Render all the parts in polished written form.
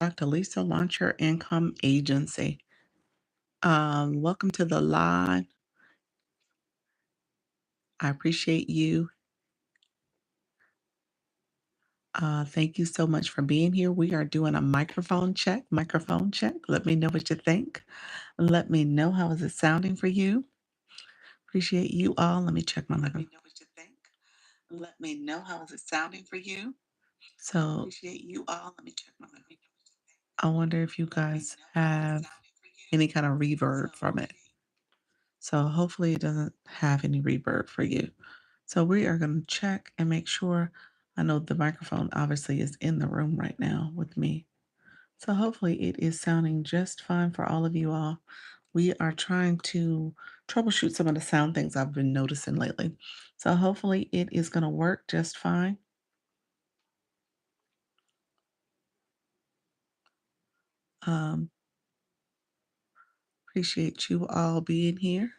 Dr. Lisa, launch your income agency. Welcome to the live. I appreciate you. Thank you so much for being here. We are doing a microphone check. Microphone check. Let me know what you think. Let me know how is it sounding for you. Appreciate you all. Let me check my microphone. Let me know what you think. Let me know how is it sounding for you. So appreciate you all. Let me check my microphone. I wonder if you guys have any kind of reverb from it. So hopefully it doesn't have any reverb for you. So we are going to check and make sure. I know the microphone obviously is in the room right now with me. So hopefully it is sounding just fine for all of you all. We are trying to troubleshoot some of the sound things I've been noticing lately. So hopefully it is going to work just fine. Um, Appreciate you all being here.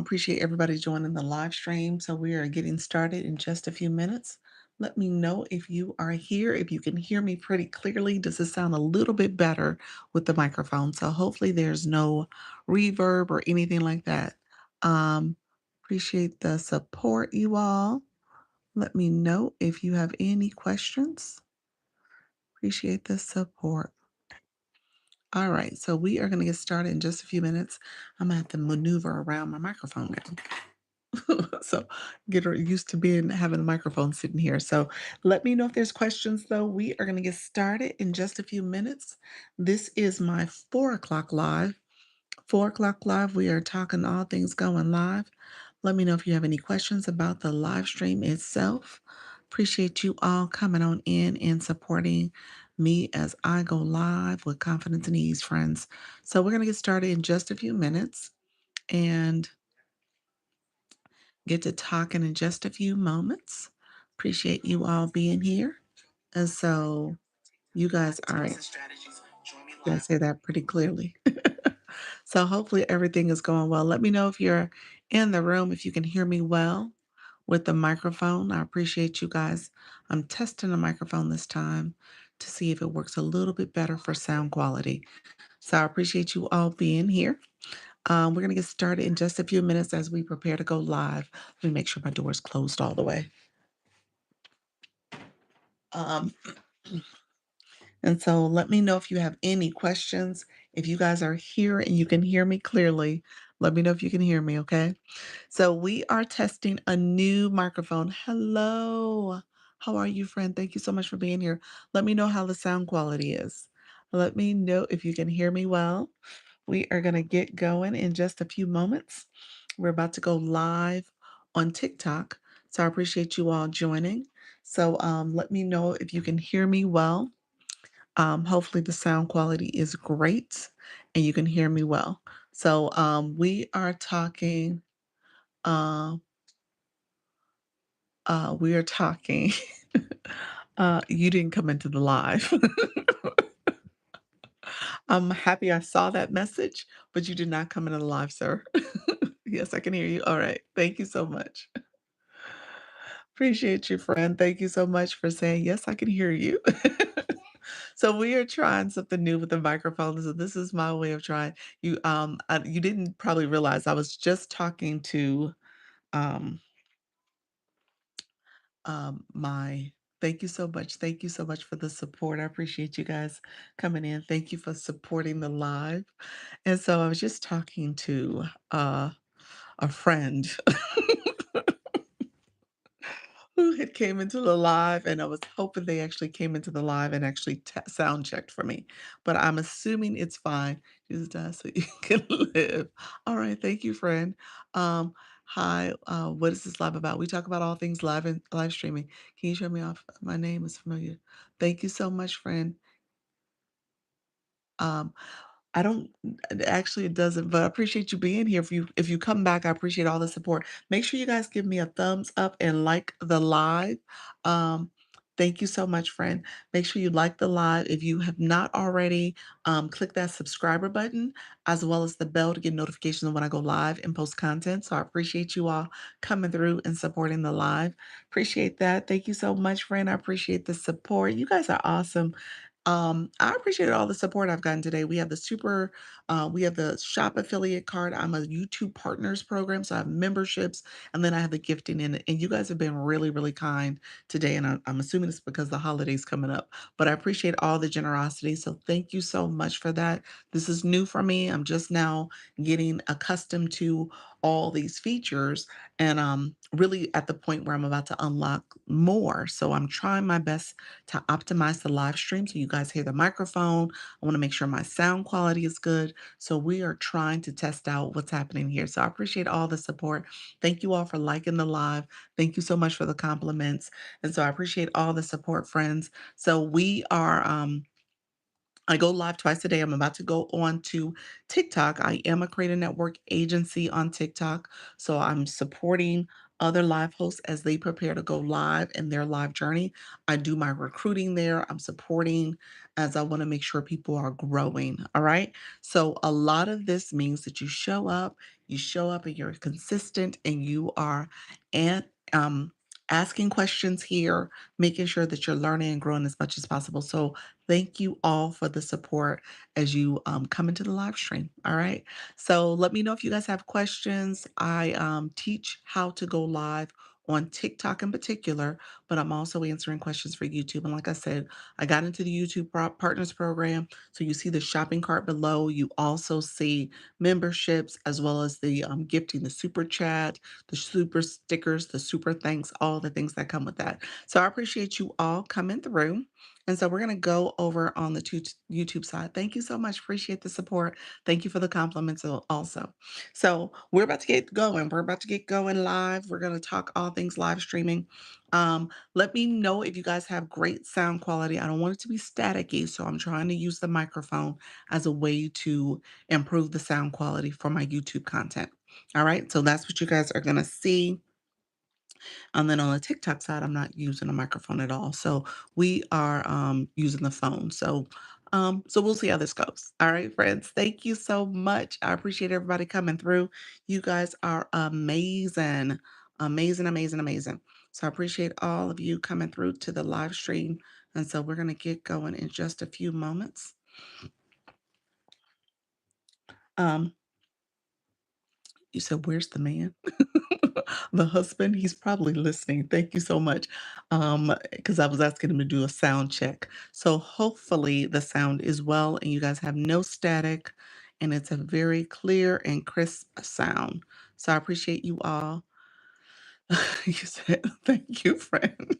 Appreciate everybody joining the live stream. So we are getting started in just a few minutes. Let me know if you are here, if you can hear me pretty clearly. Does it sound a little bit better with the microphone? So hopefully there's no reverb or anything like that. Um, Appreciate the support, you all. Let me know if you have any questions. Appreciate the support. All right, so we are going to get started in just a few minutes. I'm going to have to maneuver around my microphone now. So get her used to having a microphone sitting here. So let me know if there's questions though. We are going to get started in just a few minutes. This is my 4 o'clock live. 4 o'clock live. We are talking all things going live. Let me know if you have any questions about the live stream itself. Appreciate you all coming on in and supporting me as I go live with confidence and ease, friends. So we're going to get started in just a few minutes. And get to talking in just a few moments. Appreciate you all being here. And so you guys are, did I say that pretty clearly? So hopefully everything is going well. Let me know if you're in the room, if you can hear me well with the microphone. I appreciate you guys. I'm testing the microphone this time to see if it works a little bit better for sound quality. So I appreciate you all being here. We're going to get started in just a few minutes as we prepare to go live. Let me make sure my door is closed all the way. Um, and so let me know if you have any questions. If you guys are here and you can hear me clearly, let me know if you can hear me, okay? So we are testing a new microphone. Hello. How are you, friend? Thank you so much for being here. Let me know how the sound quality is. Let me know if you can hear me well. We are going to get going in just a few moments. We're about to go live on TikTok. So I appreciate you all joining. So let me know if you can hear me well. Hopefully the sound quality is great and you can hear me well. So we are talking, uh, we are talking, you didn't come into the live. I'm happy I saw that message, but you did not come into the live, sir. Yes, I can hear you. All right. Thank you so much. Appreciate you, friend. Thank you so much for saying, yes, I can hear you. So we are trying something new with the microphone. So this is my way of trying. You didn't probably realize I was just talking to um, my. Thank you so much. Thank you so much for the support. I appreciate you guys coming in. Thank you for supporting the live. And so I was just talking to a friend who had came into the live, and I was hoping they actually came into the live and actually sound checked for me, but I'm assuming it's fine. Jesus died so you can live. All right, thank you, friend. Um, Hi, what is this live about? We talk about all things live and live streaming. Can you show me off? My name is familiar. Thank you so much, friend. Um, I don't actually it doesn't, but I appreciate you being here. If you come back, I appreciate all the support. Make sure you guys give me a thumbs up and like the live. Um, Thank you so much, friend. Make sure you like the live. If you have not already, click that subscriber button as well as the bell to get notifications when I go live and post content. So I appreciate you all coming through and supporting the live. Appreciate that. Thank you so much, friend. I appreciate the support. You guys are awesome. I appreciate all the support I've gotten today. We have the shop affiliate card. I'm a YouTube partners program, so I have memberships, and then I have the gifting in it. And you guys have been really, really kind today, and I'm assuming it's because the holidays coming up. But I appreciate all the generosity. So thank you so much for that. This is new for me. I'm just now getting accustomed to all these features and really at the point where I'm about to unlock more. So I'm trying my best to optimize the live stream so you guys hear the microphone. I want to make sure my sound quality is good. So we are trying to test out what's happening here. So I appreciate all the support. Thank you all for liking the live. Thank you so much for the compliments. And so I appreciate all the support, friends. So we are I go live twice a day. I'm about to go on to TikTok. I am a creator network agency on TikTok. So I'm supporting other live hosts as they prepare to go live in their live journey. I do my recruiting there. I'm supporting as I want to make sure people are growing. All right. So a lot of this means that you show up and you're consistent and you are and asking questions here, making sure that you're learning and growing as much as possible. So thank you all for the support as you come into the live stream. All right. So let me know if you guys have questions. I teach how to go live on TikTok in particular, but I'm also answering questions for YouTube. And like I said, I got into the YouTube Partners Program. So you see the shopping cart below. You also see memberships as well as the gifting, the super chat, the super stickers, the super thanks, all the things that come with that. So I appreciate you all coming through. And so we're going to go over on the YouTube side. Thank you so much. Appreciate the support. Thank you for the compliments also. So we're about to get going. We're about to get going live. We're going to talk all things live streaming. Let me know if you guys have great sound quality. I don't want it to be staticky, so I'm trying to use the microphone as a way to improve the sound quality for my YouTube content. All right, so that's what you guys are going to see. And then on the TikTok side, I'm not using a microphone at all. So we are using the phone. So we'll see how this goes. All right, friends. Thank you so much. I appreciate everybody coming through. You guys are amazing. Amazing, amazing, amazing. So I appreciate all of you coming through to the live stream. And so we're going to get going in just a few moments. Um, you said, where's the man? The husband, he's probably listening. Thank you so much. Because I was asking him to do a sound check. So hopefully the sound is well and you guys have no static and it's a very clear and crisp sound. So I appreciate you all. You said, thank you, friend.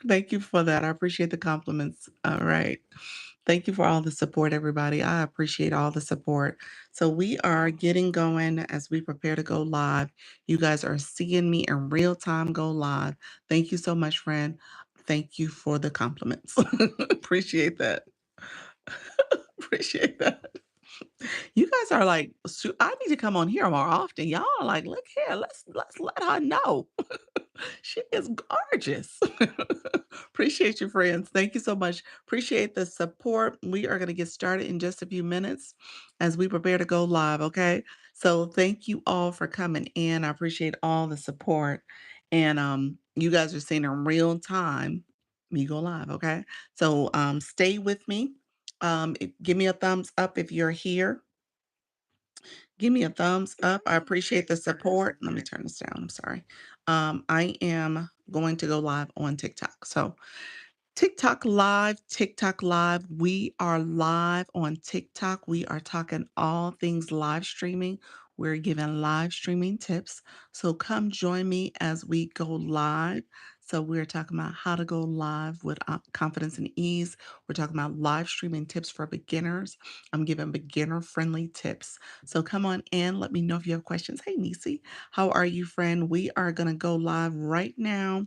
Thank you for that. I appreciate the compliments. All right. Thank you for all the support, everybody. I appreciate all the support. So we are getting going as we prepare to go live. You guys are seeing me in real time go live. Thank you so much, friend. Thank you for the compliments. Appreciate that. Appreciate that. You guys are like, I need to come on here more often. Y'all are like, look here, let's let her know. She is gorgeous. Appreciate you, friends. Thank you so much. Appreciate the support. We are going to get started in just a few minutes as we prepare to go live. Okay. So thank you all for coming in. I appreciate all the support. And you guys are seeing in real time me go live. Okay. So stay with me. Give me a thumbs up if you're here. Give me a thumbs up. I appreciate the support. Let me turn this down. I'm sorry. I am going to go live on TikTok. So TikTok live. We are live on TikTok. We are talking all things live streaming. We're giving live streaming tips. So come join me as we go live. So we're talking about how to go live with confidence and ease. We're talking about live streaming tips for beginners. I'm giving beginner friendly tips. So come on in. Let me know if you have questions. Hey, Nisi, how are you, friend? We are going to go live right now.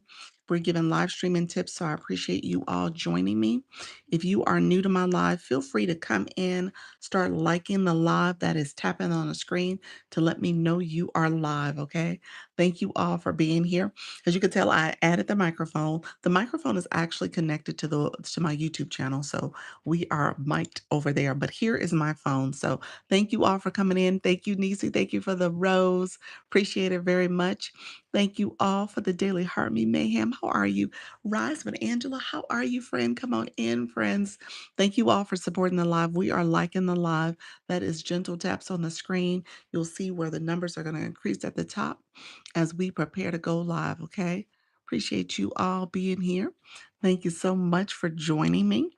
We're giving live streaming tips, so I appreciate you all joining me. If you are new to my live, feel free to come in, start liking the live that is tapping on the screen to let me know you are live, okay? Thank you all for being here. As you can tell, I added the microphone. The microphone is actually connected to my YouTube channel, so we are mic'd over there. But here is my phone. So thank you all for coming in. Thank you, Nisi. Thank you for the rose. Appreciate it very much. Thank you all for the daily heart me mayhem. How are you? Rise with Angela. How are you, friend? Come on in, friends. Thank you all for supporting the live. We are liking the live. That is gentle taps on the screen. You'll see where the numbers are going to increase at the top as we prepare to go live, okay? Appreciate you all being here. Thank you so much for joining me.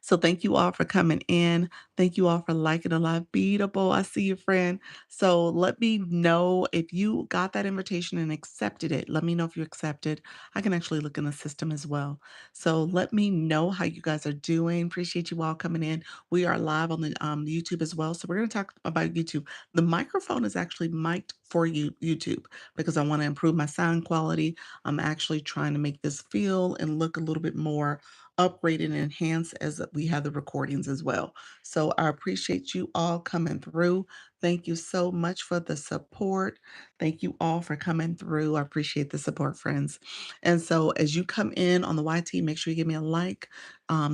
So thank you all for coming in. Thank you all for liking the live. Beatable, I see you, friend. So let me know if you got that invitation and accepted it. Let me know if you accepted. I can actually look in the system as well. So let me know how you guys are doing. Appreciate you all coming in. We are live on the YouTube as well. So we're going to talk about YouTube. The microphone is actually mic'd for you, YouTube, because I want to improve my sound quality. I'm actually trying to make this feel and look a little bit more upgraded and enhanced as we have the recordings as well. So I appreciate you all coming through. Thank you so much for the support. Thank you all for coming through. I appreciate the support, friends. And so as you come in on the YT, make sure you give me a like,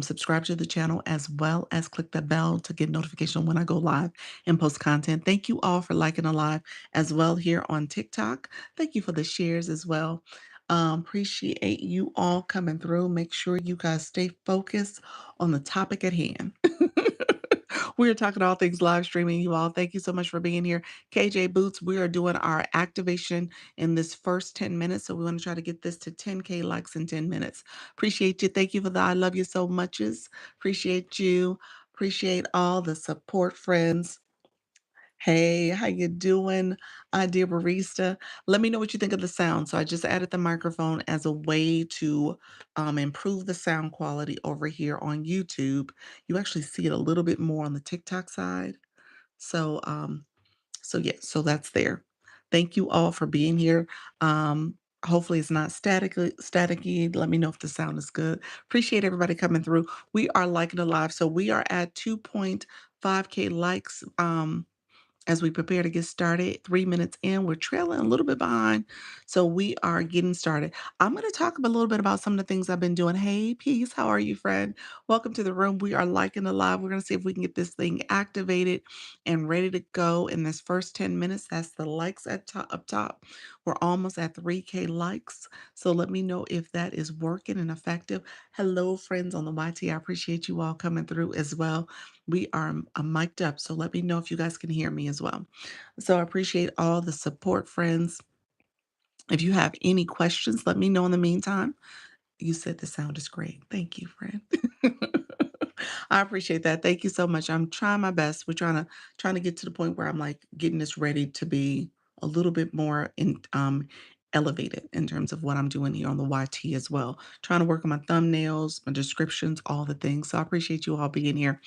subscribe to the channel, as well as click the bell to get notification when I go live and post content. Thank you all for liking the live as well here on TikTok. Thank you for the shares as well. Appreciate you all coming through. Make sure you guys stay focused on the topic at hand. We are talking all things live streaming, you all. Thank you so much for being here. KJ Boots, we are doing our activation in this first 10 minutes. So we want to try to get this to 10K likes in 10 minutes. Appreciate you. Thank you for the I love you so muches. Appreciate you. Appreciate all the support, friends. Hey, how you doing, dear barista? Let me know what you think of the sound. So I just added the microphone as a way to improve the sound quality over here on YouTube. You actually see it a little bit more on the TikTok side. So, so yeah, so that's there. Thank you all for being here. Hopefully it's not staticky. Let me know if the sound is good. Appreciate everybody coming through. We are liking the live. So we are at 2.5K likes. As we prepare to get started, 3 minutes in, we're trailing a little bit behind, so we are getting started. I'm gonna talk a little bit about some of the things I've been doing. Hey, Peace, how are you, friend? Welcome to the room. We are liking the live. We're gonna see if we can get this thing activated and ready to go in this first 10 minutes. That's the likes at up top. We're almost at 3K likes, so let me know if that is working and effective. Hello, friends on the YT. I appreciate you all coming through as well. We are mic'd up, so let me know if you guys can hear me as well. So I appreciate all the support, friends. If you have any questions, let me know in the meantime. You said the sound is great. Thank you, friend. I appreciate that. Thank you so much. I'm trying my best. We're trying to get to the point where I'm like getting this ready to be a little bit more elevated in terms of what I'm doing here on the YT as well. Trying to work on my thumbnails, my descriptions, all the things. So I appreciate you all being here.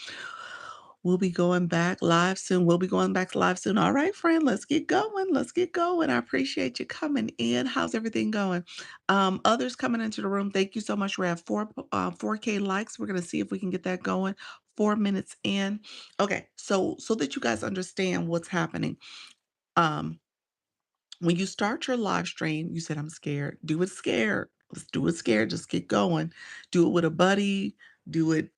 We'll be going back live soon. We'll be going back live soon. All right, friend, let's get going. Let's get going. I appreciate you coming in. How's everything going? Others coming into the room, thank you so much. We're at 4K likes. We're gonna see if we can get that going. 4 minutes in. Okay, so that you guys understand what's happening. Um, when you start your live stream, you said, "I'm scared." Do it scared. Let's do it scared. Just get going. Do it with a buddy. Do it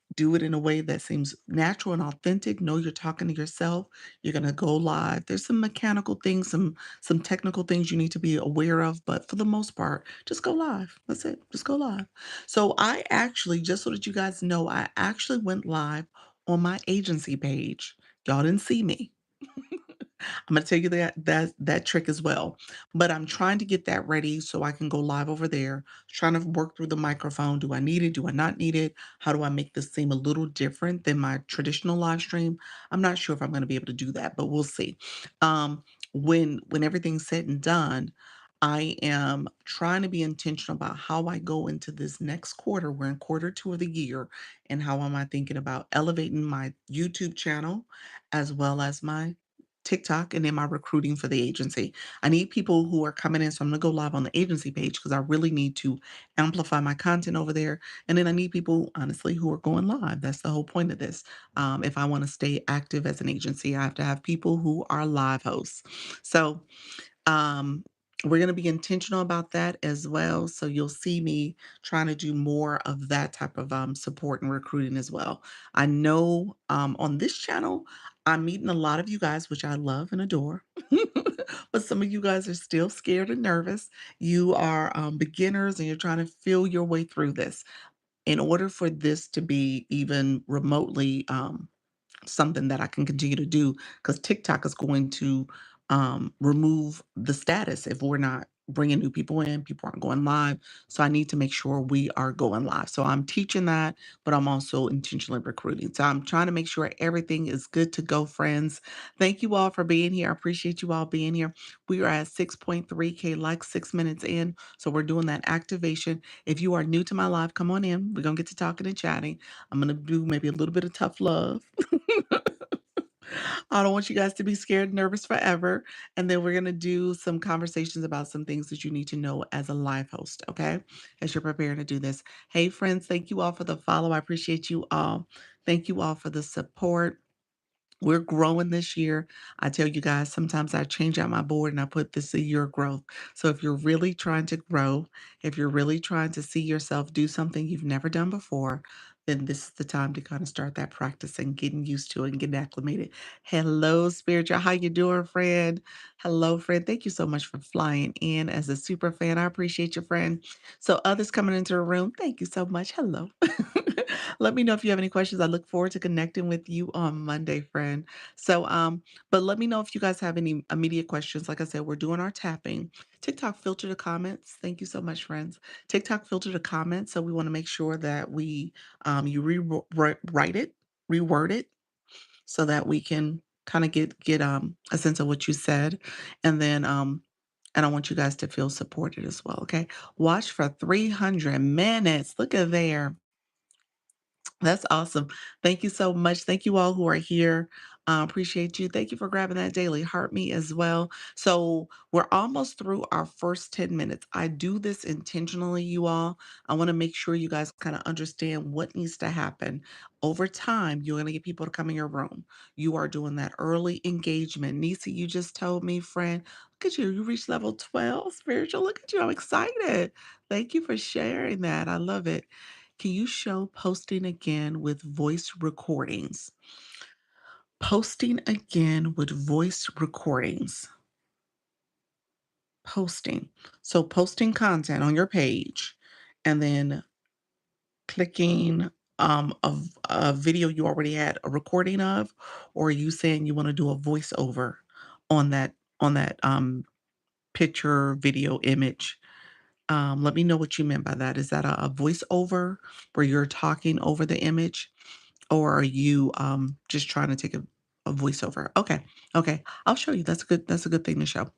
in a way that seems natural and authentic. Know you're talking to yourself. You're gonna go live. There's some mechanical things, some technical things you need to be aware of, but for the most part, just go live. That's it. Just go live. So I actually, just so that you guys know, I actually went live on my agency page. Y'all didn't see me. I'm gonna tell you that trick as well. But I'm trying to get that ready so I can go live over there. Trying to work through the microphone. Do I need it? Do I not need it? How do I make this seem a little different than my traditional live stream? I'm not sure if I'm gonna be able to do that, but we'll see. Um, when everything's said and done, I am trying to be intentional about how I go into this next quarter. We're in quarter two of the year, and how am I thinking about elevating my YouTube channel as well as my TikTok, and then my recruiting for the agency. I need people who are coming in, so I'm gonna go live on the agency page because I really need to amplify my content over there. And then I need people, honestly, who are going live. That's the whole point of this. If I want to stay active as an agency, I have to have people who are live hosts. So Um, we're gonna be intentional about that as well, so you'll see me trying to do more of that type of, support and recruiting as well. I know, on this channel, I'm meeting a lot of you guys, which I love and adore, but some of you guys are still scared and nervous. You are, beginners, and you're trying to feel your way through this. In order for this to be even remotely, something that I can continue to do because TikTok is going to remove the status if we're not bringing new people in, people aren't going live. So I need to make sure we are going live. So I'm teaching that, but I'm also intentionally recruiting. So I'm trying to make sure everything is good to go, friends. Thank you all for being here. I appreciate you all being here. We are at 6.3K likes 6 minutes in. So we're doing that activation. If you are new to my live, come on in. We're going to get to talking and chatting. I'm going to do maybe a little bit of tough love. I don't want you guys to be scared, nervous forever. And then we're going to do some conversations about some things that you need to know as a live host, okay? As you're preparing to do this. Hey, friends, thank you all for the follow. I appreciate you all. Thank you all for the support. We're growing this year. I tell you guys, sometimes I change out my board and I put this a year of growth. So if you're really trying to grow, if you're really trying to see yourself do something you've never done before, then this is the time to kind of start that practice and getting used to it and getting acclimated. Hello, spiritual. How you doing, friend? Hello, friend. Thank you so much for flying in as a super fan. I appreciate you, friend. So others coming into the room, thank you so much. Hello. Let me know if you have any questions. I look forward to connecting with you on Monday, friend. So, but let me know if you guys have any immediate questions. Like I said, we're doing our tapping. TikTok filter the comments. Thank you so much, friends. TikTok filter the comments. So we want to make sure that you rewrite it, reword it, so that we can kind of get a sense of what you said, and then and I want you guys to feel supported as well. Okay, watch for 300 minutes. Look at there. That's awesome. Thank you so much. Thank you all who are here. Appreciate you. Thank you for grabbing that daily heart me as well. So we're almost through our first 10 minutes. I do this intentionally, you all. I want to make sure you guys kind of understand what needs to happen. Over time, you're going to get people to come in your room. You are doing that early engagement. Nisa, you just told me, friend, look at you. You reached level 12 spiritual. Look at you. I'm excited. Thank you for sharing that. I love it. Can you show posting again with voice recordings? Posting again with voice recordings. Posting. So posting content on your page and then clicking of a video you already had a recording of, or are you saying you want to do a voiceover on that picture, video, image? Let me know what you meant by that. Is that a voiceover where you're talking over the image? Or are you, just trying to take a voiceover? Okay, okay, I'll show you. That's a good thing to show.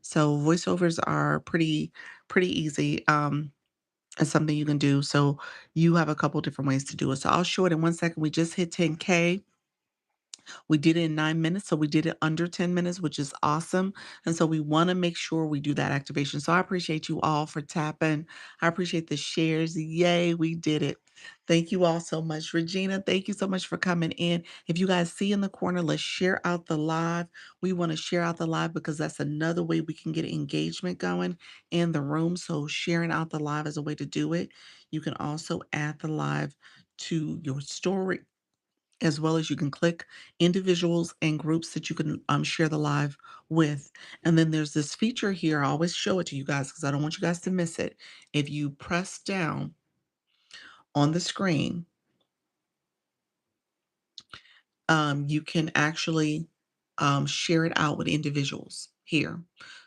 So voiceovers are pretty easy, it's something you can do. So you have a couple different ways to do it. So I'll show it in 1 second. We just hit 10K. We did it in 9 minutes, so we did it under 10 minutes, which is awesome, and so we wanna make sure we do that activation. So I appreciate you all for tapping. I appreciate the shares. Yay, we did it. Thank you all so much. Regina, thank you so much for coming in. If you guys see in the corner, let's share out the live. We wanna share out the live because that's another way we can get engagement going in the room, so sharing out the live is a way to do it. You can also add the live to your story as well as you can click individuals and groups that you can share the live with. And then there's this feature here. I always show it to you guys because I don't want you guys to miss it. If you press down on the screen, you can actually share it out with individuals here.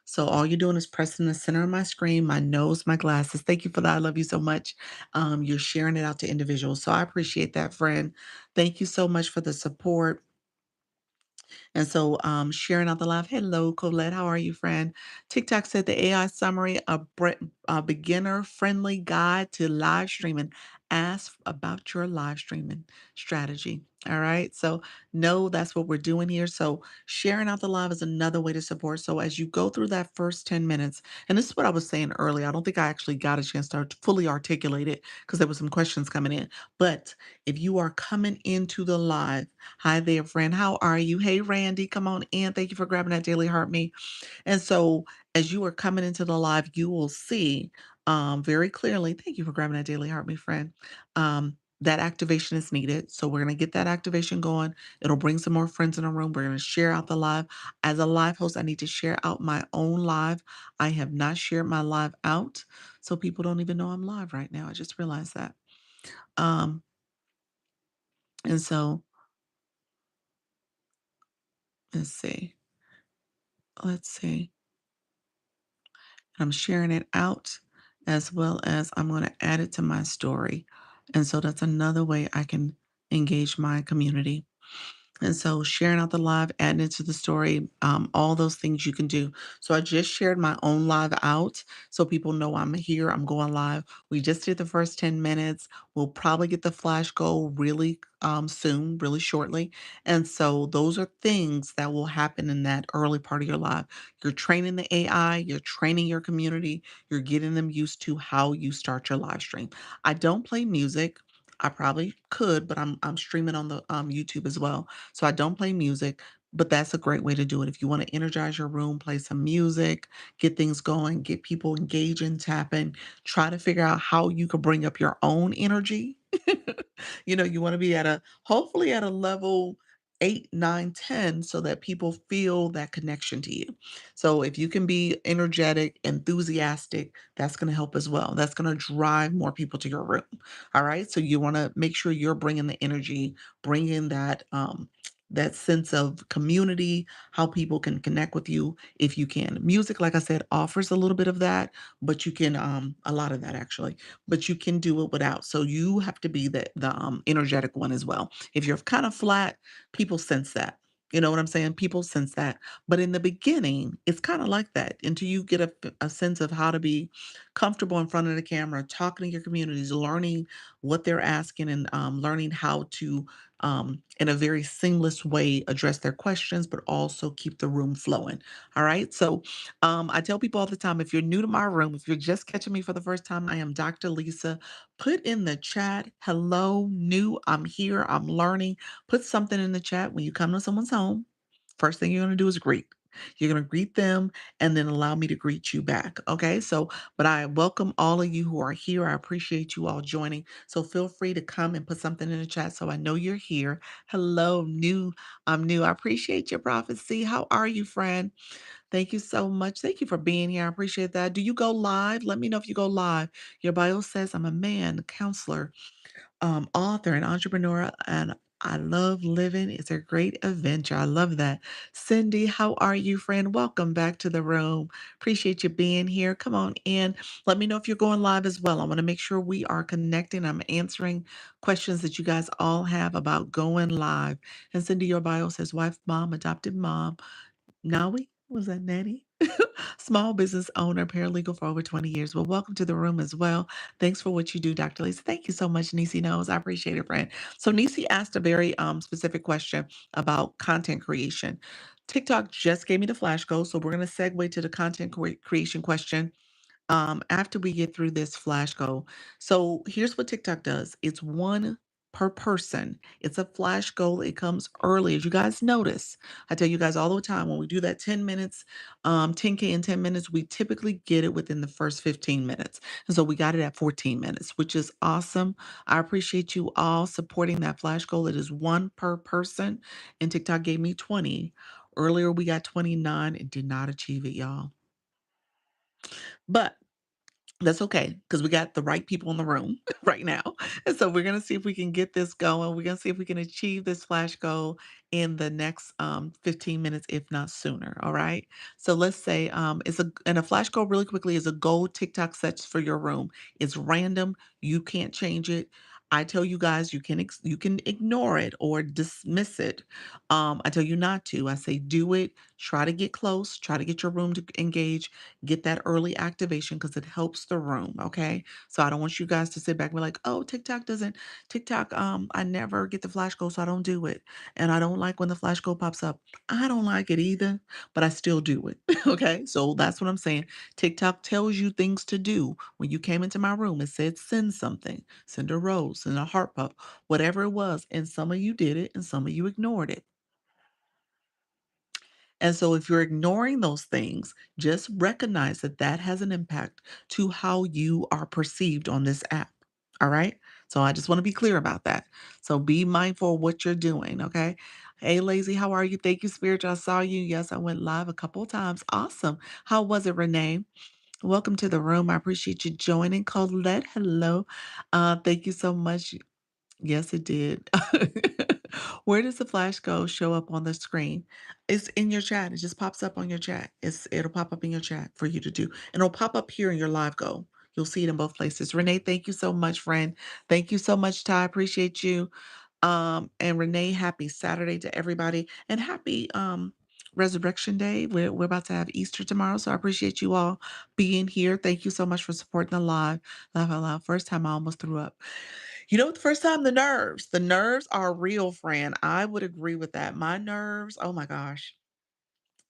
So all you're doing is pressing the center of my screen, my nose, my glasses. Thank you for that. I love you so much. You're sharing it out to individuals. So I appreciate that, friend. Thank you so much for the support. And so, sharing out the live. Hello, Colette. How are you, friend? TikTok said the AI summary, a beginner friendly guide to live streaming. ask about your live streaming strategy. All right. So, no, that's what we're doing here. So, sharing out the live is another way to support. So, as you go through that first 10 minutes, and this is what I was saying earlier, I don't think I actually got a chance to fully articulate it because there were some questions coming in. But if you are coming into the live, hi there, friend. How are you? Hey, Randy, come on in. Thank you for grabbing that Daily Heart Me. And so as you are coming into the live, you will see very clearly, thank you for grabbing that Daily Heart, my friend. That activation is needed. So we're going to get that activation going. It'll bring some more friends in the room. We're going to share out the live. As a live host, I need to share out my own live. I have not shared my live out. So people don't even know I'm live right now. I just realized that. Um, and so let's see. Let's see. I'm sharing it out as well as I'm going to add it to my story. And so that's another way I can engage my community. And so sharing out the live, adding it to the story, all those things you can do. So I just shared my own live out so people know I'm here, I'm going live. We just did the first 10 minutes. We'll probably get the flash goal really soon, really shortly. And so those are things that will happen in that early part of your live. You're training the AI, you're training your community, you're getting them used to how you start your live stream. I don't play music. I probably could, but I'm streaming on the YouTube as well. So I don't play music, but that's a great way to do it. If you want to energize your room, play some music, get things going, get people engaging, tapping, try to figure out how you can bring up your own energy. You want to be at a hopefully at a level 8, 9, 10, so that people feel that connection to you. So if you can be energetic, enthusiastic, that's going to help as well. That's going to drive more people to your room. All right. So you want to make sure you're bringing the energy, bringing that sense of community, how people can connect with you if you can. Music, like I said, offers a little bit of that, but you can a lot of that actually, but you can do it without. So you have to be the energetic one as well. If you're kind of flat, people sense that. You know what I'm saying? People sense that. But in the beginning, it's kind of like that until you get a sense of how to be comfortable in front of the camera, talking to your communities, learning what they're asking and learning how to in a very seamless way, address their questions, but also keep the room flowing. All right. So I tell people all the time if you're new to my room, if you're just catching me for the first time, I am Dr. Lisa. Put in the chat, hello, new, I'm here, I'm learning. Put something in the chat when you come to someone's home. First thing you're going to do is greet. You're going to greet them and then allow me to greet you back. Okay. So, but I welcome all of you who are here. I appreciate you all joining. So feel free to come and put something in the chat so I know you're here. Hello, new. I'm new. I appreciate your prophecy. How are you, friend? Thank you so much. Thank you for being here. I appreciate that. Do you go live? Let me know if you go live. Your bio says I'm a man, counselor, author and entrepreneur, and I love living. It's a great adventure. I love that. Cindy, how are you, friend? Welcome back to the room. Appreciate you being here. Come on in. Let me know if you're going live as well. I want to make sure we are connecting. I'm answering questions that you guys all have about going live. And Cindy, your bio says wife, mom, adopted mom. Nawi, was that Natty? Small business owner, paralegal for over 20 years. Well, welcome to the room as well. Thanks for what you do, Dr. Lisa. Thank you so much, Nisi knows. I appreciate it, friend. So Nisi asked a very specific question about content creation. TikTok just gave me the flash code, so we're going to segue to the content creation question after we get through this flash goal. So here's what TikTok does. It's one per person. It's a flash goal. It comes early. As you guys notice, I tell you guys all the time when we do that 10 minutes, 10K in 10 minutes, we typically get it within the first 15 minutes. And so we got it at 14 minutes, which is awesome. I appreciate you all supporting that flash goal. It is one per person, and TikTok gave me 20. Earlier, we got 29 and did not achieve it, y'all. But that's okay because we got the right people in the room right now. And so we're going to see if we can get this going. We're going to see if we can achieve this flash goal in the next 15 minutes, if not sooner. All right. So let's say and a flash goal really quickly is a goal TikTok sets for your room. It's random. You can't change it. I tell you guys you can ignore it or dismiss it. I tell you not to. I say do it. Try to get close. Try to get your room to engage. Get that early activation because it helps the room. Okay. So I don't want you guys to sit back and be like, oh, TikTok. I never get the flash go, so I don't do it. And I don't like when the flash go pops up. I don't like it either, but I still do it. Okay. So that's what I'm saying. TikTok tells you things to do. When you came into my room, it said send something, send a rose, send a heart puff, whatever it was. And some of you did it and some of you ignored it. And so if you're ignoring those things, just recognize that that has an impact to how you are perceived on this app. All right. So I just want to be clear about that. So be mindful of what you're doing. Okay. Hey, Lazy, how are you? Thank you, Spirit. I saw you. Yes, I went live a couple of times. Awesome. How was it, Renee? Welcome to the room. I appreciate you joining. Colette, hello. Thank you so much. Yes, it did. Where does the flash go show up on the screen? It's in your chat. It just pops up on your chat. It'll pop up in your chat for you to do. And it'll pop up here in your live go. You'll see it in both places. Renee, thank you so much, friend. Thank you so much, Ty. Appreciate you. And Renee, happy Saturday to everybody. And happy Resurrection Day. We're about to have Easter tomorrow. So I appreciate you all being here. Thank you so much for supporting the live. Laugh out loud. First time I almost threw up. You know what? The first time, the nerves. The nerves are real, friend. I would agree with that. My nerves, oh my gosh.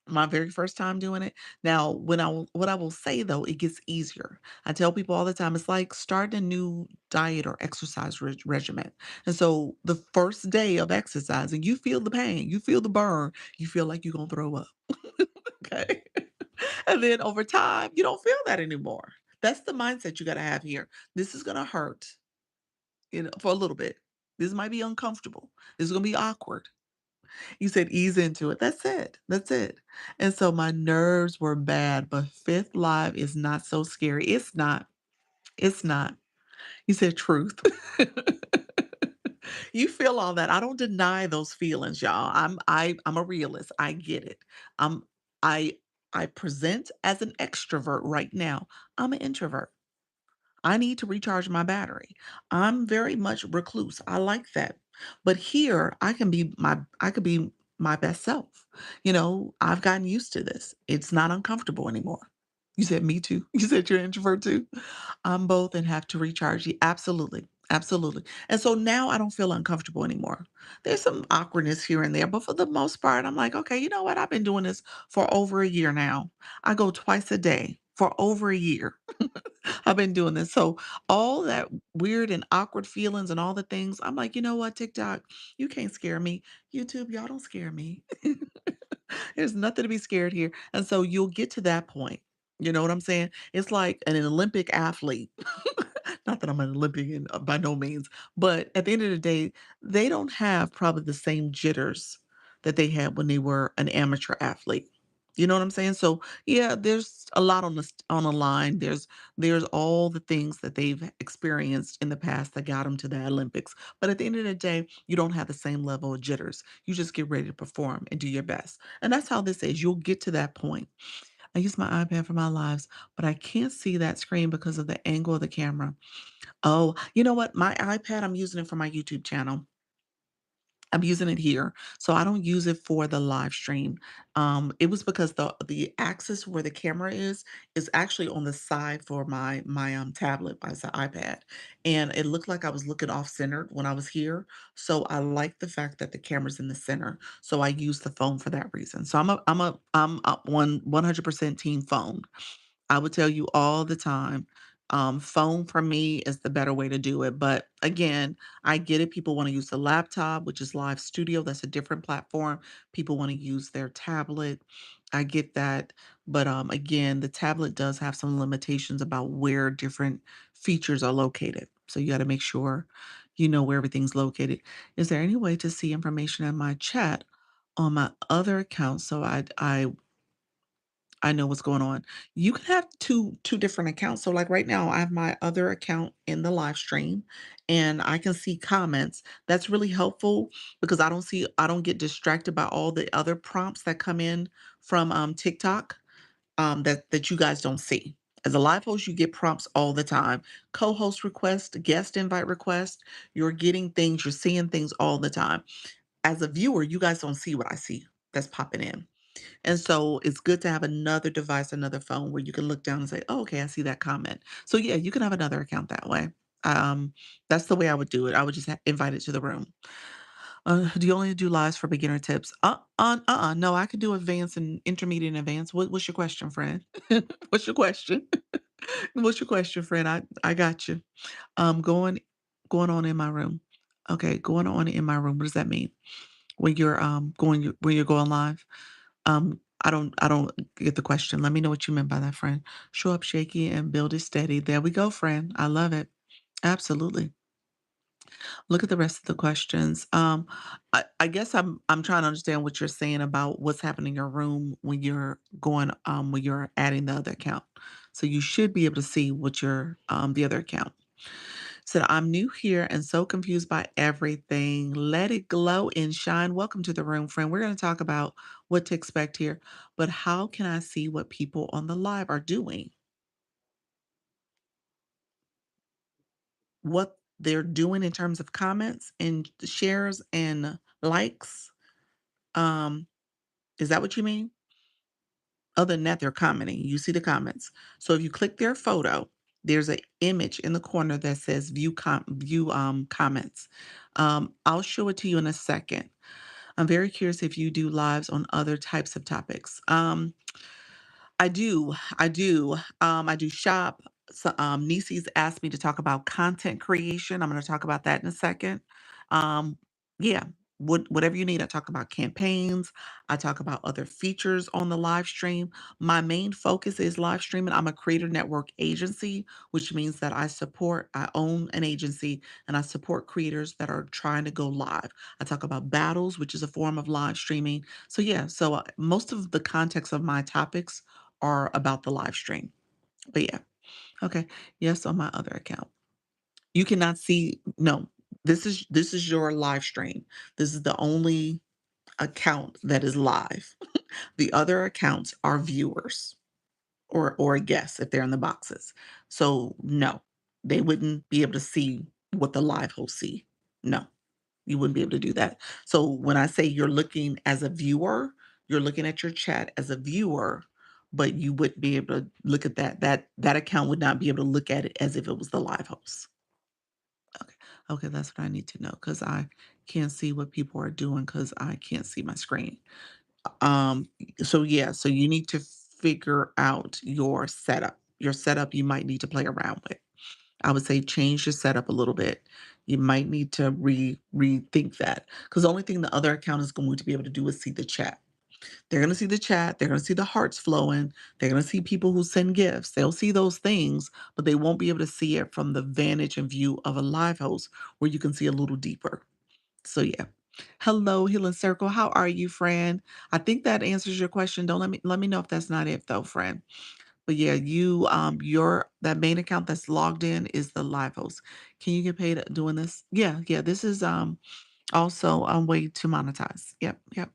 My very first time doing it. Now, what I will say though, it gets easier. I tell people all the time, it's like starting a new diet or exercise regimen. And so the first day of exercising, you feel the pain, you feel the burn, you feel like you're gonna throw up. Okay. And then over time, you don't feel that anymore. That's the mindset you gotta have here. This is gonna hurt, for a little bit. This might be uncomfortable. This is gonna be awkward. You said ease into it. That's it. That's it. And so my nerves were bad, but Fifth Live is not so scary. It's not. It's not. You said truth. You feel all that. I don't deny those feelings, y'all. I'm a realist. I get it. I'm I I present as an extrovert right now. I'm an introvert. I need to recharge my battery. I'm very much recluse. I like that. But here I could be my best self. I've gotten used to this. It's not uncomfortable anymore. You said me too. You said you're an introvert too. I'm both and have to recharge. Absolutely. Absolutely. And so now I don't feel uncomfortable anymore. There's some awkwardness here and there, but for the most part, I'm like, okay, you know what? I've been doing this for over a year now. I go twice a day for over a year. I've been doing this. So all that weird and awkward feelings and all the things, I'm like, you know what, TikTok, you can't scare me. YouTube, y'all don't scare me. There's nothing to be scared here. And so you'll get to that point. You know what I'm saying? It's like an Olympic athlete. Not that I'm an Olympian by no means, but at the end of the day, they don't have probably the same jitters that they had when they were an amateur athlete. You know what I'm saying? So yeah, there's a lot on the line. There's all the things that they've experienced in the past that got them to the Olympics. But at the end of the day, you don't have the same level of jitters. You just get ready to perform and do your best. And that's how this is. You'll get to that point. I use my iPad for my lives, but I can't see that screen because of the angle of the camera. Oh, you know what? My iPad, I'm using it for my YouTube channel. I'm using it here, so I don't use it for the live stream. It was because the axis where the camera is actually on the side for my tablet, my iPad, and it looked like I was looking off centered when I was here. So I like the fact that the camera's in the center. So I use the phone for that reason. So I'm a 100% team phone. I would tell you all the time, phone for me is the better way to do it. But again, I get it. People want to use the laptop, which is Live Studio. That's a different platform. People want to use their tablet. I get that. But again, the tablet does have some limitations about where different features are located. So you got to make sure you know where everything's located. Is there any way to see information in my chat on my other account so I know what's going on. You can have two different accounts. So like right now, I have my other account in the live stream and I can see comments. That's really helpful because I don't get distracted by all the other prompts that come in from TikTok that you guys don't see. As a live host, you get prompts all the time. Co-host requests, guest invite requests, you're getting things, you're seeing things all the time. As a viewer, you guys don't see what I see that's popping in. And so it's good to have another device, another phone where you can look down and say, "Oh, okay, I see that comment." So yeah, you can have another account that way. Um, that's the way I would do it. I would just invite it to the room. Do you only do lives for beginner tips? No, I could do advanced and intermediate and advanced. What's your question, friend? What's your question? What's your question, friend? I got you. Going on in my room. Okay, going on in my room. What does that mean? When you're when you're going live? I don't get the question. Let me know what you meant by that, friend. Show up shaky and build it steady. There we go, friend. I love it. Absolutely. Look at the rest of the questions. I guess I'm trying to understand what you're saying about what's happening in your room when you're going when you're adding the other account. So you should be able to see what your the other account. Said I'm new here and so confused by everything. Let it glow and shine. Welcome to the room, friend. We're going to talk about what to expect here, but how can I see what people on the live are doing? What they're doing in terms of comments and shares and likes. Um, is that what you mean? Other than that, they're commenting. You see the comments. So if you click their photo, there's an image in the corner that says view comments. I'll show it to you in a second. I'm very curious if you do lives on other types of topics. I do. I do. I do shop. So, Nisi's asked me to talk about content creation. I'm going to talk about that in a second. Um, yeah, whatever you need. I talk about campaigns. I talk about other features on the live stream. My main focus is live streaming. I'm a creator network agency, which means that I own an agency and I support creators that are trying to go live. I talk about battles, which is a form of live streaming. So, yeah, so most of the context of my topics are about the live stream. But yeah, okay. Yes, on my other account. You cannot see no. This is your live stream. This is the only account that is live. The other accounts are viewers or guests if they're in the boxes. So no, they wouldn't be able to see what the live hosts see. No. You wouldn't be able to do that. So when I say you're looking as a viewer, you're looking at your chat as a viewer, but you wouldn't be able to look at that. That account would not be able to look at it as if it was the live host. Okay. Okay, that's what I need to know because I can't see what people are doing because I can't see my screen. Um, so yeah, so you need to figure out your setup. Your setup you might need to play around with. I would say change your setup a little bit. You might need to rethink that because the only thing the other account is going to be able to do is see the chat. They're going to see the chat. They're going to see the hearts flowing. They're going to see people who send gifts. They'll see those things, but they won't be able to see it from the vantage and view of a live host where you can see a little deeper. So yeah. Hello, Healing Circle. How are you, friend? I think that answers your question. Don't let me know if that's not it though, friend. But yeah, your that main account that's logged in is the live host. Can you get paid doing this? Yeah, yeah. This is also a way to monetize. Yep, yep.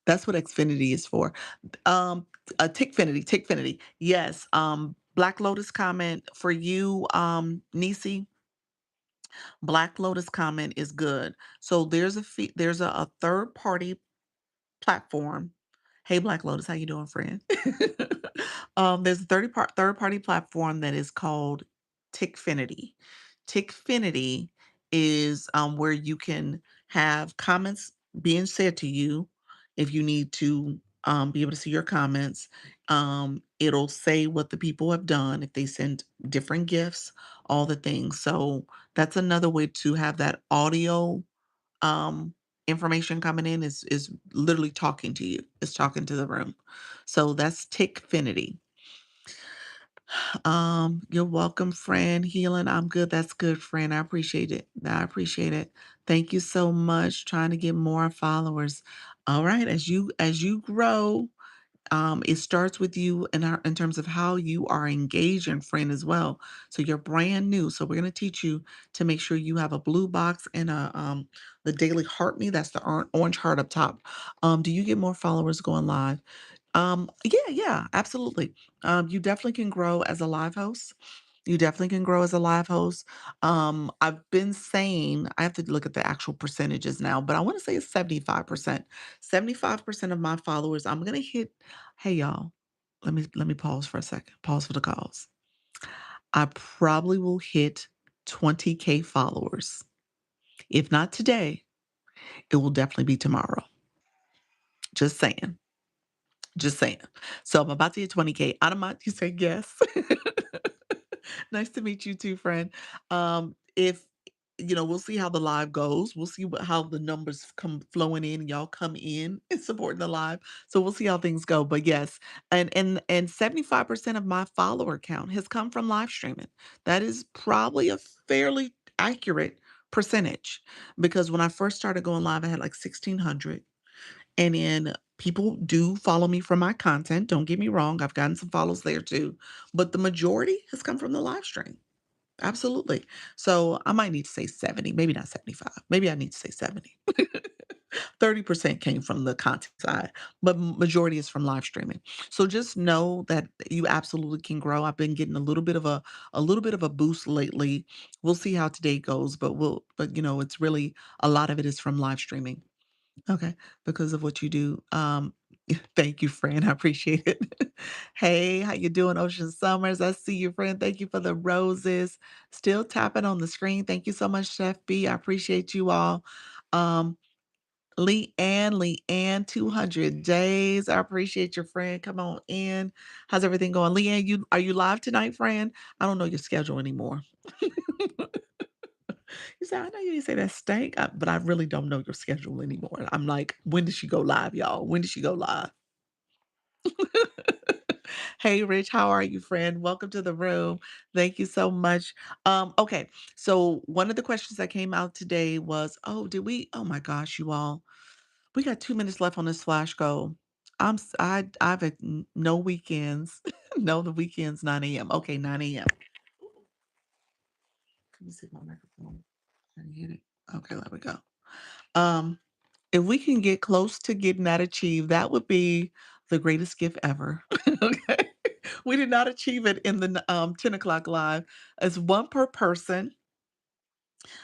That's what Xfinity is for. Um, Tickfinity. Yes. Black Lotus comment for you, Nisi. Black Lotus comment is good. So there's a third party platform. Hey, Black Lotus, how you doing, friend? There's a third party platform that is called Tickfinity. Tickfinity is where you can have comments being said to you. If you need to be able to see your comments, it'll say what the people have done. If they send different gifts, all the things. So that's another way to have that audio um, information coming in is literally talking to you. It's talking to the room. So that's Tickfinity. You're welcome, friend. Healing. I'm good. That's good, friend. I appreciate it. I appreciate it. Thank you so much. Trying to get more followers. All right. As you grow, it starts with you in terms of how you are engaging, friend, as well. So you're brand new. So we're going to teach you to make sure you have a blue box and the daily heart me. That's the orange heart up top. Do you get more followers going live? Yeah, absolutely. You definitely can grow as a live host. You definitely can grow as a live host. I've been saying, I have to look at the actual percentages now, but I want to say it's 75%. 75% of my followers, I'm gonna hit, hey y'all, let me pause for a second. Pause for the cause. I probably will hit 20K followers. If not today, it will definitely be tomorrow. Just saying. Just saying. So I'm about to hit 20K. Out of my you say yes. Nice to meet you too, friend. If we'll see how the live goes. We'll see how the numbers come flowing in. Y'all come in and supporting the live. So we'll see how things go. But yes, and 75% of my follower count has come from live streaming. That is probably a fairly accurate percentage because when I first started going live, I had like 1,600. And then people do follow me from my content. Don't get me wrong, I've gotten some follows there too. But the majority has come from the live stream. Absolutely. So I might need to say 70, maybe not 75. Maybe I need to say 70. 30% came from the content side, but majority is from live streaming. So just know that you absolutely can grow. I've been getting a little bit of a boost lately. We'll see how today goes, but it's really a lot of it is from live streaming. Okay, because of what you do. Thank you, friend. I appreciate it. Hey, how you doing, Ocean Summers? I see you, friend. Thank you for the roses. Still tapping on the screen. Thank you so much, Chef B. I appreciate you all. Um, Leanne, 200 days. I appreciate your friend. Come on in. How's everything going? Leanne, are you live tonight, friend? I don't know your schedule anymore. You say, I know you didn't say that stank, but I really don't know your schedule anymore. I'm like, when did she go live, y'all? When did she go live? Hey, Rich, how are you, friend? Welcome to the room. Thank you so much. Okay, so one of the questions that came out today was, oh, did we? Oh my gosh, you all, we got 2 minutes left on this flash goal. I've had no weekends. No, the weekends 9 a.m. Okay, 9 a.m. Let me see my microphone. Can you hit it? Okay, there we go. Um, If we can get close to getting that achieved, that would be the greatest gift ever. Okay. We did not achieve it in the 10 o'clock live. It's one per person.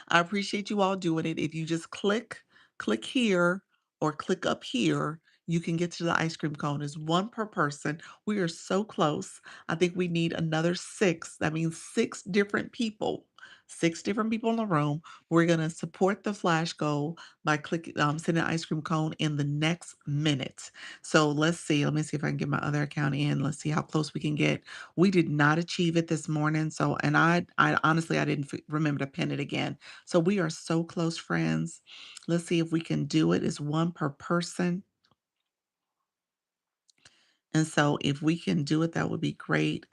I appreciate you all doing it. If you just click here or click up here, you can get to the ice cream cone. It's one per person. We are so close. I think we need another six. That means six different people. Six different people in the room. We're gonna support the flash goal by clicking sending an ice cream cone in the next minute. So let's see. Let me see if I can get my other account in. Let's see how close we can get. We did not achieve it this morning. So and I honestly I didn't remember to pin it again. So we are so close friends. Let's see if we can do it. It's one per person. And so if we can do it, that would be great.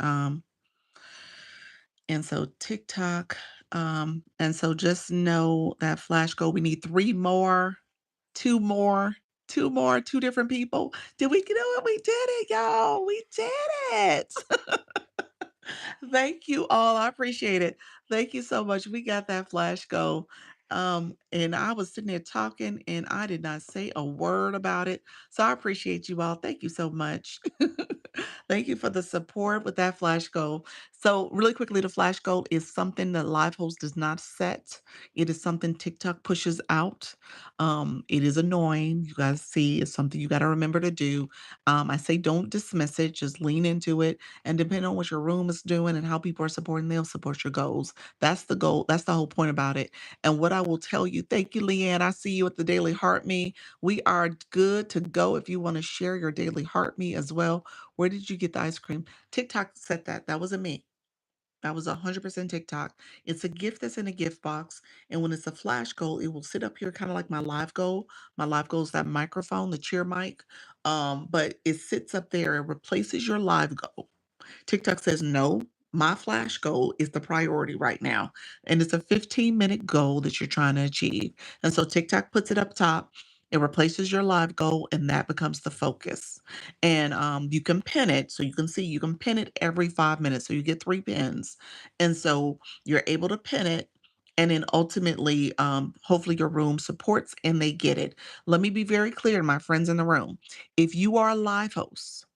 And so TikTok. And so just know that flash goal, we need three more, two more, two more, two different people. Did we do it? We did it, y'all. We did it. Thank you all. I appreciate it. Thank you so much. We got that flash go. And I was sitting there talking and I did not say a word about it. So I appreciate you all. Thank you so much. Thank you for the support with that flash goal. So, really quickly, the flash goal is something that Livehost does not set. It is something TikTok pushes out. It is annoying. You guys see, it's something you got to remember to do. I say don't dismiss it, just lean into it. And depending on what your room is doing and how people are supporting, they'll support your goals. That's the goal. That's the whole point about it. And what I will tell you, thank you, Leanne. I see you at the Daily Heart Me. We are good to go if you want to share your Daily Heart Me as well. Where did you get the ice cream? TikTok said that. That wasn't me. That was 100% TikTok. It's a gift that's in a gift box. And when it's a flash goal, it will sit up here kind of like my live goal. My live goal is that microphone, the cheer mic. But it sits up there. It replaces your live goal. TikTok says, no, my flash goal is the priority right now. And it's a 15-minute goal that you're trying to achieve. And so TikTok puts it up top. It replaces your live goal, and that becomes the focus. And you can pin it. So you can see you can pin it every 5 minutes. So you get three pins. And so you're able to pin it. And then ultimately, hopefully your room supports and they get it. Let me be very clear, my friends in the room. If you are a live host,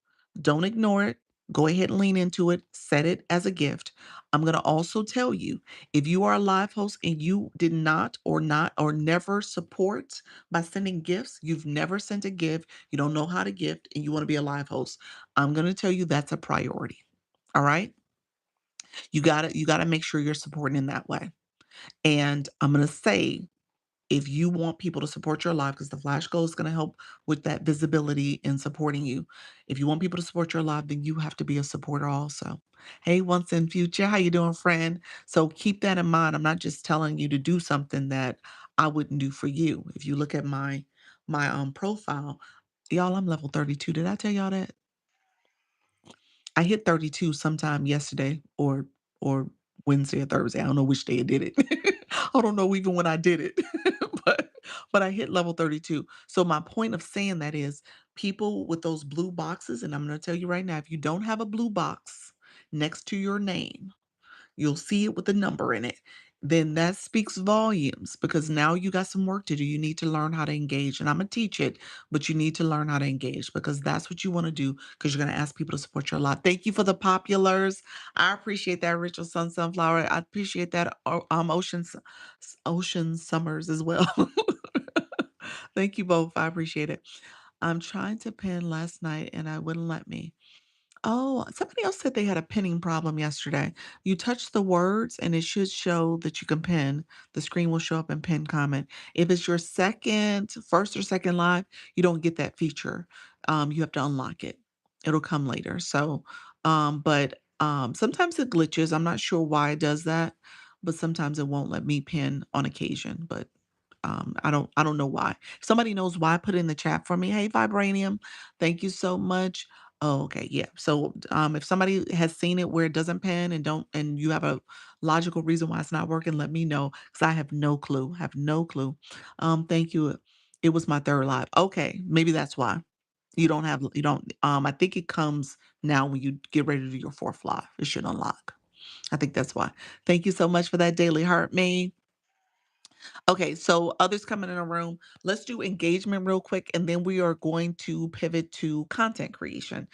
Don't ignore it. Go ahead and lean into it. Set it as a gift. I'm going to also tell you, if you are a live host and you did not or never support by sending gifts, you've never sent a gift, you don't know how to gift, and you want to be a live host, I'm going to tell you that's a priority. All right? You got to make sure you're supporting in that way. And I'm going to say, if you want people to support your live, because the flash goal is going to help with that visibility and supporting you. If you want people to support your live, then you have to be a supporter also. Hey, once in future, how you doing, friend? So keep that in mind. I'm not just telling you to do something that I wouldn't do for you. If you look at my profile, y'all, I'm level 32. Did I tell y'all that? I hit 32 sometime yesterday or Wednesday or Thursday. I don't know which day I did it. I don't know even when I did it. but but I hit level 32. So my point of saying that is people with those blue boxes, and I'm going to tell you right now, if you don't have a blue box next to your name, you'll see it with a number in it. Then that speaks volumes because now you got some work to do. You need to learn how to engage. And I'm going to teach it, but you need to learn how to engage because that's what you want to do because you're going to ask people to support your live. Thank you for the populars. I appreciate that, Rachel Sun Sunflower. I appreciate that, Ocean Summers as well. Thank you both. I appreciate it. I'm trying to pin last night and I wouldn't let me. Oh, somebody else said they had a pinning problem yesterday. You touch the words and it should show that you can pin. The screen will show up in pin comment. If it's your first or second live, you don't get that feature. You have to unlock it. It'll come later. But sometimes it glitches. I'm not sure why it does that, but sometimes it won't let me pin on occasion. But I don't know why. If somebody knows why, put it in the chat for me. Hey, Vibranium, thank you so much. Oh, okay, yeah. So, if somebody has seen it where it doesn't pan and you have a logical reason why it's not working, let me know because I have no clue. Have no clue. Thank you. It was my third live. Okay, maybe that's why. You don't I think it comes now when you get ready to do your fourth live. It should unlock. I think that's why. Thank you so much for that daily heart me. Okay, so others coming in the room. Let's do engagement real quick, and then we are going to pivot to content creation.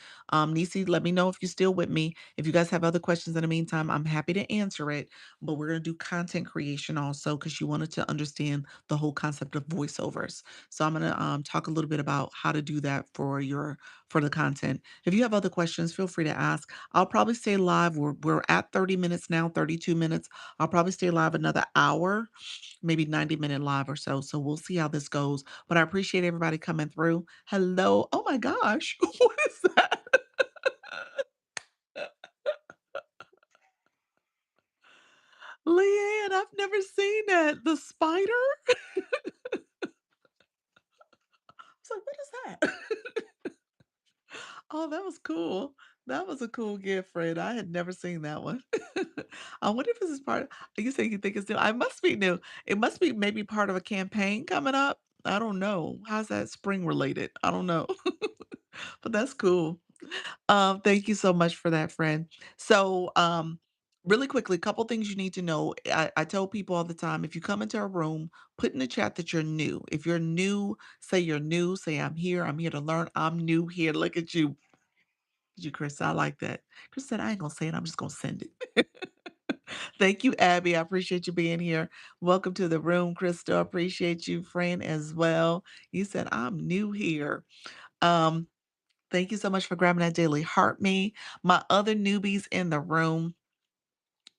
Nisi, let me know if you're still with me. If you guys have other questions in the meantime, I'm happy to answer it. But we're gonna do content creation also because you wanted to understand the whole concept of voiceovers. So I'm gonna talk a little bit about how to do that for the content. If you have other questions, feel free to ask. I'll probably stay live. We're at 30 minutes now, 32 minutes. I'll probably stay live another hour, maybe 90-minute live or so. So we'll see how this goes. But I appreciate everybody coming through. Hello. Oh my gosh. What is that? Leanne, I've never seen that. The spider? I was like, what is that? Oh, that was cool. That was a cool gift, Fred. I had never seen that one. I wonder if this is part you say you think it's new. I must be new. It must be maybe part of a campaign coming up. I don't know. How's that spring related? I don't know. But that's cool. Thank you so much for that, friend. So, really quickly, couple things you need to know. I tell people all the time, if you come into a room, put in the chat that you're new. If you're new, say you're new. Say I'm here to learn. I'm new here. Look at you, Chris. I like that. Chris said, I ain't gonna say it. I'm just gonna send it. Thank you, Abby. I appreciate you being here. Welcome to the room, Crystal. Appreciate you, friend, as well. You said I'm new here. Um, Thank you so much for grabbing that daily heart me. My other newbies in the room,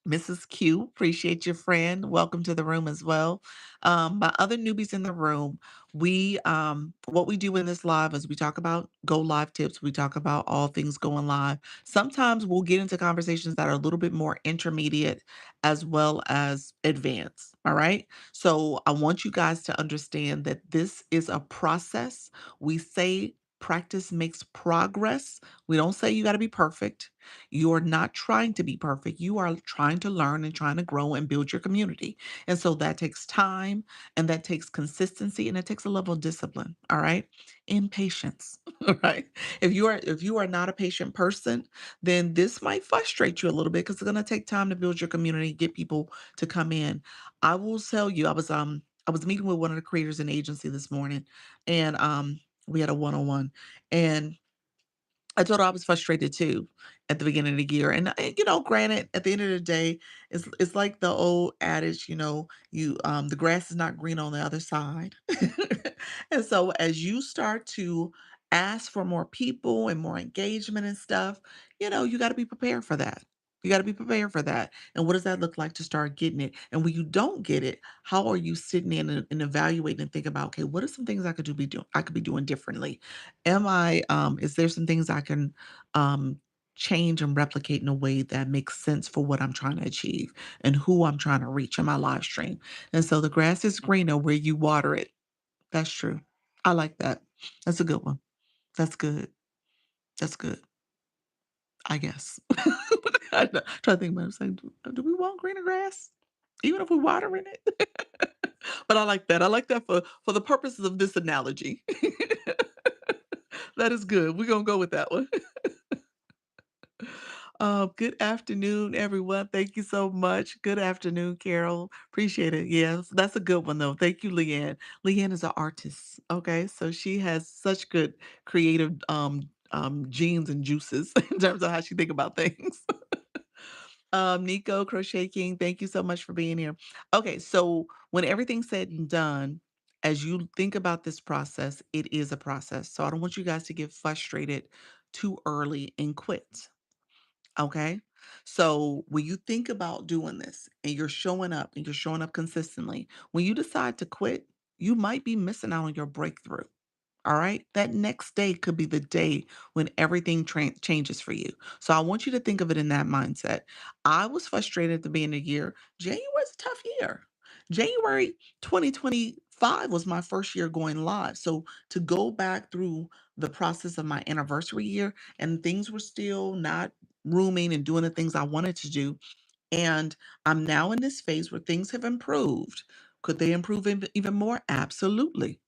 Mrs. Q, appreciate your friend. Welcome to the room as well. My other newbies in the room, what we do in this live is we talk about go live tips. We talk about all things going live. Sometimes we'll get into conversations that are a little bit more intermediate as well as advanced. All right. So I want you guys to understand that this is a process. We say practice makes progress. We don't say you got to be perfect. You're not trying to be perfect. You are trying to learn and trying to grow and build your community. And so that takes time and that takes consistency and it takes a level of discipline. All right. And patience. All right. If you are not a patient person, then this might frustrate you a little bit because it's going to take time to build your community, get people to come in. I will tell you, I was meeting with one of the creators in the agency this morning and we had a one-on-one and I told her I was frustrated too at the beginning of the year. And, granted, at the end of the day, it's like the old adage, the grass is not green on the other side. And so as you start to ask for more people and more engagement and stuff, you got to be prepared for that. You got to be prepared for that. And what does that look like to start getting it? And when you don't get it, how are you sitting in and evaluating and think about, okay, what are some things I could be doing differently? Is there some things I can change and replicate in a way that makes sense for what I'm trying to achieve and who I'm trying to reach in my live stream? And so the grass is greener where you water it. That's true. I like that. That's a good one. That's good. That's good. I guess. I'm trying to think about it. Saying, do we want greener grass? Even if we're watering it? But I like that. I like that for the purposes of this analogy. That is good. We're gonna go with that one. Good afternoon, everyone. Thank you so much. Good afternoon, Carol. Appreciate it. Yes, that's a good one, though. Thank you, Leanne. Leanne is an artist. Okay, so she has such good creative genes and juices in terms of how she think about things. Nico Crochet King, thank you so much for being here. Okay, so when everything's said and done, as you think about this process, it is a process. So I don't want you guys to get frustrated too early and quit. Okay. So when you think about doing this and you're showing up consistently, when you decide to quit, you might be missing out on your breakthrough. All right. That next day could be the day when everything changes for you. So I want you to think of it in that mindset. I was frustrated at the beginning of the year. January was a tough year. January 2025 was my first year going live. So to go back through the process of my anniversary year and things were still not rooming and doing the things I wanted to do. And I'm now in this phase where things have improved. Could they improve even more? Absolutely.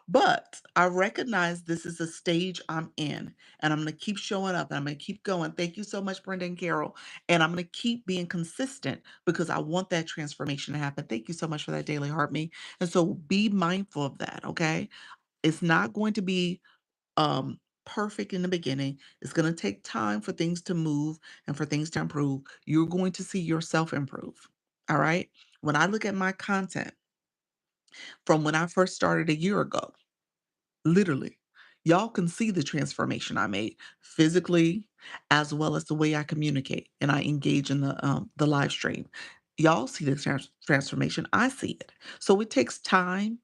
But I recognize this is a stage I'm in, and I'm gonna keep showing up, and I'm gonna keep going. Thank you so much, Brenda and Carol. And I'm gonna keep being consistent because I want that transformation to happen. Thank you so much for that daily heart me. And so be mindful of that, okay? It's not going to be perfect in the beginning. It's gonna take time for things to move and for things to improve. You're going to see yourself improve. All right. When I look at my content from when I first started a year ago, literally. Y'all can see the transformation I made physically as well as the way I communicate and I engage in the live stream. Y'all see the transformation. I see it. So it takes time.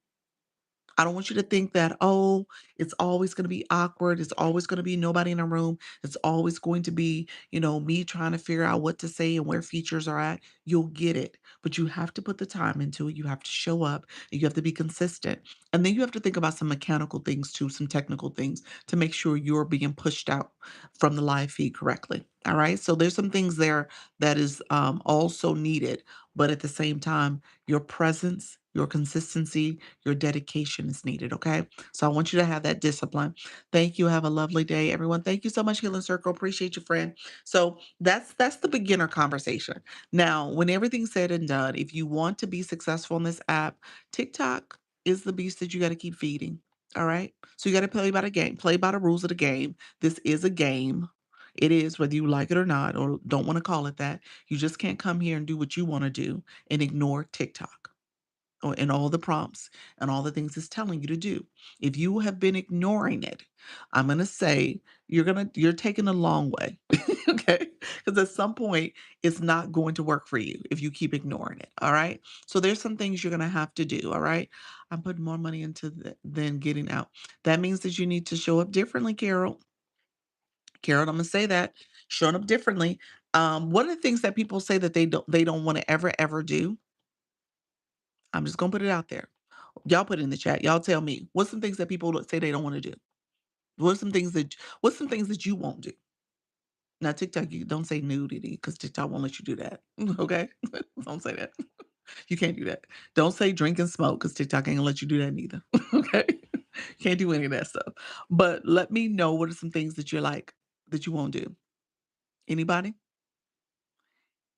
I don't want you to think that, oh, it's always going to be awkward. It's always going to be nobody in a room. It's always going to be, me trying to figure out what to say and where features are at. You'll get it. But you have to put the time into it. You have to show up and you have to be consistent. And then you have to think about some mechanical things too, some technical things to make sure you're being pushed out from the live feed correctly. All right. So there's some things there that is also needed. But at the same time, your presence, your consistency, your dedication is needed, okay? So I want you to have that discipline. Thank you. Have a lovely day, everyone. Thank you so much, Healing Circle. Appreciate you, friend. So that's the beginner conversation. Now, when everything's said and done, if you want to be successful in this app, TikTok is the beast that you got to keep feeding. All right. So you got to play by the game, play by the rules of the game. This is a game. It is, whether you like it or not, or don't want to call it that. You just can't come here and do what you want to do and ignore TikTok and all the prompts and all the things it's telling you to do. If you have been ignoring it, I'm going to say you're taking a long way. Okay? Cuz at some point it's not going to work for you if you keep ignoring it, all right? So there's some things you're going to have to do, all right? I'm putting more money into than getting out. That means that you need to show up differently, Carol. Carol, I'm going to say that. Showing up differently. One of the things that people say that they don't want to ever do, I'm just going to put it out there. Y'all put it in the chat. Y'all tell me, what's some things that people say they don't wanna do? What's some things that you won't do? Now TikTok, you don't say nudity because TikTok won't let you do that, okay? Don't say that. You can't do that. Don't say drink and smoke because TikTok ain't gonna let you do that neither, okay? Can't do any of that stuff. But let me know what are some things that you're like, that you won't do. Anybody?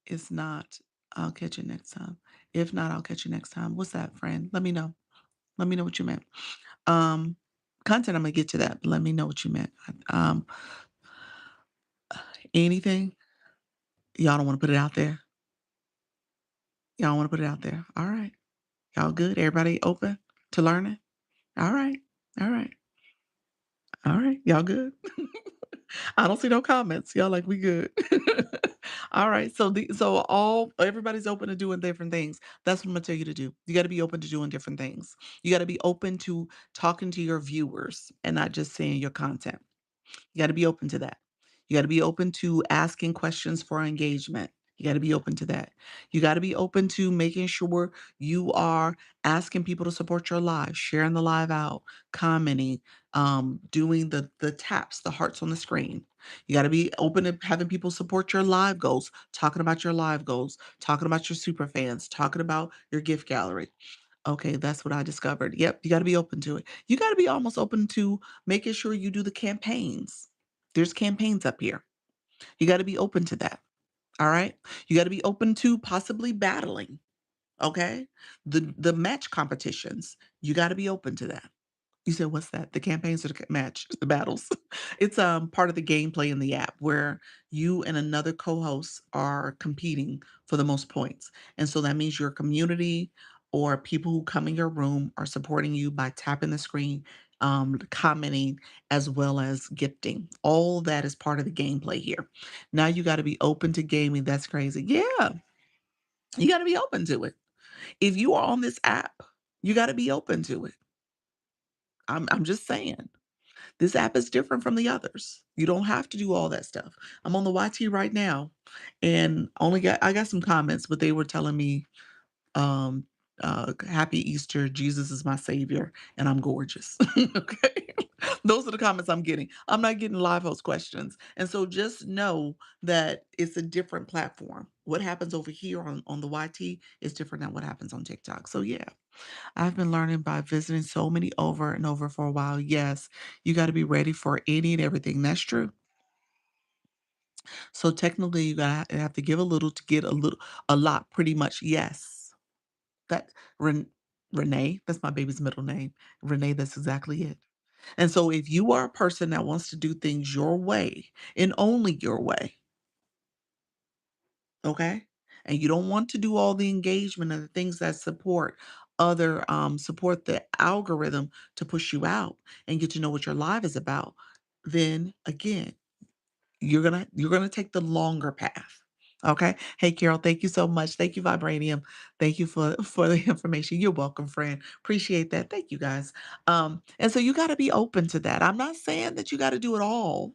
It's not, I'll catch you next time. If not, I'll catch you next time. What's that, friend? Let me know. Let me know what you meant. Um Content, I'm gonna get to that. Let me know what you meant. Um, anything? Y'all don't wanna put it out there? Y'all wanna put it out there? Alright. Y'all good? Everybody open to learning? Alright. Alright. Alright. Y'all good? I don't see no comments. Y'all like, "We good." Alright, so all everybody's open to doing different things. That's what I'm gonna tell you to do. You gotta be open to doing different things. You gotta be open to talking to your viewers and not just seeing your content. You gotta be open to that. You gotta be open to asking questions for engagement. You gotta be open to that. You gotta be open to making sure you are asking people to support your live, sharing the live out, commenting, doing the taps, the hearts on the screen. You gotta be open to having people support your live goals, talking about your live goals, talking about your super fans, talking about your gift gallery. Okay, that's what I discovered. Yep, you gotta be open to it. You gotta be almost open to making sure you do the campaigns. There's campaigns up here. You gotta be open to that, alright? You gotta be open to possibly battling, okay? The match competitions, you gotta be open to that. You said, "What's that?" The campaigns or the match, the battles. It's, part of the gameplay in the app where you and another co-host are competing for the most points, and so that means your community or people who come in your room are supporting you by tapping the screen, commenting, as well as gifting. All that is part of the gameplay here. Now you gotta be open to gaming, that's crazy. Yeah, you gotta be open to it. If you are on this app, you gotta be open to it. I'm just saying. This app is different from the others. You don't have to do all that stuff. I'm on the YT right now and I got some comments, but they were telling me, um, "Happy Easter, Jesus is my savior, and I'm gorgeous." Okay? Those are the comments I'm getting. I'm not getting live host questions. And so just know that it's a different platform. What happens over here on the YT is different than what happens on TikTok. So yeah. I've been learning by visiting so many over and over for a while. Yes, you gotta be ready for any and everything. That's true. So technically, you gotta have to give a little to get a lot, pretty much. Yes. That Ren Renee, that's my baby's middle name. Renee, that's exactly it. And so if you are a person that wants to do things your way and only your way, okay? And you don't want to do all the engagement and the things that support the algorithm to push you out and get to know what your live is about, then again, you're gonna take the longer path. Okay. Hey Carol, thank you so much. Thank you, Vibranium. Thank you for the information. You're welcome, friend. Appreciate that. Thank you guys. And so you got to be open to that. I'm not saying that you got to do it all.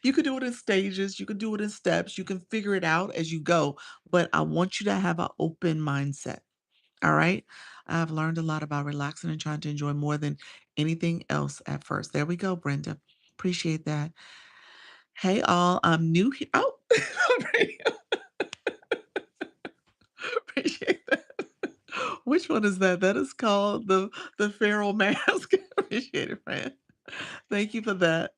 You could do it in stages, you could do it in steps, you can figure it out as you go. But I want you to have an open mindset. All right. I've learned a lot about relaxing and trying to enjoy more than anything else at first. There we go, Brenda. Appreciate that. Hey all, I'm new here. Oh, appreciate that. Which one is that? That is called the Pharaoh mask. Appreciate it, friend. Thank you for that.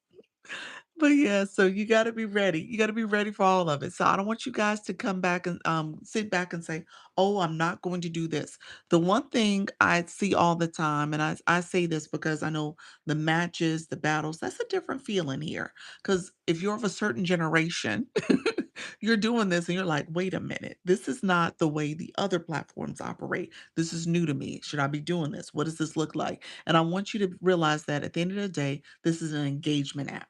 But yeah, so you gotta be ready. You gotta be ready for all of it. So I don't want you guys to come back and sit back and say, "Oh, I'm not going to do this." The one thing I see all the time, and I say this because I know the matches, the battles, that's a different feeling here. Because if you're of a certain generation, you're doing this and you're like, wait a minute, this is not the way the other platforms operate. This is new to me. Should I be doing this? What does this look like? And I want you to realize that at the end of the day, this is an engagement app.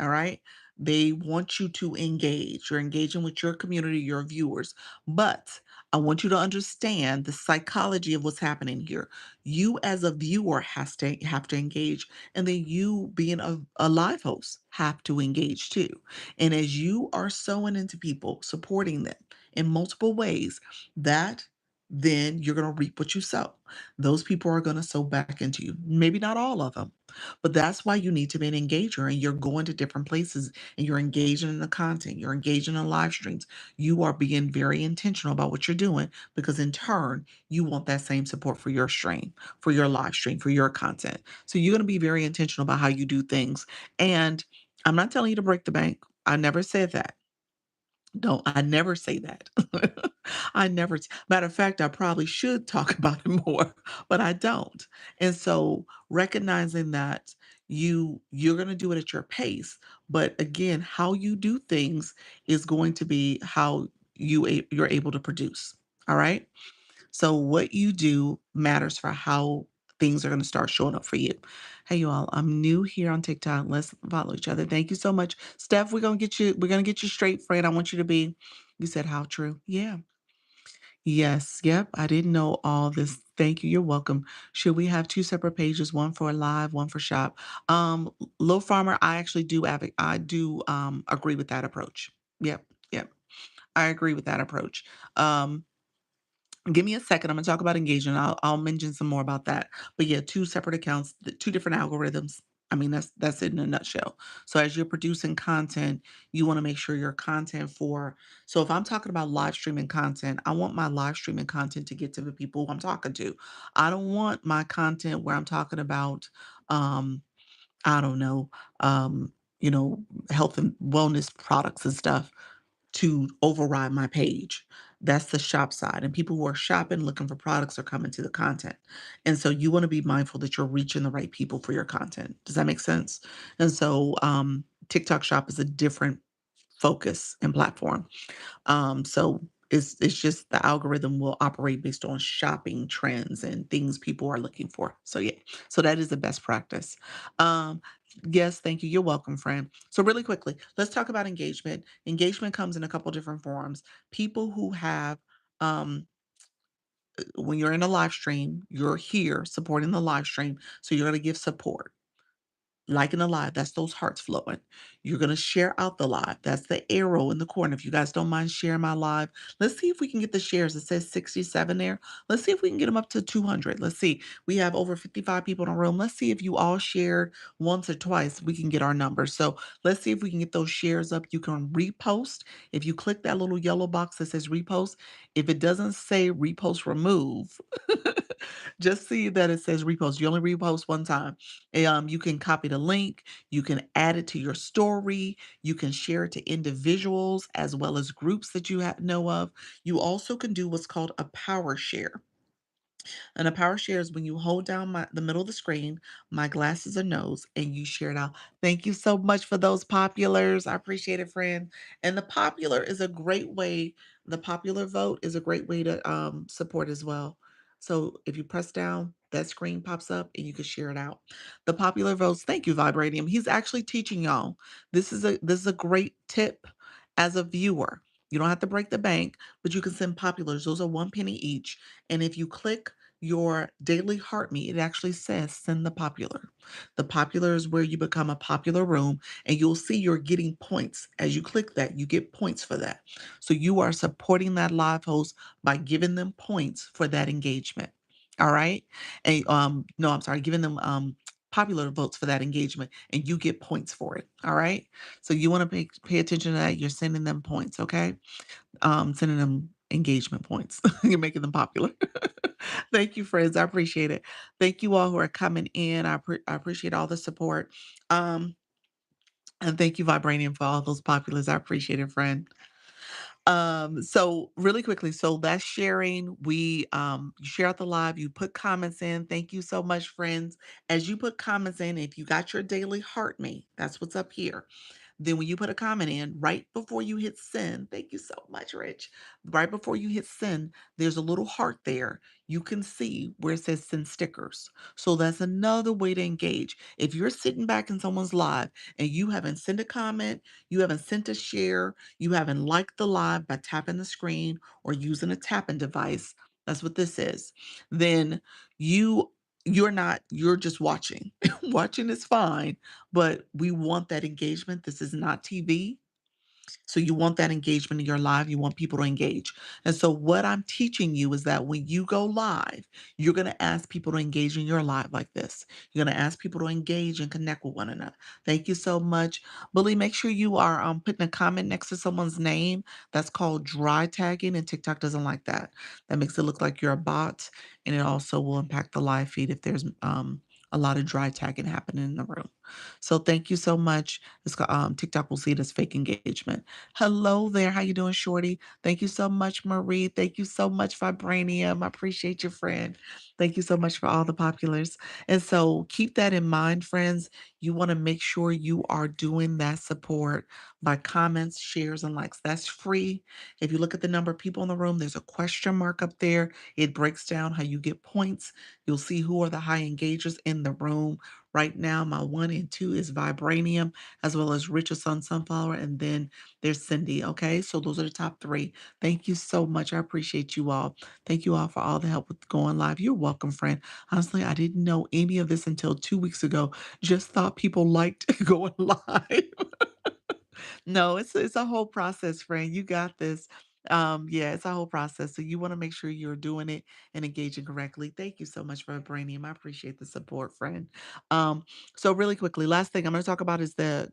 All right. They want you to engage. You're engaging with your community, your viewers. But I want you to understand the psychology of what's happening here. You as a viewer have to engage, and then you being a live host have to engage too. And as you are sewing into people, supporting them in multiple ways, that then you're going to reap what you sow. Those people are going to sow back into you. Maybe not all of them, but that's why you need to be an engager and you're going to different places and you're engaging in the content, you're engaging in live streams. You are being very intentional about what you're doing because in turn, you want that same support for your stream, for your live stream, for your content. So you're going to be very intentional about how you do things. And I'm not telling you to break the bank. I never said that. No, I never say that. I never matter of fact, I probably should talk about it more, but I don't. And so recognizing that you're gonna do it at your pace, but again, how you do things is going to be how you're able to produce. All right? So what you do matters for how things are going to start showing up for you. Hey you all, I'm new here on TikTok. Let's follow each other. Thank you so much. Steph, we're gonna get you straight, friend. I want you to be you said how true? Yeah. Yes. Yep. I didn't know all this. Thank you. You're welcome. Should we have two separate pages, one for live, one for shop? Low Farmer, I actually do I do agree with that approach. Yep. Yep. I agree with that approach. Um Give me a second. I'm gonna talk about engagement. I'll mention some more about that. But yeah, two separate accounts, two different algorithms. I mean, that's it in a nutshell. So as you're producing content, you want to make sure your content for so if I'm talking about live streaming content, I want my live streaming content to get to the people who I'm talking to. I don't want my content where I'm talking about um I don't know, um, you know, health and wellness products and stuff to override my page. That's the shop side. And people who are shopping, looking for products are coming to the content. And so you want to be mindful that you're reaching the right people for your content. Does that make sense? And so TikTok shop is a different focus and platform. So it's just the algorithm will operate based on shopping trends and things people are looking for. So yeah, so that is the best practice. Um, yes, thank you. You're welcome, friend. So really quickly, let's talk about engagement. Engagement comes in a couple different forms. People who have um when you're in a live stream, you're here supporting the live stream. So you're going to give support. Liking the live, that's those hearts flowing. You're gonna share out the live. That's the arrow in the corner. If you guys don't mind sharing my live, let's see if we can get the shares. It says 67 there. Let's see if we can get them up to 200. Let's see. We have over 55 people in the room. Let's see if you all shared once or twice, we can get our numbers. So let's see if we can get those shares up. You can repost. If you click that little yellow box that says repost, if it doesn't say repost remove, just see that it says repost. You only repost one time. You can copy the link, you can add it to your story, you can share it to individuals as well as groups that you know of. You also can do what's called a power share. And a power share is when you hold down the middle of the screen, my glasses and nose, and you share it out. Thank you so much for those populars. I appreciate it, friend. And the popular is a great way, the popular vote is a great way to support as well. So if you press down, that screen pops up and you can share it out. The popular votes, thank you, Vibranium. He's actually teaching y'all. This is a great tip as a viewer. You don't have to break the bank, but you can send populars. Those are 1 penny each. And if you click your daily heart me, it actually says send the popular. The popular is where you become a popular room, and you'll see you're getting points. As you click that, you get points for that. So you are supporting that live host by giving them points for that engagement. All right. And no, I'm sorry, giving them popular votes for that engagement, and you get points for it. All right. So you want to pay attention to that. You're sending them points, okay? Sending them engagement points. You're making them popular. Thank you, friends. I appreciate it. Thank you all who are coming in. I appreciate all the support. Um, and thank you, Vibranium, for all those populars. I appreciate it, friend. So really quickly, so that's sharing. You share out the live, you put comments in. Thank you so much, friends. As you put comments in, if you got your daily heart me, that's what's up here. Then when you put a comment in, right before you hit send, thank you so much, Rich. Right before you hit send, there's a little heart there. You can see where it says send stickers. So that's another way to engage. If you're sitting back in someone's live and you haven't sent a comment, you haven't sent a share, you haven't liked the live by tapping the screen or using a tapping device, that's what this is. Then you you're just watching. Watching is fine, but we want that engagement. This is not TV. So you want that engagement in your live. You want people to engage. And so what I'm teaching you is that when you go live, you're going to ask people to engage in your live like this. You're going to ask people to engage and connect with one another. Thank you so much. Bully, make sure you are putting a comment next to someone's name. That's called dry tagging, and TikTok doesn't like that. That makes it look like you're a bot, and it also will impact the live feed if there's a lot of dry tagging happening in the room. So thank you so much. TikTok will see it as fake engagement. Hello there. How you doing, Shorty? Thank you so much, Marie. Thank you so much, Vibranium. I appreciate your friend. Thank you so much for all the populars. And so keep that in mind, friends. You want to make sure you are doing that support by comments, shares, and likes. That's free. If you look at the number of people in the room, there's a question mark up there. It breaks down how you get points. You'll see who are the high engagers in the room. Right now, my 1 and 2 is Vibranium, as well as Richard Sun Sunflower, and then there's Cindy, okay? So those are the top 3. Thank you so much. I appreciate you all. Thank you all for all the help with going live. You're welcome, friend. Honestly, I didn't know any of this until 2 weeks ago. Just thought people liked going live. No, it's a whole process, friend. You got this. Yeah, it's a whole process. So you want to make sure you're doing it and engaging correctly. Thank you so much for Vibranium. I appreciate the support, friend. Um, so really quickly, last thing I'm going to talk about is the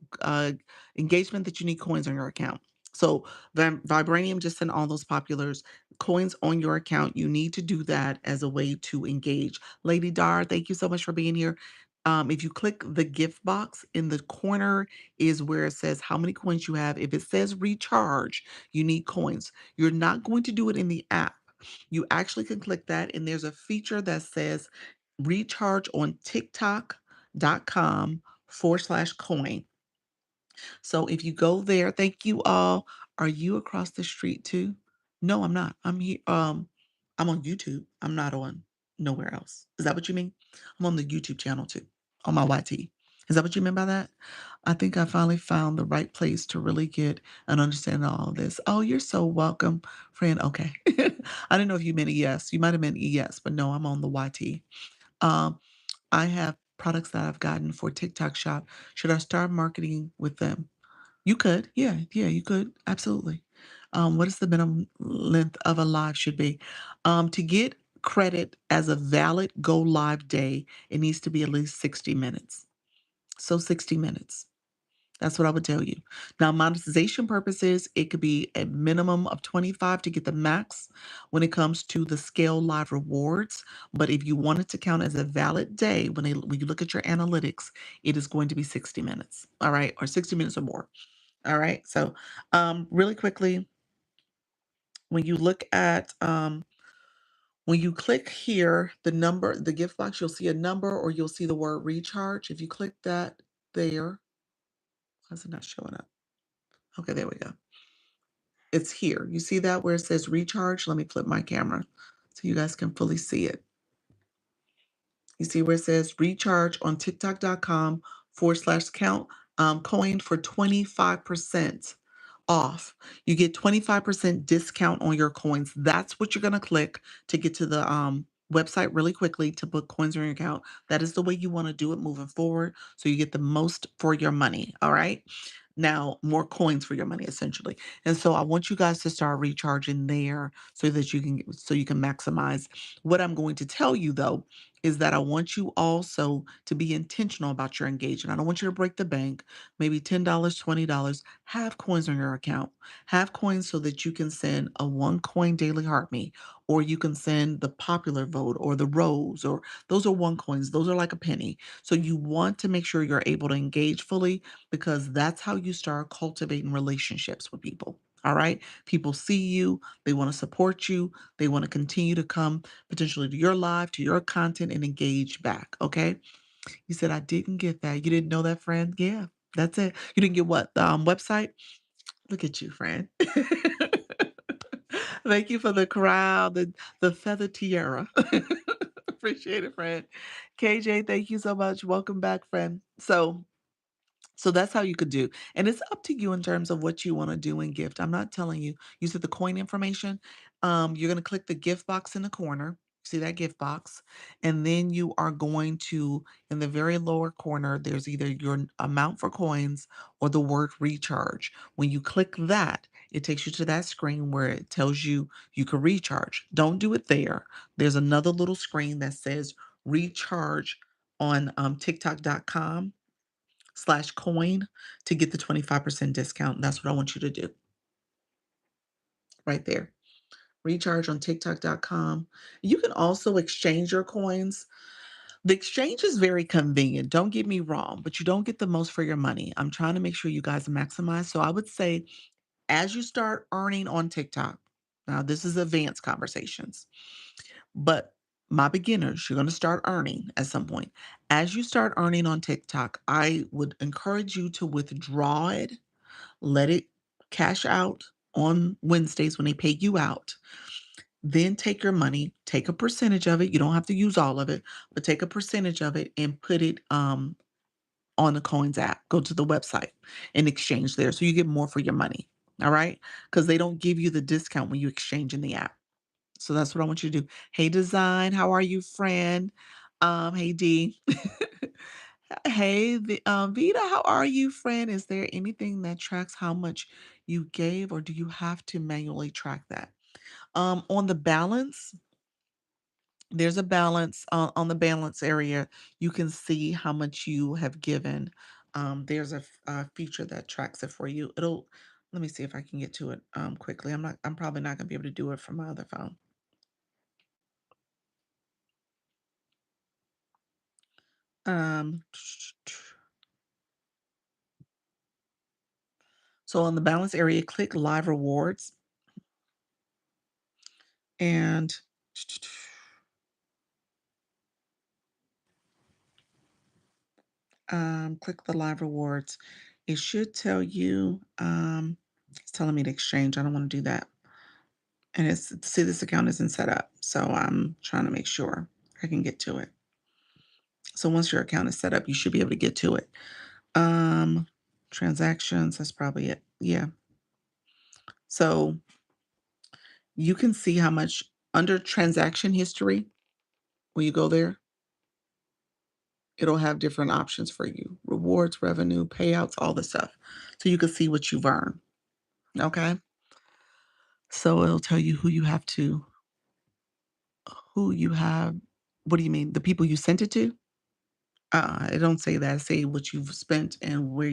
engagement that you need coins on your account. So Vibranium just sent all those populars coins on your account. You need to do that as a way to engage. Lady Dar, thank you so much for being here. If you click the gift box in the corner is where it says how many coins you have. If it says recharge, you need coins. You're not going to do it in the app. You actually can click that, and there's a feature that says recharge on TikTok.com/coin. So if you go there, thank you all. Are you across the street too? No, I'm not. I'm here. I'm on YouTube. I'm not on nowhere else. Is that what you mean? I'm on the YouTube channel too, on my YT. Is that what you meant by that? I think I finally found the right place to really get an understanding of all of this. Oh, you're so welcome, friend. Okay. I didn't know if you meant a yes. You might have meant a yes, but no, I'm on the YT. Um, I have products that I've gotten for TikTok Shop. Should I start marketing with them? You could. Yeah, yeah, you could. Absolutely. What is the minimum length of a live should be? To get credit as a valid go live day, it needs to be at least 60 minutes. So 60 minutes. That's what I would tell you. Now, monetization purposes, it could be a minimum of 25 to get the max when it comes to the scale live rewards. But if you want it to count as a valid day, when you look at your analytics, it is going to be 60 minutes. All right. Or 60 minutes or more. All right. So, really quickly, when you look at, when you click here, the gift box, you'll see a number or you'll see the word recharge. If you click that there, why is it not showing up? Okay, there we go. It's here. You see that where it says recharge? Let me flip my camera so you guys can fully see it. You see where it says recharge on TikTok.com/count coin for 25% off. You get 25% discount on your coins. That's what you're going to click to get to the website really quickly to put coins in your account. That is the way you want to do it moving forward so you get the most for your money. All right. Now, more coins for your money, essentially. And so I want you guys to start recharging there so you can maximize. What I'm going to tell you though is that I want you also to be intentional about your engagement. I don't want you to break the bank, maybe $10, $20, have coins on your account. Have coins so that you can send a 1 coin daily heart me, or you can send the popular vote or the rose, or those are 1 coins. Those are like a penny. So you want to make sure you're able to engage fully because that's how you start cultivating relationships with people. All right. People see you, they want to support you, they want to continue to come potentially to your live, to your content, and engage back. Okay. You said, I didn't get that. You didn't know that, friend? Yeah, that's it. You didn't get what? The website? Look at you, friend. Thank you for the crown, the feather tiara. Appreciate it, friend. KJ, thank you so much. Welcome back, friend. So that's how you could do. And it's up to you in terms of what you want to do in gift. I'm not telling you. You said the coin information. You're going to click the gift box in the corner. See that gift box? And then you are going to, in the very lower corner, there's either your amount for coins or the word recharge. When you click that, it takes you to that screen where it tells you you can recharge. Don't do it there. There's another little screen that says recharge on TikTok.com/coin to get the 25% discount. That's what I want you to do right there. Recharge on TikTok.com. You can also exchange your coins. The exchange is very convenient, don't get me wrong, but you don't get the most for your money. I'm trying to make sure you guys maximize, so I would say as you start earning on TikTok, now this is advanced conversations, but my beginners, you're gonna start earning at some point. As you start earning on TikTok, I would encourage you to withdraw it, let it cash out on Wednesdays when they pay you out. Then take your money, take a percentage of it. You don't have to use all of it, but take a percentage of it and put it on the Coins app. Go to the website and exchange there so you get more for your money. All right? Because they don't give you the discount when you exchange in the app. So that's what I want you to do. Hey, Design, how are you, friend? Hey, D. Hey, Vita, how are you, friend? Is there anything that tracks how much you gave, or do you have to manually track that? On the balance, there's a balance on the balance area. You can see how much you have given. There's a feature that tracks it for you. It'll let me see if I can get to it quickly. I'm probably not gonna be able to do it from my other phone. Um, so on the balance area, click live rewards and click the live rewards. It should tell you, it's telling me to exchange. I don't want to do that. And it's see this account isn't set up. So I'm trying to make sure I can get to it. So once your account is set up, you should be able to get to it. Um Transactions, that's probably it. Yeah. So you can see how much under transaction history, when you go there, it'll have different options for you. Rewards, revenue, payouts, all the stuff. So you can see what you've earned. Okay. So it'll tell you who you have. What do you mean? The people you sent it to? It don't say that. It say what you've spent and where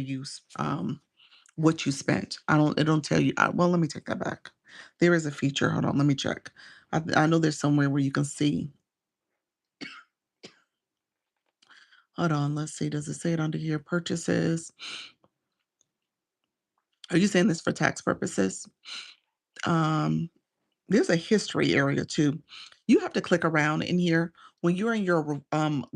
what you spent. It don't tell you. Well, let me take that back. There is a feature. Hold on, let me check. I know there's somewhere where you can see. Hold on, let's see. Does it say it under here? Purchases. Are you saying this for tax purposes? Um, There's a history area too. You have to click around in here. When you're in your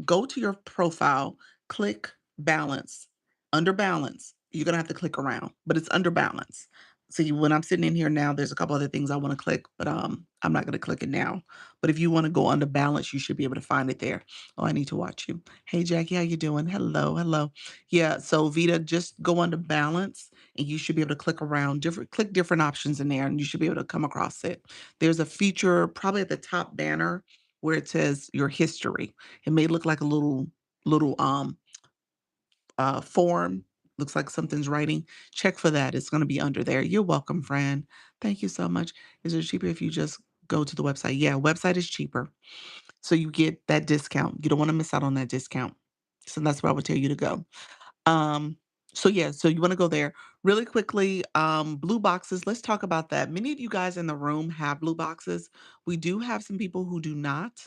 go to your profile, click balance. Under balance, you're gonna have to click around, but it's under balance. See, when I'm sitting in here now, there's a couple other things I want to click, but I'm not gonna click it now. But if you want to go under balance, you should be able to find it there. Oh, I need to watch you. Hey Jackie, how you doing? Hello, hello. Yeah, so Vita, just go under balance and you should be able to click around click different options in there and you should be able to come across it. There's a feature probably at the top banner where it says your history. It may look like a little form. Looks like something's writing. Check for that. It's going to be under there. You're welcome, friend. Thank you so much. Is it cheaper if you just go to the website? Yeah, website is cheaper. So you get that discount. You don't want to miss out on that discount. So that's where I would tell you to go. Um, so yeah, so you wanna go there. Really quickly, blue boxes, let's talk about that. Many of you guys in the room have blue boxes. We do have some people who do not.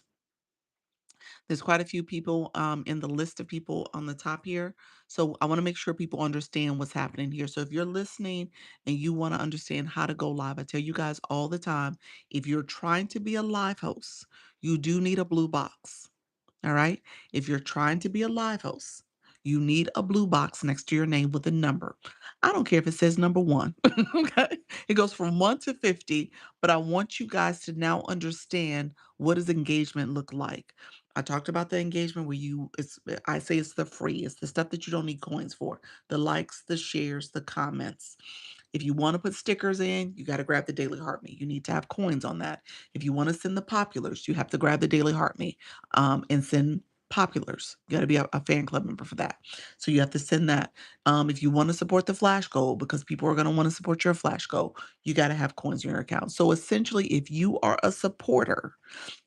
There's quite a few people in the list of people on the top here. So I wanna make sure people understand what's happening here. So if you're listening and you wanna understand how to go live, I tell you guys all the time, if you're trying to be a live host, you do need a blue box. All right. If you're trying to be a live host, you need a blue box next to your name with a number. I don't care if it says number one. Okay. It goes from 1 to 50, but I want you guys to now understand what does engagement look like. I talked about the engagement where I say it's the free, it's the stuff that you don't need coins for, the likes, the shares, the comments. If you want to put stickers in, you got to grab the Daily Heart Me. You need to have coins on that. If you want to send the populars, you have to grab the Daily Heart Me and send populars. You got to be a fan club member for that. So you have to send that. If you want to support the Flash Goal, because people are going to want to support your Flash Goal, you got to have coins in your account. So essentially, if you are a supporter,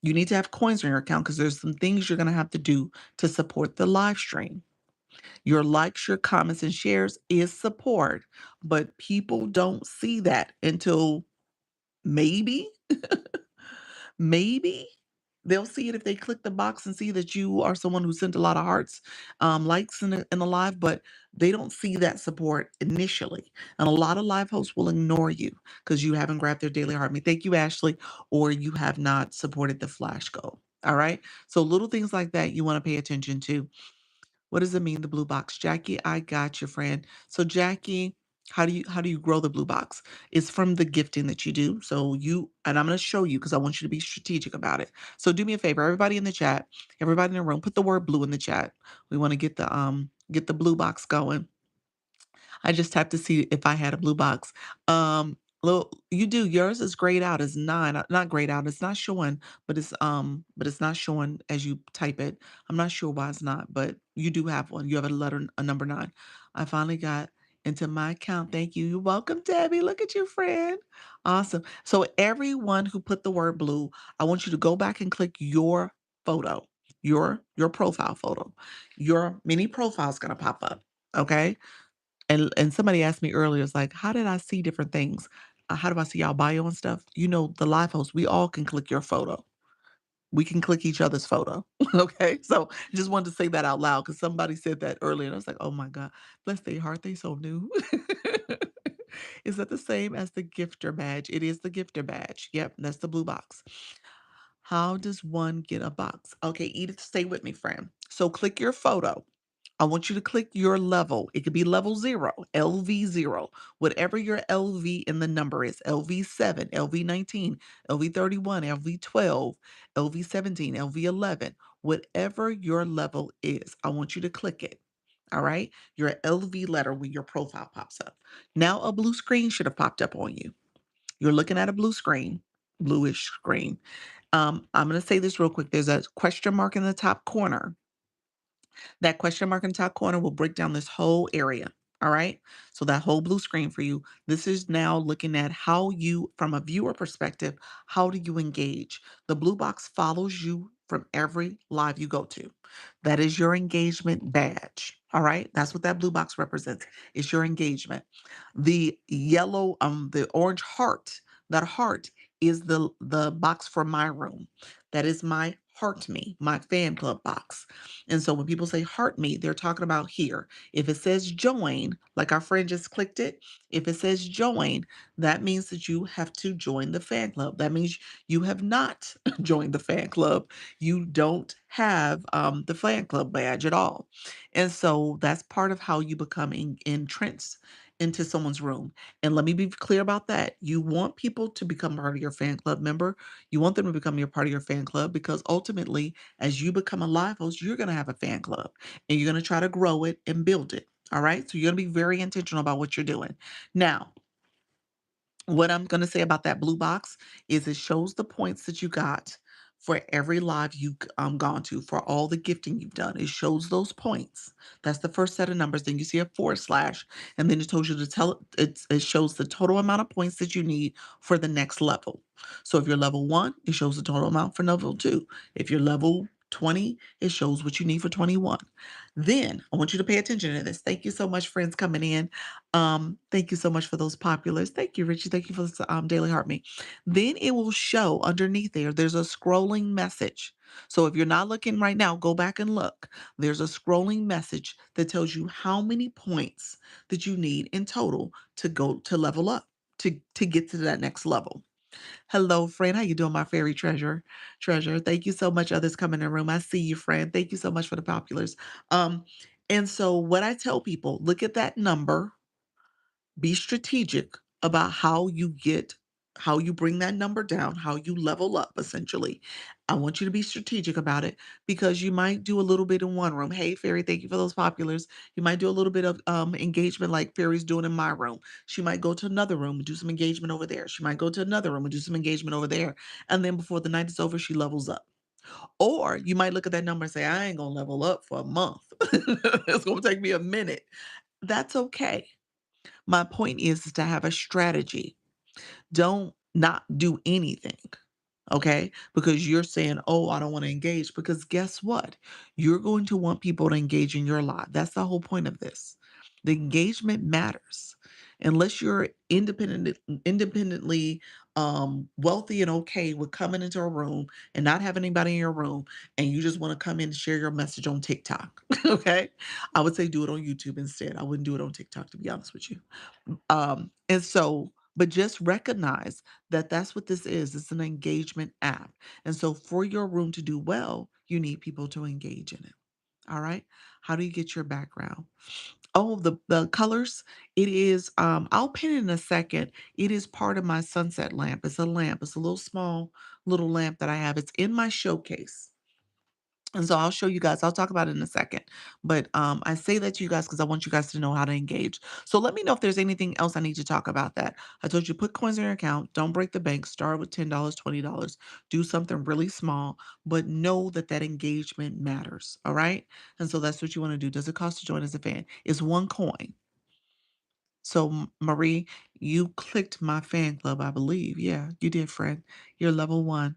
you need to have coins in your account because there's some things you're going to have to do to support the live stream. Your likes, your comments, and shares is support, but people don't see that until maybe, maybe. They'll see it if they click the box and see that you are someone who sent a lot of hearts, likes in a live, but they don't see that support initially. And a lot of live hosts will ignore you because you haven't grabbed their daily heart. Me, thank you, Ashley, or you have not supported the flash goal. All right. So little things like that you want to pay attention to. What does it mean, the blue box? Jackie, I got you, friend. So Jackie, how do you grow the blue box? It's from the gifting that you do. So and I'm going to show you because I want you to be strategic about it. So do me a favor, everybody in the chat, everybody in the room, put the word blue in the chat. We want to get the blue box going. I just tapped to see if I had a blue box. Well, you do. Yours is grayed out. It's nine, not grayed out. It's not showing, but it's not showing as you type it. I'm not sure why it's not, but you do have one. You have a number nine. I finally got into my account. Thank you. You're welcome, Debbie. Look at you, friend. Awesome. So everyone who put the word blue, I want you to go back and click your photo, your profile photo. Your mini profile is gonna pop up. Okay. And somebody asked me earlier, it's like, how did I see different things? How do I see y'all bio and stuff? The live host, we all can click your photo. We can click each other's photo. Okay. So just wanted to say that out loud because somebody said that earlier. And I was like, oh my God, bless their heart. They so new. Is that the same as the gifter badge? It is the gifter badge. Yep. That's the blue box. How does one get a box? Okay, Edith, stay with me, friend. So click your photo. I want you to click your level. It could be level 0, LV0, whatever your LV in the number is, LV7, LV19, LV31, LV12, LV17, LV11, whatever your level is. I want you to click it. All right? Your LV letter when your profile pops up. Now a blue screen should have popped up on you. You're looking at a blue screen, bluish screen. I'm going to say this real quick. There's a question mark in the top corner. That question mark in the top corner will break down this whole area. All right. So that whole blue screen for you. This is now looking at how you, from a viewer perspective, how do you engage? The blue box follows you from every live you go to. That is your engagement badge. All right. That's what that blue box represents. It's your engagement. The orange heart, that heart is the box for my room. That is my heart me, my fan club box. And so when people say heart me, they're talking about here. If it says join, like our friend just clicked it, if it says join, that means that you have to join the fan club. That means you have not joined the fan club. You don't have the fan club badge at all. And so that's part of how you become entrenched into someone's room. And let me be clear about that. You want people to become part of your fan club member. You want them to become your part of your fan club because ultimately, as you become a live host, you're going to have a fan club and you're going to try to grow it and build it. All right. So you're going to be very intentional about what you're doing. Now, what I'm going to say about that blue box is it shows the points that you got for every live you've gone to, for all the gifting you've done. It shows those points. That's the first set of numbers. Then you see a forward slash, and then it tells you to it shows the total amount of points that you need for the next level. So if you're level 1, it shows the total amount for level 2. If you're level 20, it shows what you need for 21. Then I want you to pay attention to this. Thank you so much, friends coming in. Thank you so much for those populars. Thank you, Richie. Thank you for this Daily Heart Me. Then it will show underneath there's a scrolling message. So if you're not looking right now, go back and look. There's a scrolling message that tells you how many points that you need in total to go to level up, to get to that next level. Hello, friend. How you doing, my fairy treasure? Treasure. Thank you so much. Others come in the room. I see you, friend. Thank you so much for the populars. Um, and so what I tell people, look at that number, be strategic about how you bring that number down, how you level up essentially. I want you to be strategic about it because you might do a little bit in one room. Hey, Fairy, thank you for those populars. You might do a little bit of engagement like Fairy's doing in my room. She might go to another room and do some engagement over there. She might go to another room and do some engagement over there. And then before the night is over, she levels up. Or you might look at that number and say, I ain't gonna level up for a month. It's gonna take me a minute. That's okay. My point is to have a strategy. Don't not do anything, okay? Because you're saying, oh, I don't want to engage. Because guess what? You're going to want people to engage in your life. That's the whole point of this. The engagement matters. Unless you're independently wealthy and okay with coming into a room and not having anybody in your room, and you just want to come in and share your message on TikTok. Okay. I would say do it on YouTube instead. I wouldn't do it on TikTok, to be honest with you. And so, but just recognize that that's what this is. It's an engagement app. And so for your room to do well, you need people to engage in it. All right. How do you get your background? Oh, the colors. It is, I'll pin it in a second. It is part of my sunset lamp. It's a lamp. It's a little small little lamp that I have. It's in my showcase. And so I'll show you guys. I'll talk about it in a second. But I say that to you guys because I want you guys to know how to engage. So let me know if there's anything else I need to talk about that. I told you put coins in your account. Don't break the bank. Start with $10, $20. Do something really small, but know that that engagement matters. All right. And so that's what you want to do. Does it cost to join as a fan? It's one coin. So Marie, you clicked my fan club, I believe. Yeah, you did, friend. You're level one.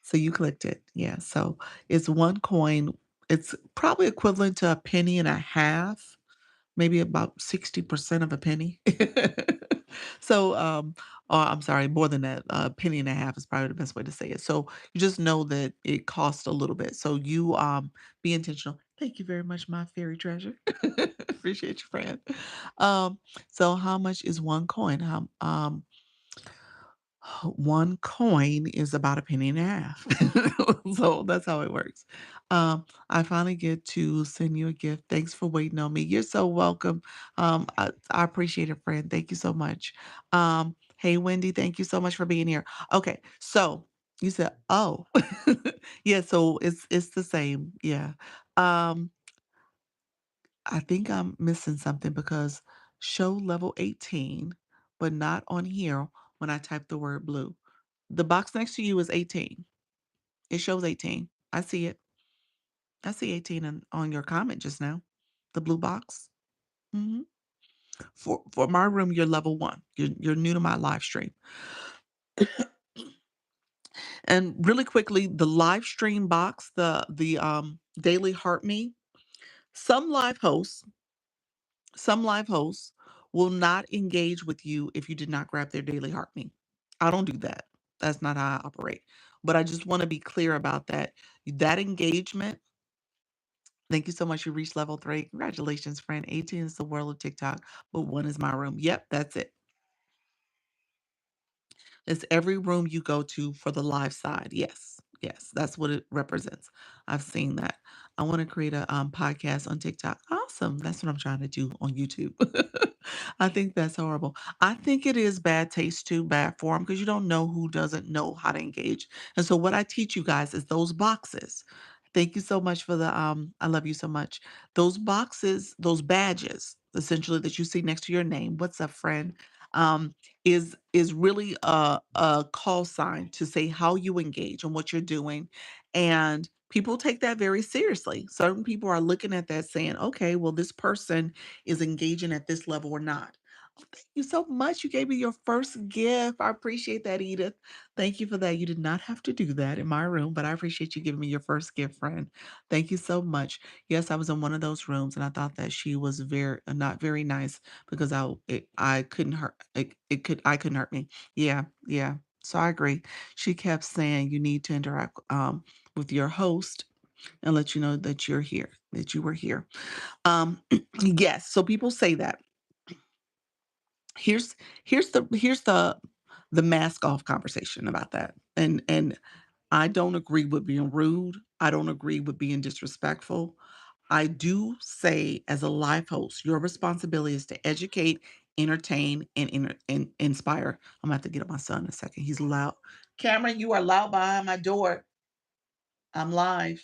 So you clicked it. Yeah. So it's one coin. It's probably equivalent to a penny and a half, maybe about 60% of a penny. So, or I'm sorry, more than that. A penny and a half is probably the best way to say it. So you just know that it costs a little bit. So you be intentional. Thank you very much, my fairy treasure. Appreciate you, friend. Um, so how much is one coin? How one coin is about a penny and a half. So that's how it works. I finally get to send you a gift. Thanks for waiting on me. You're so welcome. I appreciate it, friend. Thank you so much. Hey, Wendy, thank you so much for being here. Okay, so you said, oh, yeah. So it's the same. Yeah. Um, I think I'm missing something because show level 18, but not on here when I type the word blue. The box next to you is 18. It shows 18. I see it. I see 18 on your comment just now. The blue box. Mhm. For my room, you're level 1. You're new to my live stream. And really quickly, the live stream box, the daily heart me, some live hosts, some live hosts will not engage with you if you did not grab their daily heart me. I don't do that. That's not how I operate. But I just want to be clear about that. That engagement. Thank you so much. You reached level 3. Congratulations, friend. 18 is the world of TikTok, but 1 is my room. Yep, that's it. It's every room you go to for the live side. Yes. Yes, that's what it represents. I've seen that. I want to create a podcast on TikTok. Awesome. That's what I'm trying to do on YouTube. I think that's horrible. I think it is bad taste too, bad form, because you don't know who doesn't know how to engage. And so what I teach you guys is those boxes. Thank you so much for the I love you so much. Those boxes, those badges, essentially that you see next to your name. What's up, friend? Is really a call sign to say how you engage and what you're doing, and people take that very seriously. Certain people are looking at that saying, "Okay, well, this person is engaging at this level or not." Oh, thank you so much. You gave me your first gift. I appreciate that, Edith. Thank you for that. You did not have to do that in my room, but I appreciate you giving me your first gift, friend. Thank you so much. Yes, I was in one of those rooms, and I thought that she was very not very nice because I couldn't hurt it, I couldn't hurt me. Yeah, yeah. So I agree. She kept saying you need to interact with your host and let you know that you're here, that you were here. Um yes, so people say that. Here's here's the mask off conversation about that. And I don't agree with being rude. I don't agree with being disrespectful. I do say, as a live host, your responsibility is to educate, entertain, and inspire. I'm gonna have to get up my son in a second. He's loud. Cameron, you are loud behind my door. I'm live.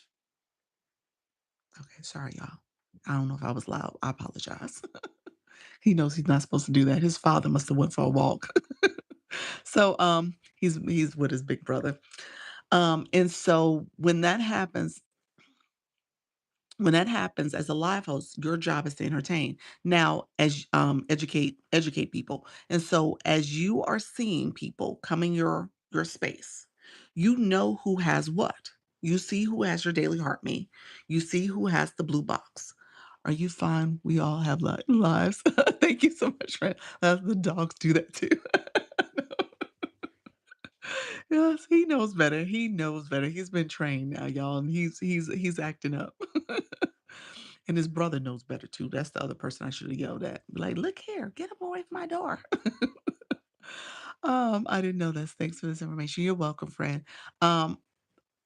Okay, sorry, y'all. I don't know if I was loud. I apologize. He knows he's not supposed to do that. His father must have went for a walk. So he's with his big brother. And so when that happens as a live host, your job is to entertain. Now, as educate people. And so as you are seeing people come in your space, you know who has what. You see who has your daily heart me. You see who has the blue box. Are you fine? We all have lives. Thank you so much, friend. The dogs do that too. Yes, he knows better. He knows better. He's been trained now, y'all, and he's acting up. And his brother knows better too. That's the other person I should have yelled at. Like, look here, get him away from my door. I didn't know this. Thanks for this information. You're welcome, friend. Um,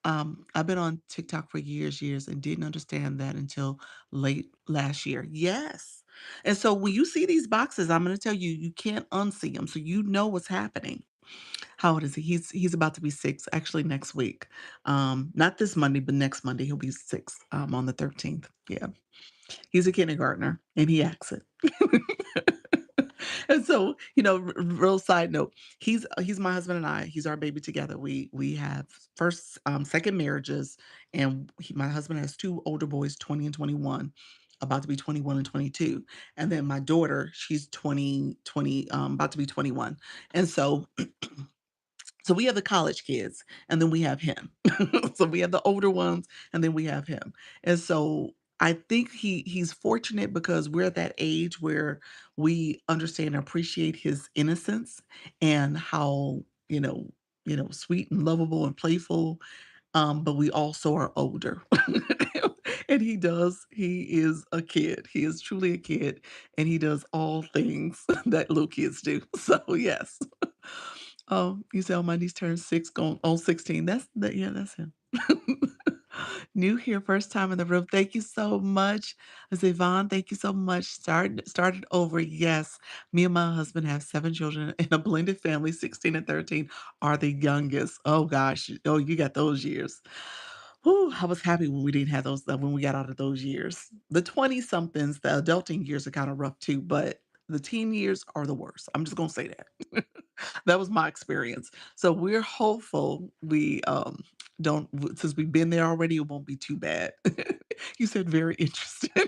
I've been on TikTok for years, and didn't understand that until late last year. Yes. And so when you see these boxes, I'm going to tell you, you can't unsee them. So you know what's happening. How old is he? He's about to be 6 actually next week. Not this Monday, but next Monday he'll be 6, on the 13th. Yeah. He's a kindergartner and he acts it. And so, real side note, he's my husband and I. He's our baby together. We have first, second marriages, and my husband has 2 older boys, 20 and 21, about to be 21 and 22. And then my daughter, she's 20, about to be 21. And so we have the college kids, and then we have him. So we have the older ones, and then we have him. And so I think he's fortunate because we're at that age where we understand and appreciate his innocence and how, sweet and lovable and playful, but we also are older. And he is a kid. He is truly a kid, and he does all things that little kids do. So, yes. Oh, you say, "Oh, my niece turned 6, going on 16." Yeah, that's him. New here, first time in the room. Thank you so much. I say, "Vaughn, thank you so much." Started over. Yes. Me and my husband have 7 children in a blended family, 16 and 13 are the youngest. Oh gosh. Oh, you got those years. Whew, I was happy when we didn't have those, when we got out of those years. The 20 somethings, the adulting years are kinda rough too, but the teen years are the worst. I'm just gonna say that. That was my experience. So we're hopeful we, don't since we've been there already, it won't be too bad. You said very interesting.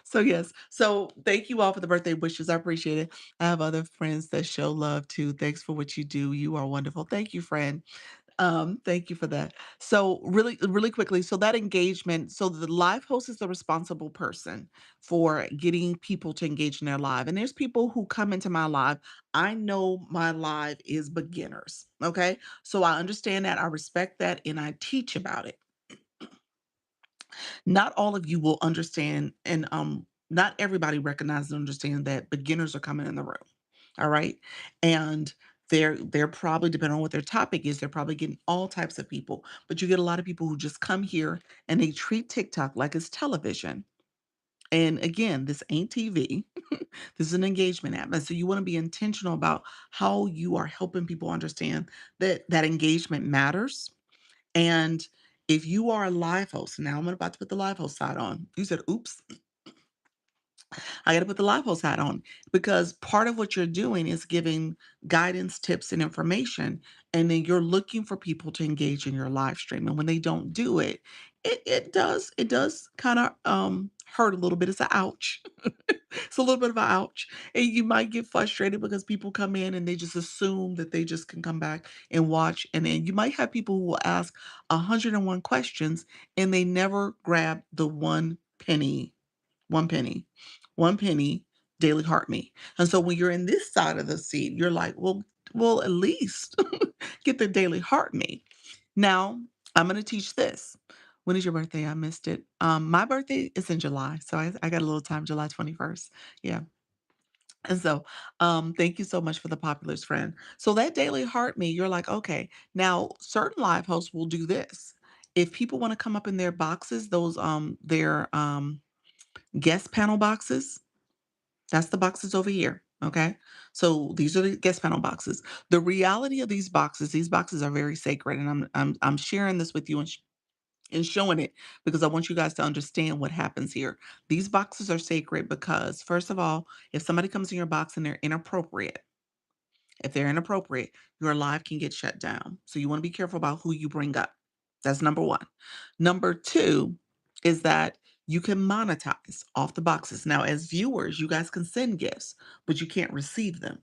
So, yes. So, thank you all for the birthday wishes. I appreciate it. I have other friends that show love too. Thanks for what you do. You are wonderful. Thank you, friend. Thank you for that. So really, really quickly, so that engagement, so the live host is the responsible person for getting people to engage in their live. And there's people who come into my live. I know my live is beginners. Okay. So I understand that. I respect that. And I teach about it. Not all of you will understand, and not everybody recognizes and understands that beginners are coming in the room. All right. And they're probably, depending on what their topic is, they're probably getting all types of people. But you get a lot of people who just come here and they treat TikTok like it's television. And again, this ain't TV. This is an engagement app. And so you want to be intentional about how you are helping people understand that that engagement matters. And if you are a live host, now I'm about to put the live host side on. You said, oops, I got to put the live host hat on because part of what you're doing is giving guidance, tips, and information. And then you're looking for people to engage in your live stream. And when they don't do it, it does kind of hurt a little bit. It's a ouch. It's a little bit of a ouch. And you might get frustrated because people come in and they just assume that they just can come back and watch. And then you might have people who will ask 101 questions and they never grab the 1 penny, 1 penny, 1 penny daily heart me. And so when you're in this side of the seat, you're like, well, at least get the daily heart me. Now, I'm going to teach this. When is your birthday? I missed it. My birthday is in July, so I got a little time, July 21st. Yeah. And so, thank you so much for the populars, friend. So that daily heart me, you're like, okay. Now, certain live hosts will do this. If people want to come up in their boxes, those their guest panel boxes, that's the boxes over here. Okay. So these are the guest panel boxes. The reality of these boxes are very sacred. And I'm sharing this with you and showing it because I want you guys to understand what happens here. These boxes are sacred because, first of all, if somebody comes in your box and they're inappropriate, if they're inappropriate, your live can get shut down. So you want to be careful about who you bring up. That's number one. Number two is that you can monetize off the boxes. Now, as viewers, you guys can send gifts, but you can't receive them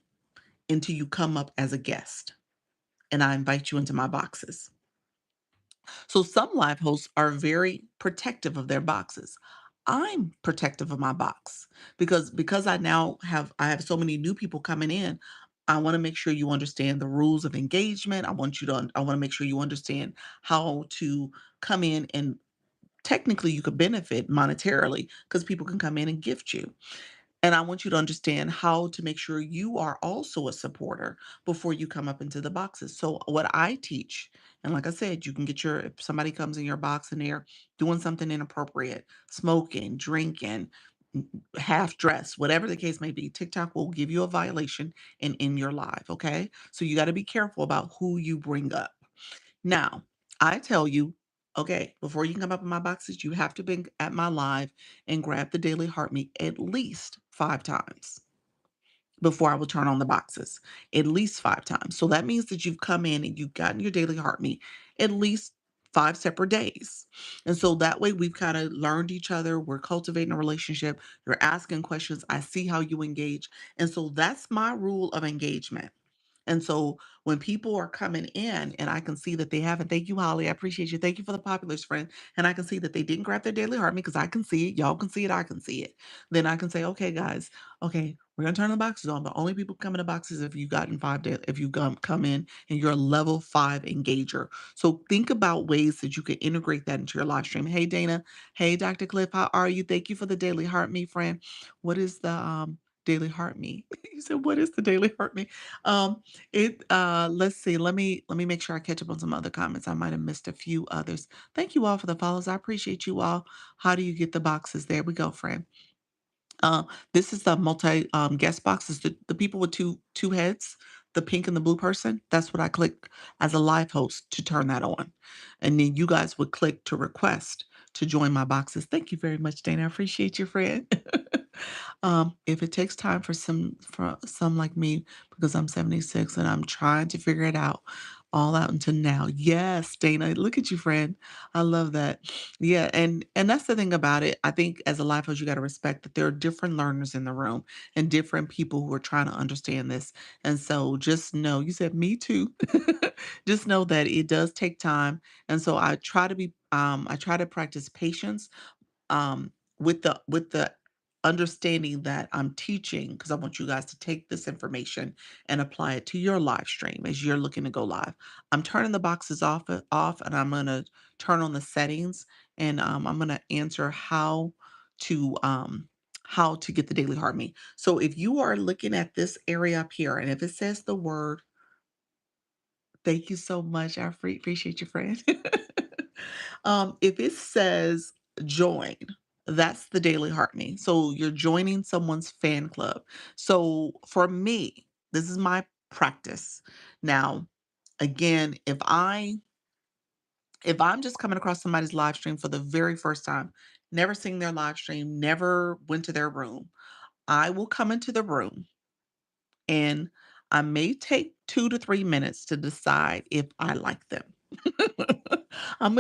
until you come up as a guest and I invite you into my boxes. So some live hosts are very protective of their boxes. I'm protective of my box because I have so many new people coming in. I want to make sure you understand the rules of engagement. I want to make sure you understand how to come in and technically you could benefit monetarily because people can come in and gift you. And I want you to understand how to make sure you are also a supporter before you come up into the boxes. So, what I teach, and like I said, you can get if somebody comes in your box and they're doing something inappropriate, smoking, drinking, half dressed, whatever the case may be, TikTok will give you a violation and in your live. Okay. So, you got to be careful about who you bring up. Now, I tell you, okay, before you can come up in my boxes, you have to be at my live and grab the daily heart meet at least 5 times before I will turn on the boxes. At least 5 times. So that means that you've come in and you've gotten your daily heart meet at least 5 separate days. And so that way we've kind of learned each other. We're cultivating a relationship. You're asking questions. I see how you engage. And so that's my rule of engagement. And so when people are coming in and I can see that they haven't, thank you, Holly. I appreciate you. Thank you for the populars, friend. And I can see that they didn't grab their daily heart me because I can see it. Y'all can see it. I can see it. Then I can say, okay, guys, okay, we're gonna turn the boxes on, but only people come in the boxes if you've gotten 5 days, if you come in and you're a level 5 engager. So think about ways that you can integrate that into your live stream. Hey Dana, hey Dr. Cliff, how are you? Thank you for the daily heart me, friend. What is the daily heart me? You said, what is the daily heart me? Um, let's see. Let me make sure I catch up on some other comments. I might have missed a few others. Thank you all for the follows. I appreciate you all. How do you get the boxes? There we go, friend. Uh, this is the multi guest boxes. The people with two heads, the pink and the blue person. That's what I click as a live host to turn that on, and then you guys would click to request to join my boxes. Thank you very much, Dana. I appreciate you, friend. If it takes time for some like me, because I'm 76 and I'm trying to figure it out all out until now. Yes, Dana, look at you, friend. I love that. Yeah, and that's the thing about it. I think as a life coach, you got to respect that there are different learners in the room and different people who are trying to understand this. And so just know, you said me too. Just know that it does take time. And so I try to practice patience with the understanding that I'm teaching because I want you guys to take this information and apply it to your live stream as you're looking to go live. I'm turning the boxes off, and I'm gonna turn on the settings, and I'm gonna answer how to get the daily heart me. So if you are looking at this area up here, and if it says the word, thank you so much. I appreciate you, friend. If it says join, that's the daily heartening. So you're joining someone's fan club. So for me, this is my practice. Now, again, if I'm just coming across somebody's live stream for the very first time, never seen their live stream, never went to their room, I will come into the room and I may take 2 to 3 minutes to decide if I like them. I'm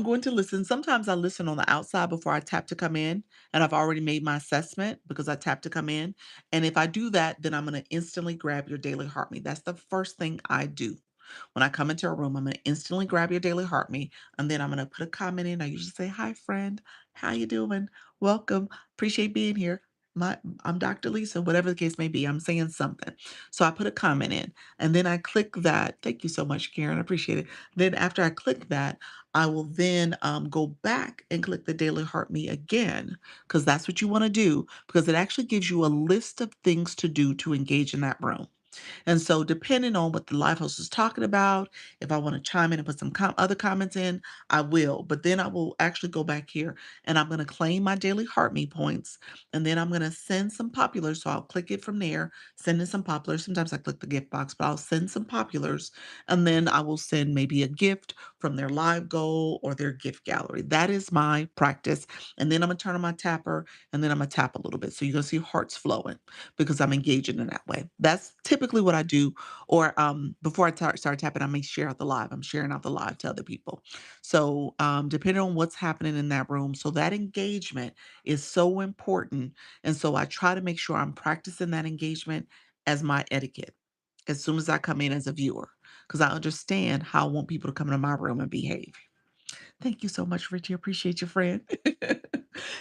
going to listen. Sometimes I listen on the outside before I tap to come in, and I've already made my assessment because I tap to come in. And if I do that, then I'm going to instantly grab your daily heart me. That's the first thing I do. When I come into a room, I'm going to instantly grab your daily heart me, and then I'm going to put a comment in. I usually say, "Hi, friend. How you doing? Welcome. Appreciate being here. I'm Dr. Lisa, whatever the case may be. I'm saying something." So I put a comment in, and then I click that. Thank you so much, Karen. I appreciate it. Then after I click that, I will then go back and click the daily heart me again, because that's what you want to do, because it actually gives you a list of things to do to engage in that room. And so, depending on what the live host is talking about, if I want to chime in and put some other comments in, I will. But then I will actually go back here and I'm going to claim my daily heart me points. And then I'm going to send some populars. So I'll click it from there, send in some populars. Sometimes I click the gift box, but I'll send some populars. And then I will send maybe a gift from their live goal or their gift gallery. That is my practice. And then I'm going to turn on my tapper and then I'm going to tap a little bit. So you're going to see hearts flowing because I'm engaging in that way. That's typically what I do. Or before I start tapping, I may share out the live. I'm sharing out the live to other people. So depending on what's happening in that room, so that engagement is so important. And so I try to make sure I'm practicing that engagement as my etiquette as soon as I come in as a viewer, because I understand how I want people to come into my room and behave. Thank you so much, Richie. Appreciate you, friend.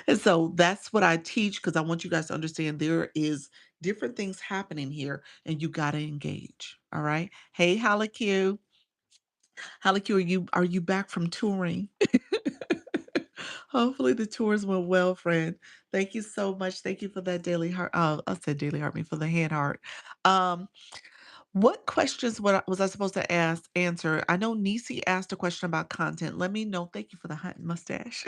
And so that's what I teach because I want you guys to understand there is different things happening here and you got to engage. All right. Hey, Halleck. Halleck, are you back from touring? Hopefully the tours went well, friend. Thank you so much. Thank you for that daily heart. I said daily heart, me for the hand heart. Um, what questions was I supposed to answer? I know Nisi asked a question about content. Let me know. Thank you for the hot mustache.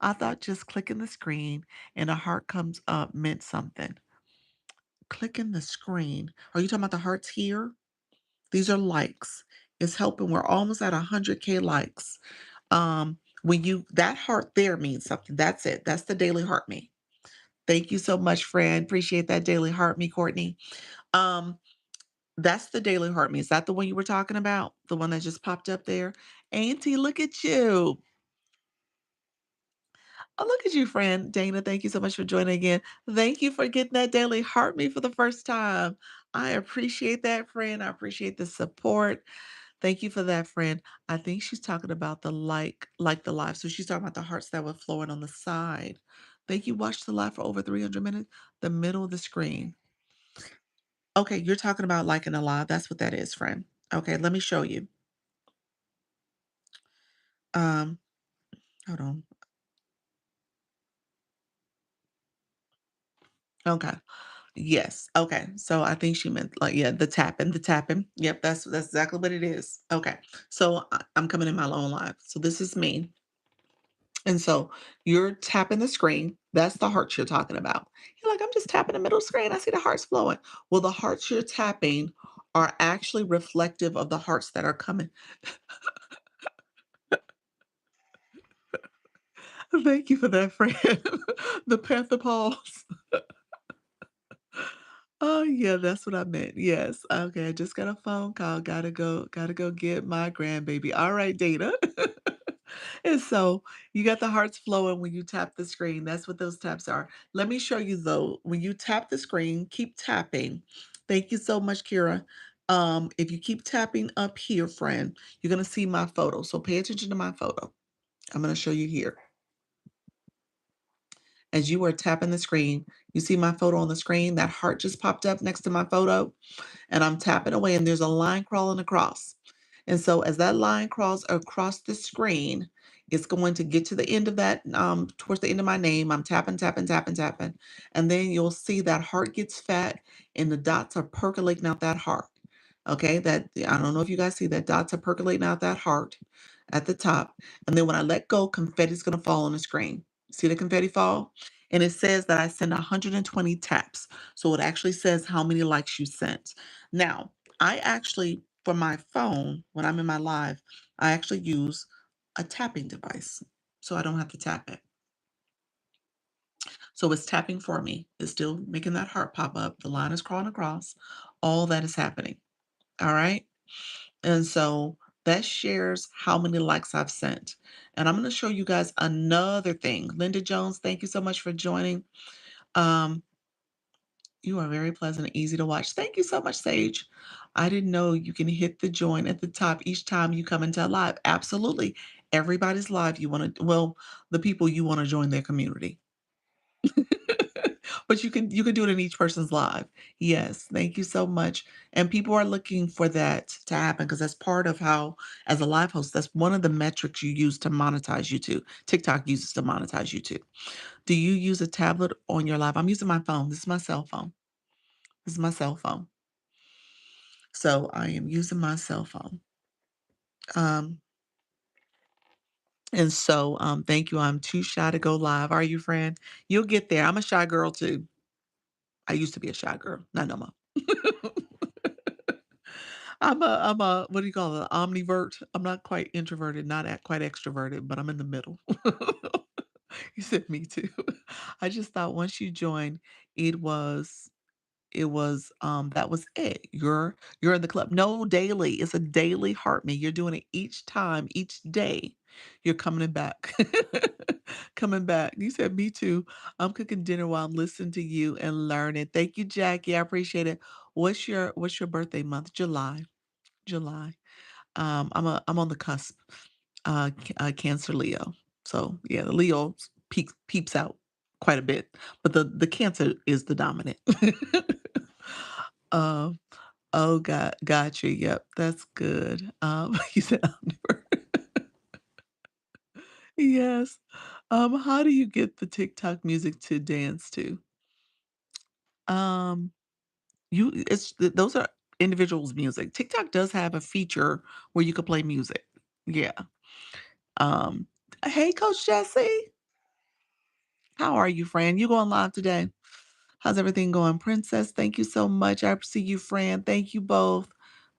I thought just clicking the screen and a heart comes up meant something. Clicking the screen. Are you talking about the hearts here? These are likes. It's helping. We're almost at 100K likes. When you that heart there means something. That's it. That's the daily heart me. Thank you so much, friend. Appreciate that daily heart me, Courtney. Um, that's the daily heart me. Is that the one you were talking about? The one that just popped up there? Auntie, look at you. Oh, look at you, friend. Dana, thank you so much for joining again. Thank you for getting that daily heart me for the first time. I appreciate that, friend. I appreciate the support. Thank you for that, friend. I think she's talking about the like the live. So she's talking about the hearts that were flowing on the side. Thank you. Watched the live for over 300 minutes. The middle of the screen. Okay, you're talking about liking a live. That's what that is, friend. Okay, let me show you. Um, hold on. Okay. Yes. Okay. So I think she meant like, yeah, the tapping. Yep, that's exactly what it is. Okay. So I'm coming in my own live. So this is me. And so you're tapping the screen. That's the hearts you're talking about. You're like, I'm just tapping the middle screen. I see the hearts flowing. Well, the hearts you're tapping are actually reflective of the hearts that are coming. Thank you for that, friend. The Panther pause. Oh, yeah, that's what I meant. Yes. Okay, I just got a phone call. Gotta go get my grandbaby. All right, Dana. And so you got the hearts flowing when you tap the screen. That's what those taps are. Let me show you though. When you tap the screen, keep tapping. Thank you so much, Kira. If you keep tapping up here, friend, you're gonna see my photo. So pay attention to my photo. I'm gonna show you here. As you are tapping the screen, you see my photo on the screen. That heart just popped up next to my photo and I'm tapping away, and there's a line crawling across. And so as that line crawls across the screen, it's going to get to the end of that, towards the end of my name. I'm tapping, tapping, tapping, tapping. And then you'll see that heart gets fat and the dots are percolating out that heart. Okay, that I don't know if you guys see that dots are percolating out that heart at the top. And then when I let go, confetti's gonna fall on the screen. See the confetti fall? And it says that I send 120 taps. So it actually says how many likes you sent. Now, I actually, for my phone, when I'm in my live, I actually use a tapping device. So I don't have to tap it. So it's tapping for me. It's still making that heart pop up. The line is crawling across. All that is happening. All right. And so that shares how many likes I've sent. And I'm going to show you guys another thing. Linda Jones, thank you so much for joining. Um, You are very pleasant and easy to watch. Thank you so much, Sage. I didn't know you can hit the join at the top each time you come into a live. Absolutely. Everybody's live. You want to, well, the people you want to join their community. But you can do it in each person's live. Yes, thank you so much. And people are looking for that to happen because that's part of how, as a live host, that's one of the metrics you use to monetize YouTube. TikTok uses to monetize YouTube. Do you use a tablet on your live? I'm using my phone. This is my cell phone. This is my cell phone. So I am using my cell phone. Um, and so thank you. I'm too shy to go live. Are you, friend? You'll get there. I'm a shy girl too. I used to be a shy girl. Not no more. I'm a what do you call it? Omnivert. I'm not quite introverted, not quite extroverted, but I'm in the middle. You said me too. I just thought once you joined, it was that was it. You're in the club. No, daily. It's a daily heart me. You're doing it each time, each day. You're coming back. Coming back. You said me too. I'm cooking dinner while I'm listening to you and learning. Thank you, Jackie. I appreciate it. What's your birthday month? July. July. I'm on the cusp. Cancer Leo. So yeah, the Leos. peeps out quite a bit, but the Cancer is the dominant. Um, oh, gotcha, yep, that's good. You said omnivorous. Yes. How do you get the TikTok music to dance to? Um, you it's th those are individuals' music. TikTok does have a feature where you could play music. Yeah. Um, hey, Coach Jesse. How are you, friend? You going live today? How's everything going? Princess, thank you so much. I see you, friend. Thank you both.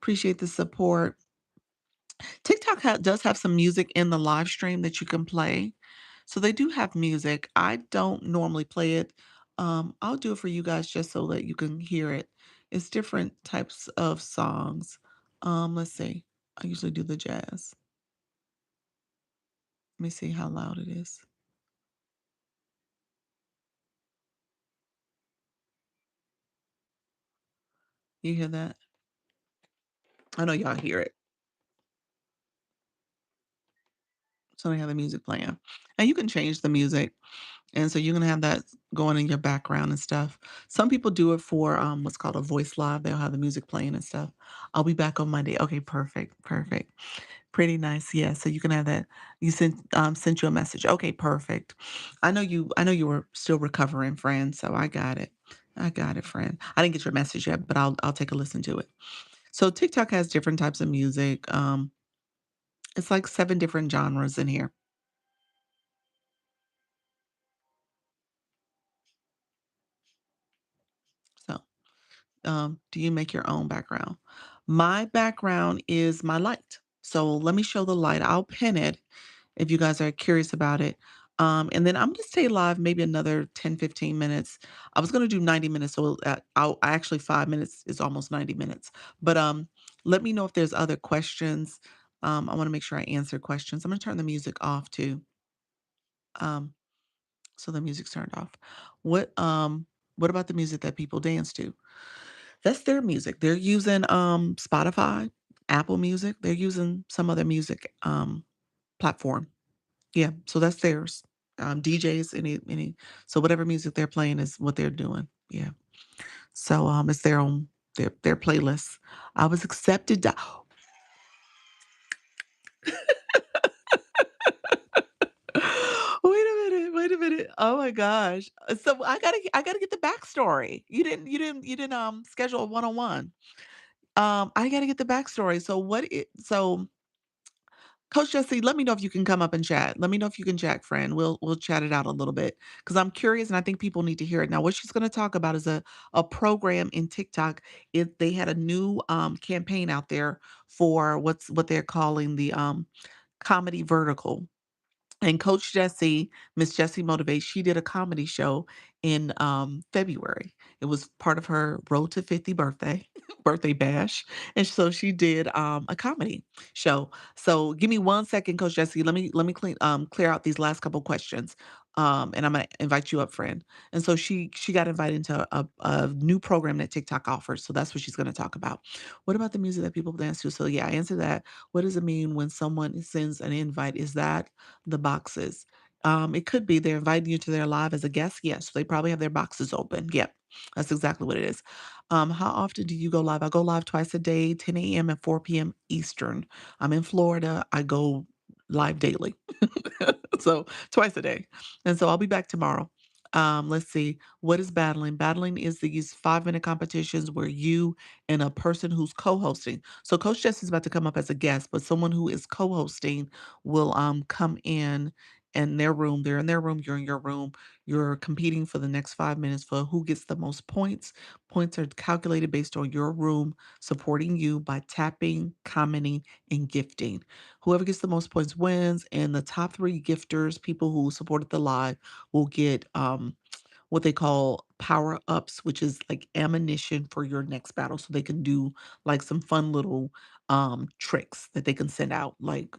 Appreciate the support. TikTok does have some music in the live stream that you can play. So they do have music. I don't normally play it. I'll do it for you guys just so that you can hear it. It's different types of songs. Let's see. I usually do the jazz. Let me see how loud it is. You hear that? I know y'all hear it. So they have the music playing. And you can change the music. And so you're gonna have that going in your background and stuff. Some people do it for what's called a voice live. They'll have the music playing and stuff. I'll be back on Monday. Okay, perfect, perfect. Pretty nice. Yeah. So you can have that. You sent you a message. Okay, perfect. I know you were still recovering, friend. So I got it. I got it, friend. I didn't get your message yet, but I'll take a listen to it. So TikTok has different types of music. It's like 7 different genres in here. So do you make your own background? My background is my light. So let me show the light. I'll pin it if you guys are curious about it. And then I'm going to stay live maybe another 10, 15 minutes. I was going to do 90 minutes. So I actually 5 minutes is almost 90 minutes. But let me know if there's other questions. I want to make sure I answer questions. I'm going to turn the music off too. Um, so the music's turned off. What about the music that people dance to? That's their music. They're using, Spotify, Apple Music. They're using some other music, platform. Yeah, so that's theirs. DJs, any so whatever music they're playing is what they're doing. Yeah. So, it's their own their playlist. I was accepted to wait a minute. Oh my gosh. So I gotta get the backstory. You didn't, schedule a one-on-one. I gotta get the backstory. So Coach Jesse, let me know if you can come up and chat. Let me know if you can chat, friend. We'll chat it out a little bit because I'm curious and I think people need to hear it. Now, what she's going to talk about is a program in TikTok. It They had a new campaign out there for what they're calling the comedy vertical. And Coach Jessie, Miss Jessie Motivate, she did a comedy show in February. It was part of her Road to 50 birthday, birthday bash. And so she did a comedy show. So give me 1 second, Coach Jessie. Let me clear out these last couple questions. And I'm gonna invite you up, friend. And so she got invited into a new program that TikTok offers. So that's what she's gonna talk about. What about the music that people dance to? So yeah, I answered that. What does it mean when someone sends an invite? Is that the boxes? It could be they're inviting you to their live as a guest. Yes, they probably have their boxes open. Yep, that's exactly what it is. How often do you go live? I go live twice a day, 10 a.m. and 4 p.m. Eastern. I'm in Florida. I go live daily. So twice a day. And so I'll be back tomorrow. Let's see. What is battling? Battling is these 5 minute competitions where you and a person who's co-hosting. So Coach Jess is about to come up as a guest, but someone who is co-hosting will come in their room. They're in their room, you're in your room. You're competing for the next 5 minutes for who gets the most points. Points are calculated based on your room supporting you by tapping, commenting, and gifting. Whoever gets the most points wins, and the top 3 gifters, people who supported the live, will get what they call power ups, which is like ammunition for your next battle. So they can do like some fun little tricks that they can send out, like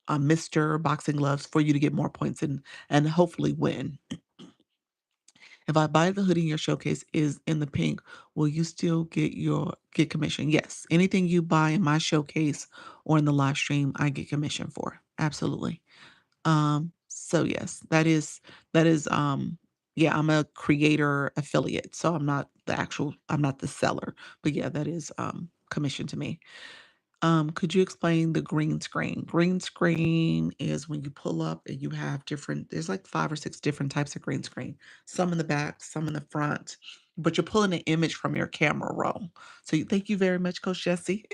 Mr. Boxing Gloves for you to get more points and hopefully win. If I buy the hoodie in your showcase is in the pink, will you still get commission? Yes. Anything you buy in my showcase or in the live stream, I get commission for. Absolutely. So yes, yeah, I'm a creator affiliate, so I'm not the seller, but yeah, that is commission to me. Could you explain the green screen? Green screen is when you pull up and you have there's like 5 or 6 different types of green screen. Some in the back, some in the front, but you're pulling an image from your camera roll. Thank you very much, Coach Jesse.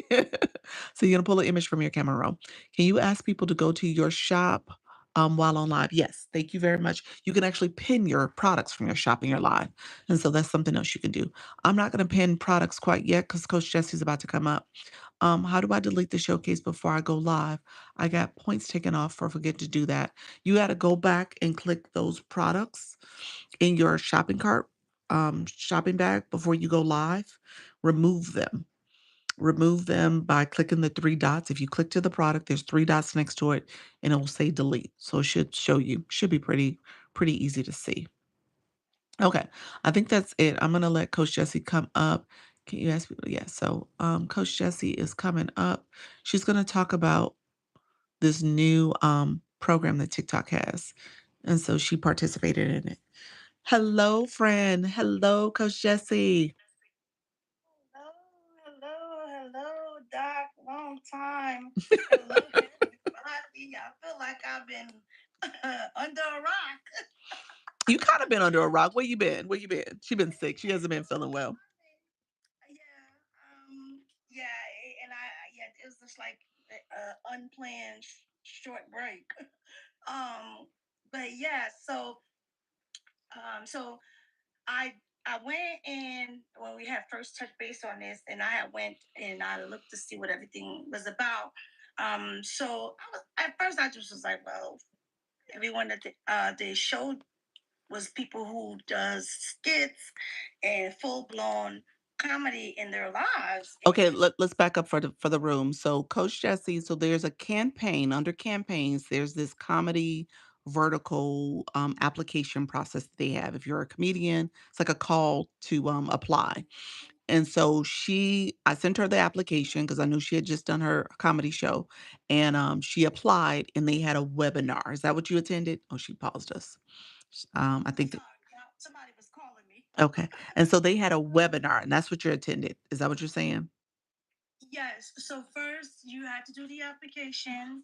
So you're gonna pull an image from your camera roll. Can you ask people to go to your shop while on live? Yes, thank you very much. You can actually pin your products from your shop in your live. And so that's something else you can do. I'm not gonna pin products quite yet because Coach Jesse's about to come up. How do I delete the showcase before I go live? I got points taken off for forget to do that. You got to go back and click those products in your shopping cart, shopping bag before you go live. Remove them. Remove them by clicking the 3 dots. If you click to the product, there's 3 dots next to it, and it will say delete. So it should show you. Should be pretty easy to see. Okay, I think that's it. I'm gonna let Coach Jessie come up. Can you ask people? Yeah. So, Coach Jessie is coming up. She's gonna talk about this new program that TikTok has, and so she participated in it. Hello, friend. Hello, Coach Jessie. Hello, hello, Doc. Long time. Hello, everybody. I feel like I've been under a rock. You kind of been under a rock. Where you been? Where you been? She been sick. She hasn't been feeling well. Yeah, it was just like unplanned short break. Um, but yeah, so I I went in when we had first touch base on this, and I had went and I looked to see what everything was about. So at first I just was like, well, everyone that they showed was people who does skits and full blown comedy in their lives, Okay, and let's back up for the room. So Coach Jesse, so there's a campaign under campaigns, there's this comedy vertical application process that they have. If you're a comedian, it's like a call to apply. And so I sent her the application because I knew she had just done her comedy show, and she applied and they had a webinar. Is that what you attended? Oh, she paused us. I I'm think that sorry, somebody was calling me. okay. And so they had a webinar and that's what you attended. Is that what you're saying? Yes. So first you had to do the application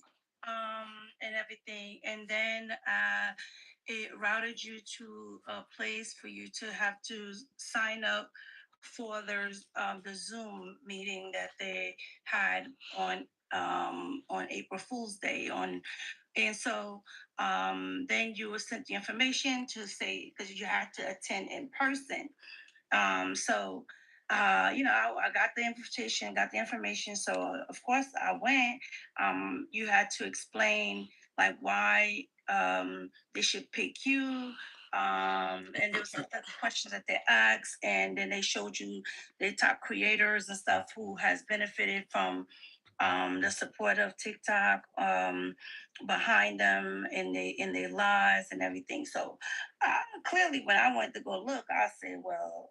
and everything, and then it routed you to a place for you to have to sign up for the Zoom meeting that they had on April Fool's Day on, and so then you were sent the information to say because you had to attend in person. I got the invitation, got the information. So of course I went. You had to explain like why they should pick you. And there was some other questions that they asked, and then they showed you the top creators and stuff who has benefited from the support of TikTok behind them in their lives and everything. So clearly, when I went to go look, I said, "Well,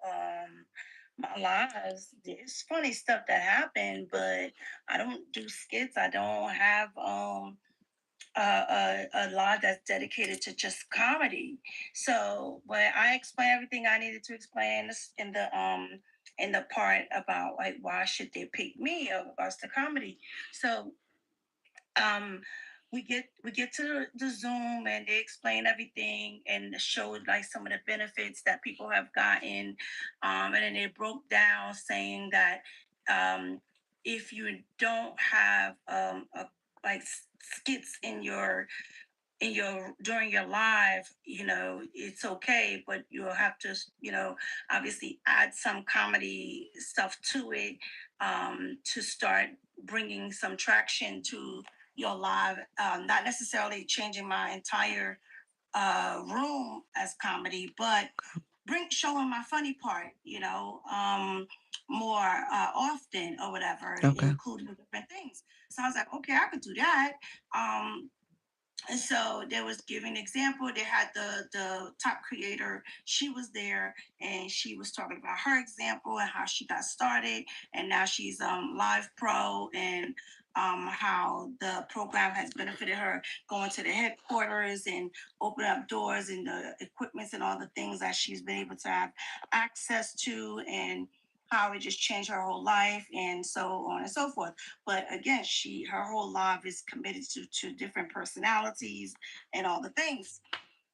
my lives, there's funny stuff that happened, but I don't do skits. I don't have a lot that's dedicated to just comedy." So, but I explained everything I needed to explain in the part about like why should they pick me in regards to comedy. So um we get to the Zoom and they explain everything and showed like some of the benefits that people have gotten, and then they broke down saying that um if you don't have like skits in your during your live, it's okay, but you'll have to, obviously add some comedy stuff to it to start bringing some traction to your live. Not necessarily changing my entire room as comedy, but bring showing my funny part, more often or whatever, Okay. including different things. So I was like, okay, I could do that. And so there was giving an example. They had the top creator. She was there and she was talking about her example and how she got started. And now she's live pro and how the program has benefited her, going to the headquarters and open up doors and the equipments and all the things that she's been able to have access to, and how it just changed her whole life and so on and so forth. But again, her whole life is committed to different personalities and all the things.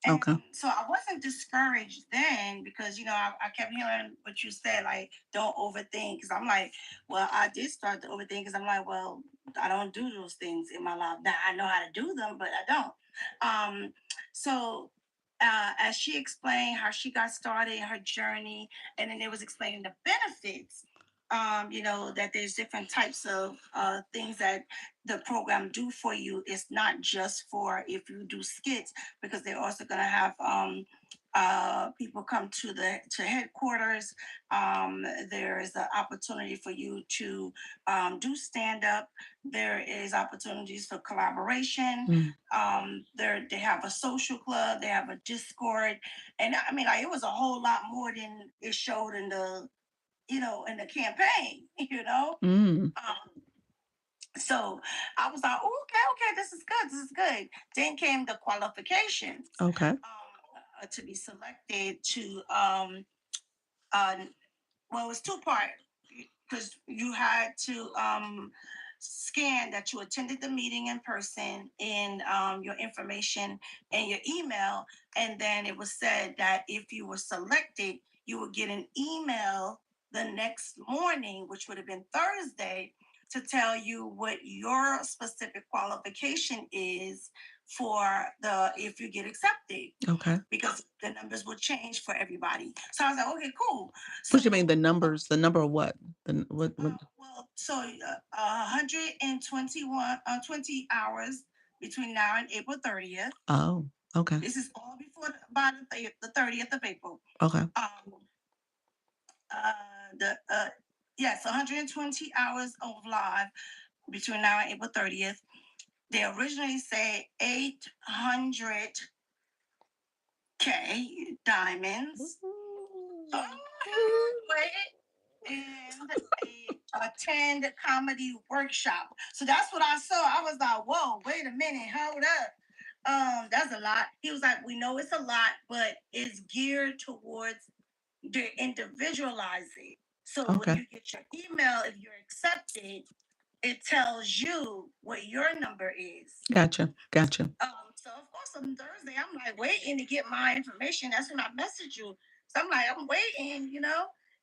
And Okay. so I wasn't discouraged then, because I kept hearing what you said, like don't overthink. Because I'm like, well, I did start to overthink, because I'm like, well, I don't do those things in my life. Now I know how to do them, but I don't. So as she explained how she got started in her journey, and then it was explaining the benefits. That there's different types of things that the program do for you. It's not just for if you do skits, because they're also going to have people come to headquarters. There is an opportunity for you to do stand up. There is opportunities for collaboration. Mm. They have a social club. They have a Discord, and I mean, like, it was a whole lot more than it showed in the campaign. Mm. Um, so I was like, "Oh, okay, okay, this is good. This is good." Then came the qualifications Okay. to be selected to uh, well, it was two-part, because you had to scan that you attended the meeting in person, in your information and your email. And then it was said that if you were selected, you would get an email the next morning, which would have been Thursday, to tell you what your specific qualification is for the if you get accepted, Okay. because the numbers will change for everybody. So I was like, okay, cool. So, What you mean the numbers? The number of what? What? well, so 121, 20 hours between now and April 30th. Oh, okay. This is all by the 30th of April. Okay. Um, the Yes, 120 hours of live between now and April 30th. They originally say 800K diamonds. Ooh. Oh, and attend comedy workshop. So that's what I saw. I was like, whoa, wait a minute, hold up. That's a lot. He was like, we know it's a lot, but it's geared towards the individualizing. So when Okay. you get your email, if you're accepted, it tells you what your number is. Gotcha. Gotcha. So of course on Thursday, I'm like waiting to get my information. That's when I message you. So I'm like, I'm waiting.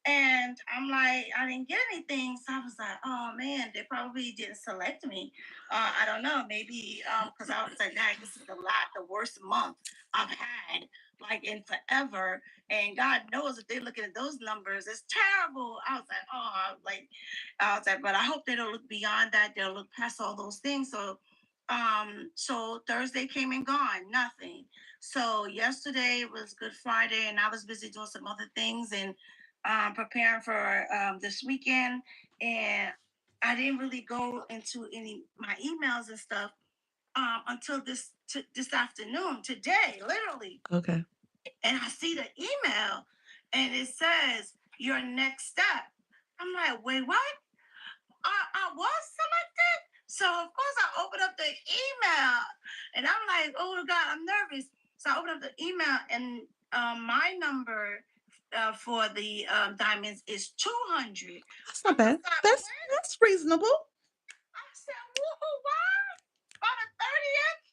And I'm like, I didn't get anything. So I was like, oh man, they probably didn't select me. I don't know, maybe because I was like, nah, this is the worst month I've had like in forever. And God knows if they're looking at those numbers, it's terrible. I was like, but I hope they don't look beyond that. They'll look past all those things. So Thursday came and gone, nothing. So yesterday was Good Friday, and I was busy doing some other things and preparing for this weekend. And I didn't really go into any my emails and stuff until this afternoon, today, literally. Okay. And I see the email, and it says your next step. I'm like, wait, what? I was selected. So of course I opened up the email, and I'm like, oh God, I'm nervous. So I opened up the email, and my number for the diamonds is 200. That's I not was bad. like, what? That's reasonable. I said, woohoo, what? On the 30th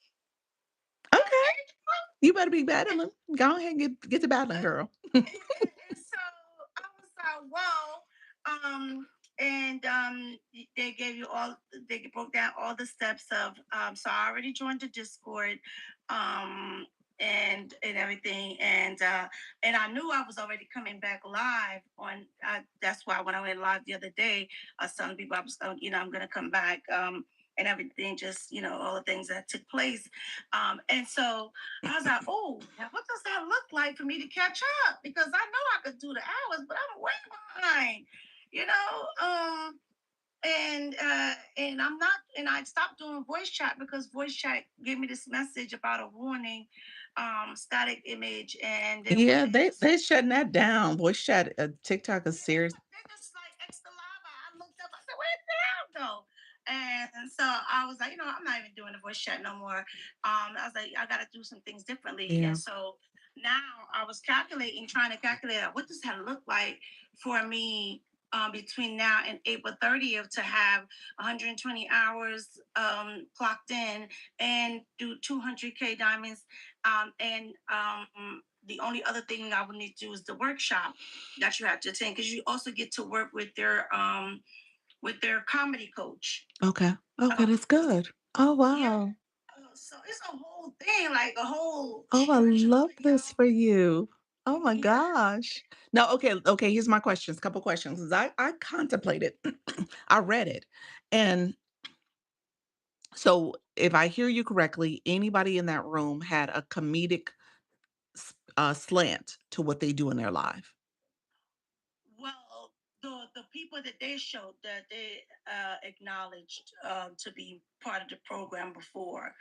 of Okay. April? You better be battling. Go ahead and get to battling, girl. And so I was like, whoa. And they gave you all, they broke down all the steps of, so I already joined the Discord, um, and everything. And I knew I was already coming back live on, that's why when I went live the other day, I was telling people I was, I'm going to come back, and everything, just, all the things that took place. And so I was like, oh, now what does that look like for me to catch up? Because I know I could do the hours, but I'm way behind, you know. And I'm not, and I stopped doing voice chat because voice chat gave me this message about a warning, static image, and they want Yeah, to use. they shutting that down. Voice chat, TikTok is serious. They just like extra lava. I looked up. I said, where did the hell go? And so I was like, I'm not even doing the voice chat no more. I was like, I got to do some things differently. And Yeah. so now I was calculating, trying to calculate out what does that look like for me between now and April 30th to have 120 hours clocked in and do 200K diamonds. And the only other thing I would need to do is the workshop that you have to attend because you also get to work with their comedy coach. Okay. Okay, Um, that's good. Oh, yeah. wow. So it's a whole thing, like a whole Oh, I structure. love Like, this for you. Oh my yeah. gosh. Now, okay, here's my questions, couple questions, 'cause I contemplated, I read it, and so if I hear you correctly, anybody in that room had a comedic slant to what they do in their life. Well, the people that they showed that they acknowledged to be part of the program before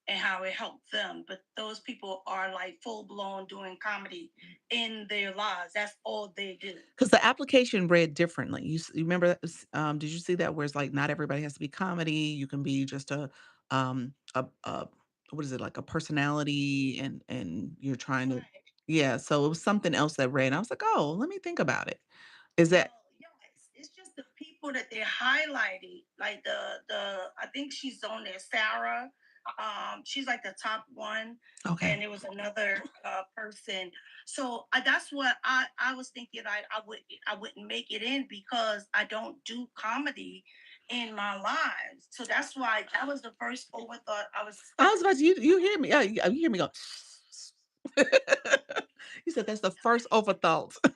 and how it helped them, but those people are like full blown doing comedy in their lives. That's all they do. Because the application read differently. You remember that did you see that where it's like not everybody has to be comedy, you can be just a what is it, like a personality and you're trying to Right. yeah, so it was something else that read, and I was like, "Oh, let me think about it." Is that Well, yes, it's just the people that they highlighted, like the I think she's on there, Sarah. She's like the top one, okay. and it was another person. So that's what I was thinking. I wouldn't make it in because I don't do comedy in my lives. So that's why that was the first overthought I was I stuck was with. about to you hear me, you hear me go You said that's the first overthought. Well,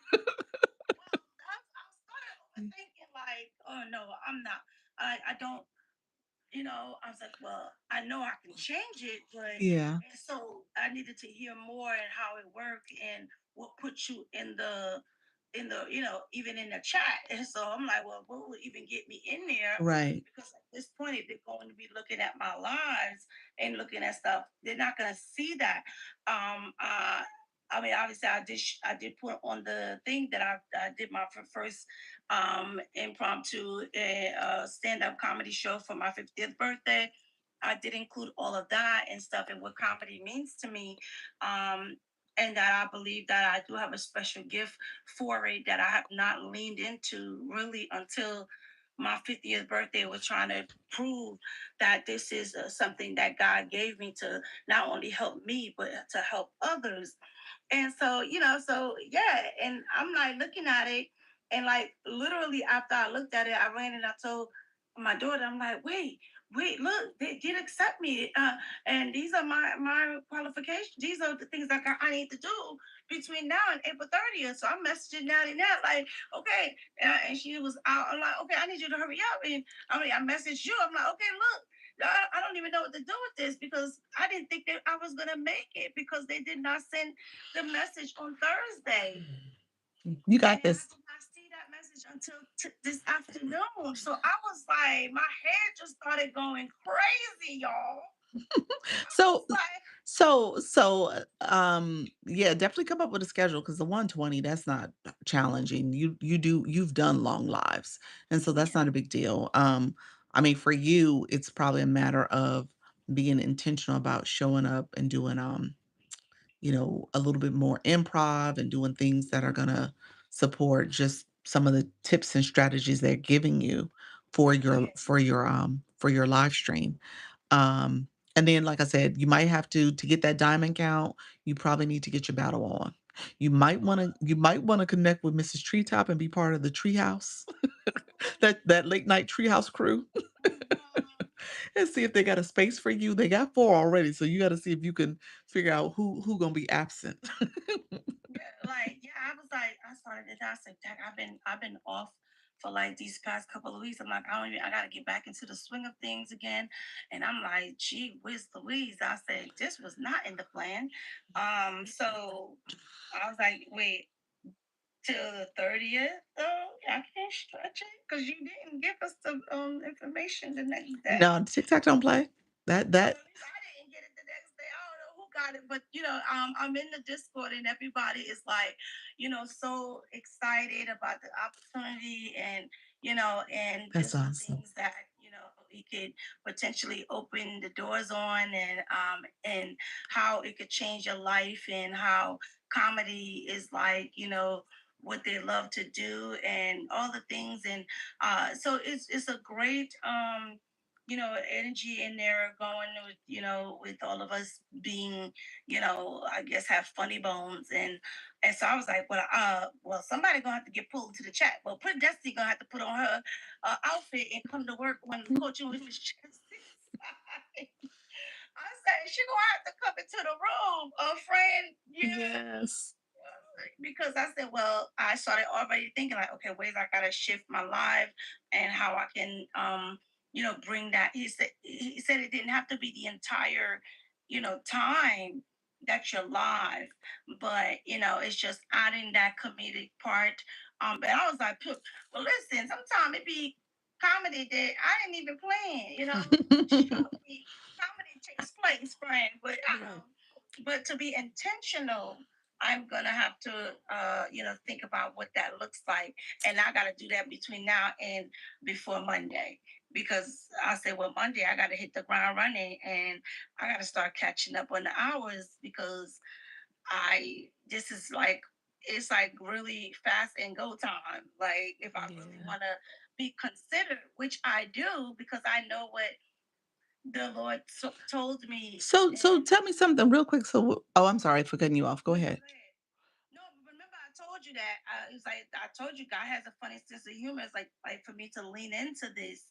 I started overthinking like, oh no, I'm not. I don't. I was like, well, I know I can change it, but Yeah, and so I needed to hear more and how it worked and what puts you in the even in the chat. And so I'm like, well, what would even get me in there? right, Because at this point, if they're going to be looking at my lives and looking at stuff, they're not going to see that. Um, uh, I mean, obviously, I did put on the thing that I did my first impromptu stand-up comedy show for my 50th birthday. I did include all of that and stuff and what comedy means to me. Um, and that I believe that I do have a special gift for it that I have not leaned into really until my 50th birthday was trying to prove that this is something that God gave me to not only help me, but to help others. And so, so yeah, and I'm like looking at it, and like literally after I looked at it, I ran and I told my daughter, I'm like, wait, look, they did accept me, and these are my qualifications. These are the things that I need to do between now and April 30th. So I'm messaging Natty Nat like, okay, and she was out. I'm like, okay, I need you to hurry up. And I messaged you. I'm like, okay, look. I don't even know what to do with this because I didn't think that I was gonna make it because they did not send the message on Thursday. you And got then I this. did not see that message until this afternoon. So I was like, my head just started going crazy, y'all. I was So like, yeah, definitely come up with a schedule because the 120, that's not challenging. You've done long lives, and so that's yeah, not a big deal. I mean, for you, it's probably a matter of being intentional about showing up and doing, a little bit more improv and doing things that are gonna support just some of the tips and strategies they're giving you for your yeah, for your live stream. Um, and then, like I said, you might have to get that diamond count, you probably need to get your battle on. You might wanna connect with Mrs. Treetop and be part of the treehouse, that late night treehouse crew, mhm. and see if they got a space for you. They got 4 already, so you gotta see if you can figure out who gonna be absent. Yeah, like yeah, I was like, I started it. I said, Dang, I've been off for like these past couple of weeks. I'm like, I gotta get back into the swing of things again. And I'm like, gee whiz Louise. I said, this was not in the plan. So I was like, wait, till the 30th though? I can't stretch it because you didn't give us the information the next day. No, TikTok don't play. That Well, at least I didn't get it the next day. I don't know who got it, but I'm in the Discord and everybody is like, so excited about the opportunity and and that's just the awesome. things that it could potentially open the doors on, and how it could change your life, and how comedy is like, what they love to do and all the things. And so it's a great energy in there going with, with all of us being, I guess have funny bones. And so I was like, well, somebody gonna have to get pulled into the chat. Well, put Destiny gonna have to put on her outfit and come to work when coaching with Miss Chelsea. I said she gonna have to come into the room, friend. Yes. Because I said, well, I started already thinking like, okay, ways I gotta shift my life and how I can, bring that. He said it didn't have to be the entire, time that you're live, but it's just adding that comedic part. And I was like, well, listen, sometimes it be comedy that I didn't even plan. Surely comedy takes place, friend, Right. but to be intentional, I'm gonna have to, think about what that looks like, and I got to do that between now and before Monday, because I said, well, Monday I got to hit the ground running, and I got to start catching up on the hours, because this is like, it's like really fast and go time. Like if I really Yeah. want to be considered, which I do, because I know what the Lord told me. So And tell me something real quick. So, oh, I'm sorry for cutting you off. Go no, ahead. go ahead. No, but remember I told you that, it's like I told you God has a funny sense of humor. It's like for me to lean into this,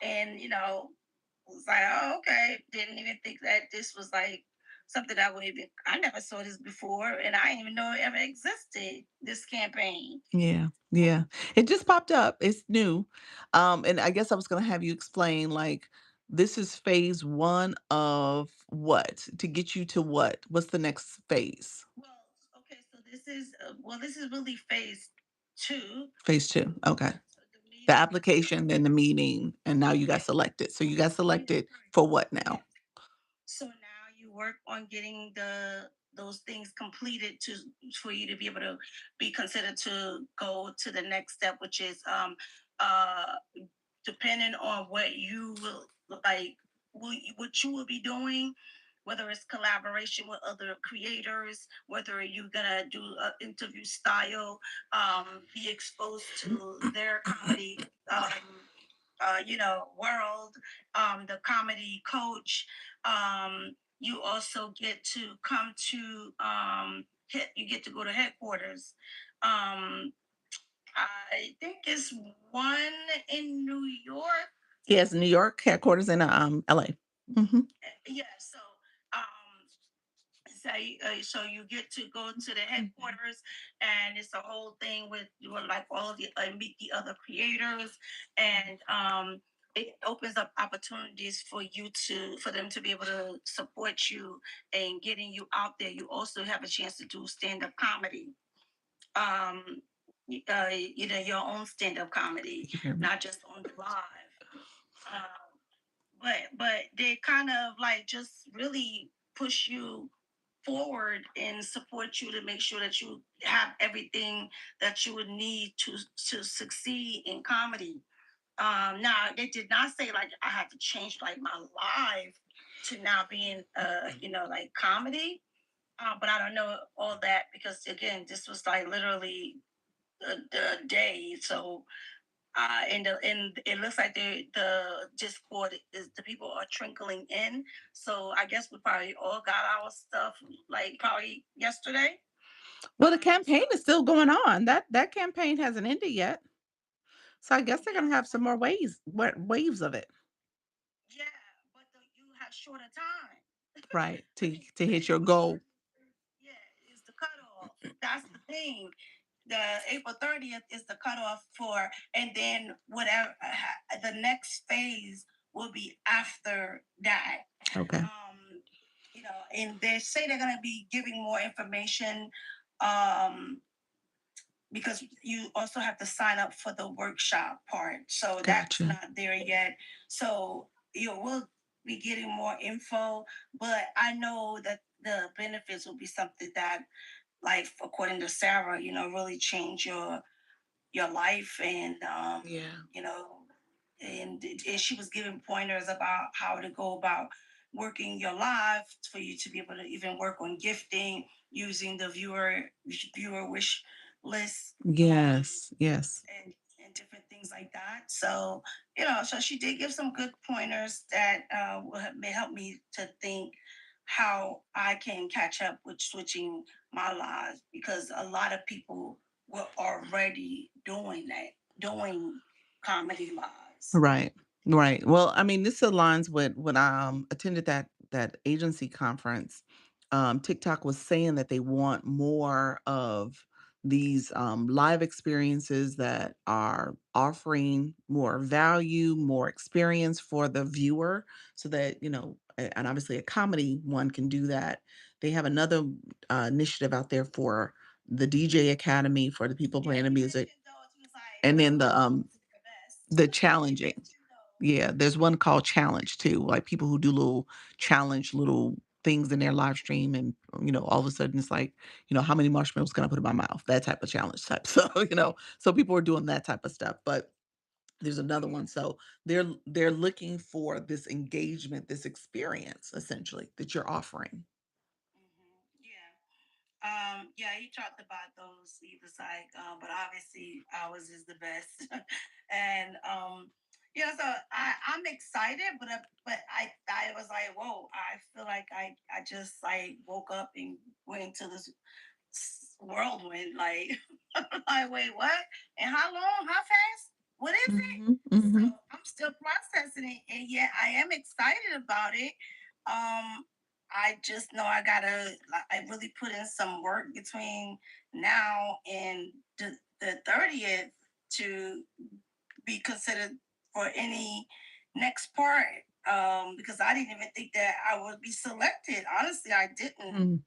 and it's like, oh, okay. Didn't even think that this was like something I would even. I never saw this before, and I didn't even know it ever existed. This campaign. Yeah, yeah. It just popped up. It's new. And I guess I was gonna have you explain, like, this is phase 1 of what? To get you to what? What's the next phase? Well, okay. So this is really phase two. Phase 2. Okay. So the The meeting with application, then the meeting, and now you got yeah, selected. So you got yeah, selected correct. for what Yeah. now? So now you work on getting those things completed to for you to be able to be considered to go to the next step, which is uh depending on what you will like, what you will be doing, whether it's collaboration with other creators, whether you're gonna do an interview style, be exposed to their comedy, world, the comedy coach. You also get to come to you get to go to headquarters. Um, I think it's one in New York. Yes, New York headquarters in LA. Mhm. Yeah, um, so you get to go to the headquarters, and it's a whole thing with you, like all of the meet the other creators, and it opens up opportunities for them to be able to support you and getting you out there. You also have a chance to do stand up comedy, um, your own stand up comedy, You hear me? not just on the live. Um, but they kind of like just really push you forward and support you to make sure that you have everything that you would need to succeed in comedy. Now they did not say like I had to change like my life to now being like comedy. But I don't know all that, because again, this was like literally the day. So and it looks like the Discord is, the people are trickling in. So I guess we probably all got our stuff like probably yesterday. Well, the So campaign is still going on. That campaign hasn't ended yet. So I guess they're yeah, gonna have some more waves of it. yeah, but you have shorter time. Right, to hit your April goal. 30th, yeah, is the cutoff. That's the thing. The April 30th is the cutoff for, and then whatever the next phase will be after that. Okay, Um, and they say they're going to be giving more information, um, because you also have to sign up for the workshop part. So that's gotcha. not there yet. So we'll be getting more info, but I know that the benefits will be something that, like according to Sarah, really change your life, and Yeah. you know and she was giving pointers about how to go about working your live for you to be able to even work on gifting using the viewer wish list, Yes, yes. and different things like that. So so she did give some good pointers that may help me to think how I can catch up with switching my lives, because a lot of people were already doing that, doing comedy lives. Right. Right. Well, I mean, this aligns with when I attended that agency conference. TikTok was saying that they want more of these live experiences that are offering more value, more experience for the viewer, so that and obviously a comedy one can do that. They have another initiative out there for the DJ Academy for the people Yeah, playing the he music, mentioned those. He was like, and then those ones are the the best. He challenging. mentioned those. Yeah, there's one called Challenge too, like people who do little challenge little things in their live stream and all of a sudden it's like, how many marshmallows can I put in my mouth? That type of challenge type. So, so people are doing that type of stuff. But there's another one. So they're looking for this engagement, this experience essentially that you're offering. Yeah. Yeah, he talked about those. He was like, but obviously ours is the best. And so I'm excited, but I was like, whoa, I feel like I just like woke up and went into this whirlwind. Like, like, wait, what? And how long? How fast? What is it? Mhm. So Mhm. I'm still processing it, and yet I am excited about it. I just know I really put in some work between now and the 30th to be considered for any next part. Because I didn't even think that I would be selected. Honestly, I didn't, Mm.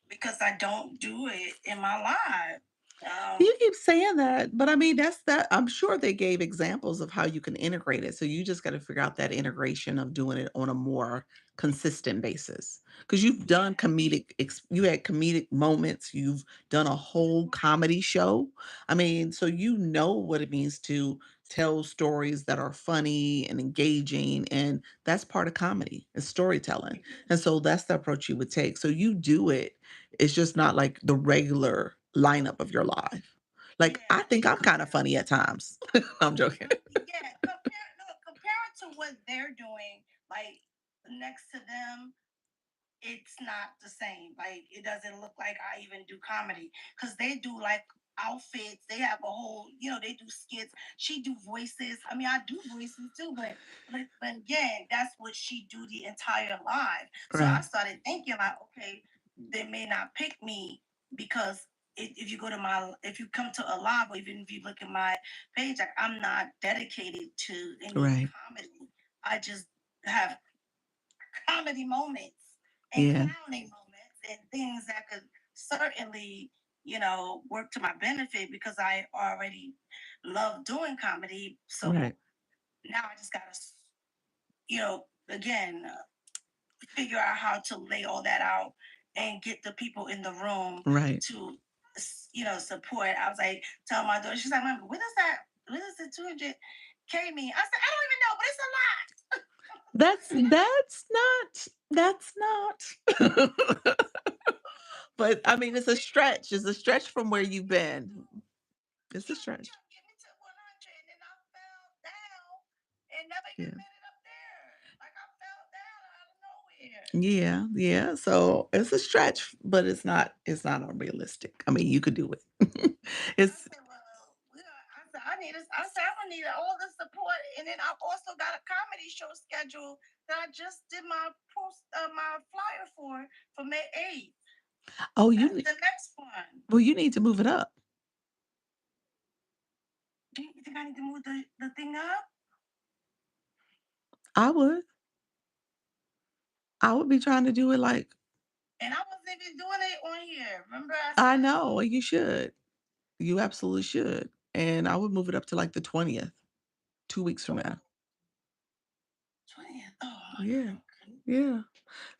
because I don't do it in my life. You keep saying that, but I mean, that's that. I'm sure they gave examples of how you can integrate it. So you just got to figure out that integration of doing it on a more consistent basis. Because you've Yeah, done you had comedic moments. You've done a whole comedy show. I mean, so you know what it means to tell stories that are funny and engaging, and that's part of comedy, is storytelling. And so that's the approach you would take. So you do it, it's just not like the regular lineup of your life. Like, yeah, I think I'm kinda funny at times. I'm joking. yeah. Compare it to what they're doing. Like, next to them, it's not the same. Like, it doesn't look like I even do comedy, because they do like outfits. They have a whole, they do skits. She do voices. I mean, I do voices too, but again, that's what she do the entire live. So I Right, started thinking like, okay, they may not pick me because if you if you come to a live, or even if you look at my page, like, I'm not dedicated to any right. comedy. I just have comedy moments and Yeah, clowning moments and things that could certainly, work to my benefit, because I already love doing comedy. So right, now I just got to, again, figure out how to lay all that out and get the people in the room right. to, support. I was like, telling my daughter, she's like, Mom, what does the 200K mean? I said, I don't even know, but it's a lot. That's not but, I mean, it's a stretch from where you've been. It's a stretch. Kept getting me to 100, and then I fell down and never even Yeah. made it up there. Like, I fell down out of nowhere. Yeah, yeah, so it's a stretch, but it's not unrealistic. I mean, you could do it. I It's said, well, I said, I'm gonna need all the support. And then I've also got a comedy show scheduled that I just did my flyer for May 8th. oh, That's the next one. you need to move it up. Do you think I need to move the thing up? I would. I would be trying to do it like And I wasn't even doing it on here. Remember I I said, know, you should. You absolutely should, and I would move it up to, like, the 20th, 2 weeks from now. 20th. Oh my Yeah, God. yeah.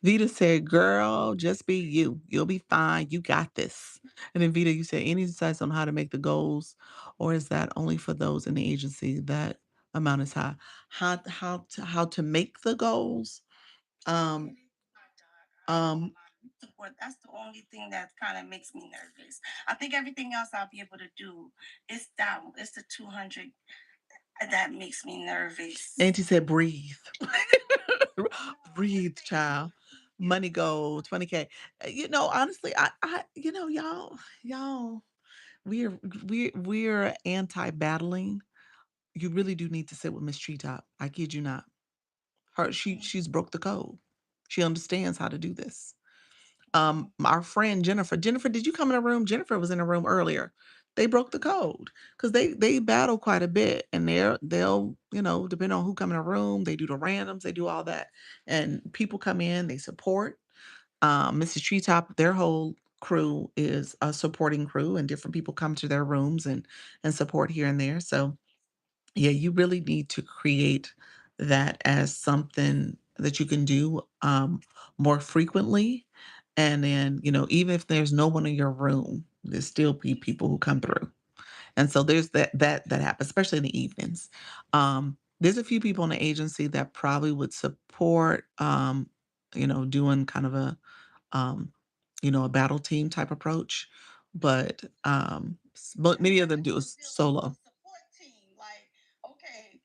Vita said, "Girl, just be you. You'll be fine. You got this." And then Vita, you said, "Any insights on how to make the goals, or is that only for those in the agency that amount is high. How to make the goals? Um, My dog, I ain't gonna um, lie. That's the only thing that kind of makes me nervous. I think everything else I'll be able to do. It's that one. It's the 200 that makes me nervous. Auntie said, "Breathe, No, just breathe, say child." you Money know. goal, 20K. Honestly, y'all, we're we're anti-battling. You really do need to sit with Miss Treetop. I kid you not. She's broke the code. She understands how to do this. Our friend Jennifer, did you come in the room? Jennifer was in the room earlier. They broke the code because they battle quite a bit, and they'll depending on who come in the room, they do the randoms, they do all that, and people come in, they support. Mrs. Treetop, their whole crew is a supporting crew, and different people come to their rooms and support here and there. So yeah, you really need to create that as something that you can do, more frequently, and then, even if there's no one in your room, there's still be people who come through, and so there's that happens, especially in the evenings. There's a few people in the agency that probably would support, doing kind of um, a battle team type approach, but That's many why of them I do need it to build up a solo. support team. Like, okay,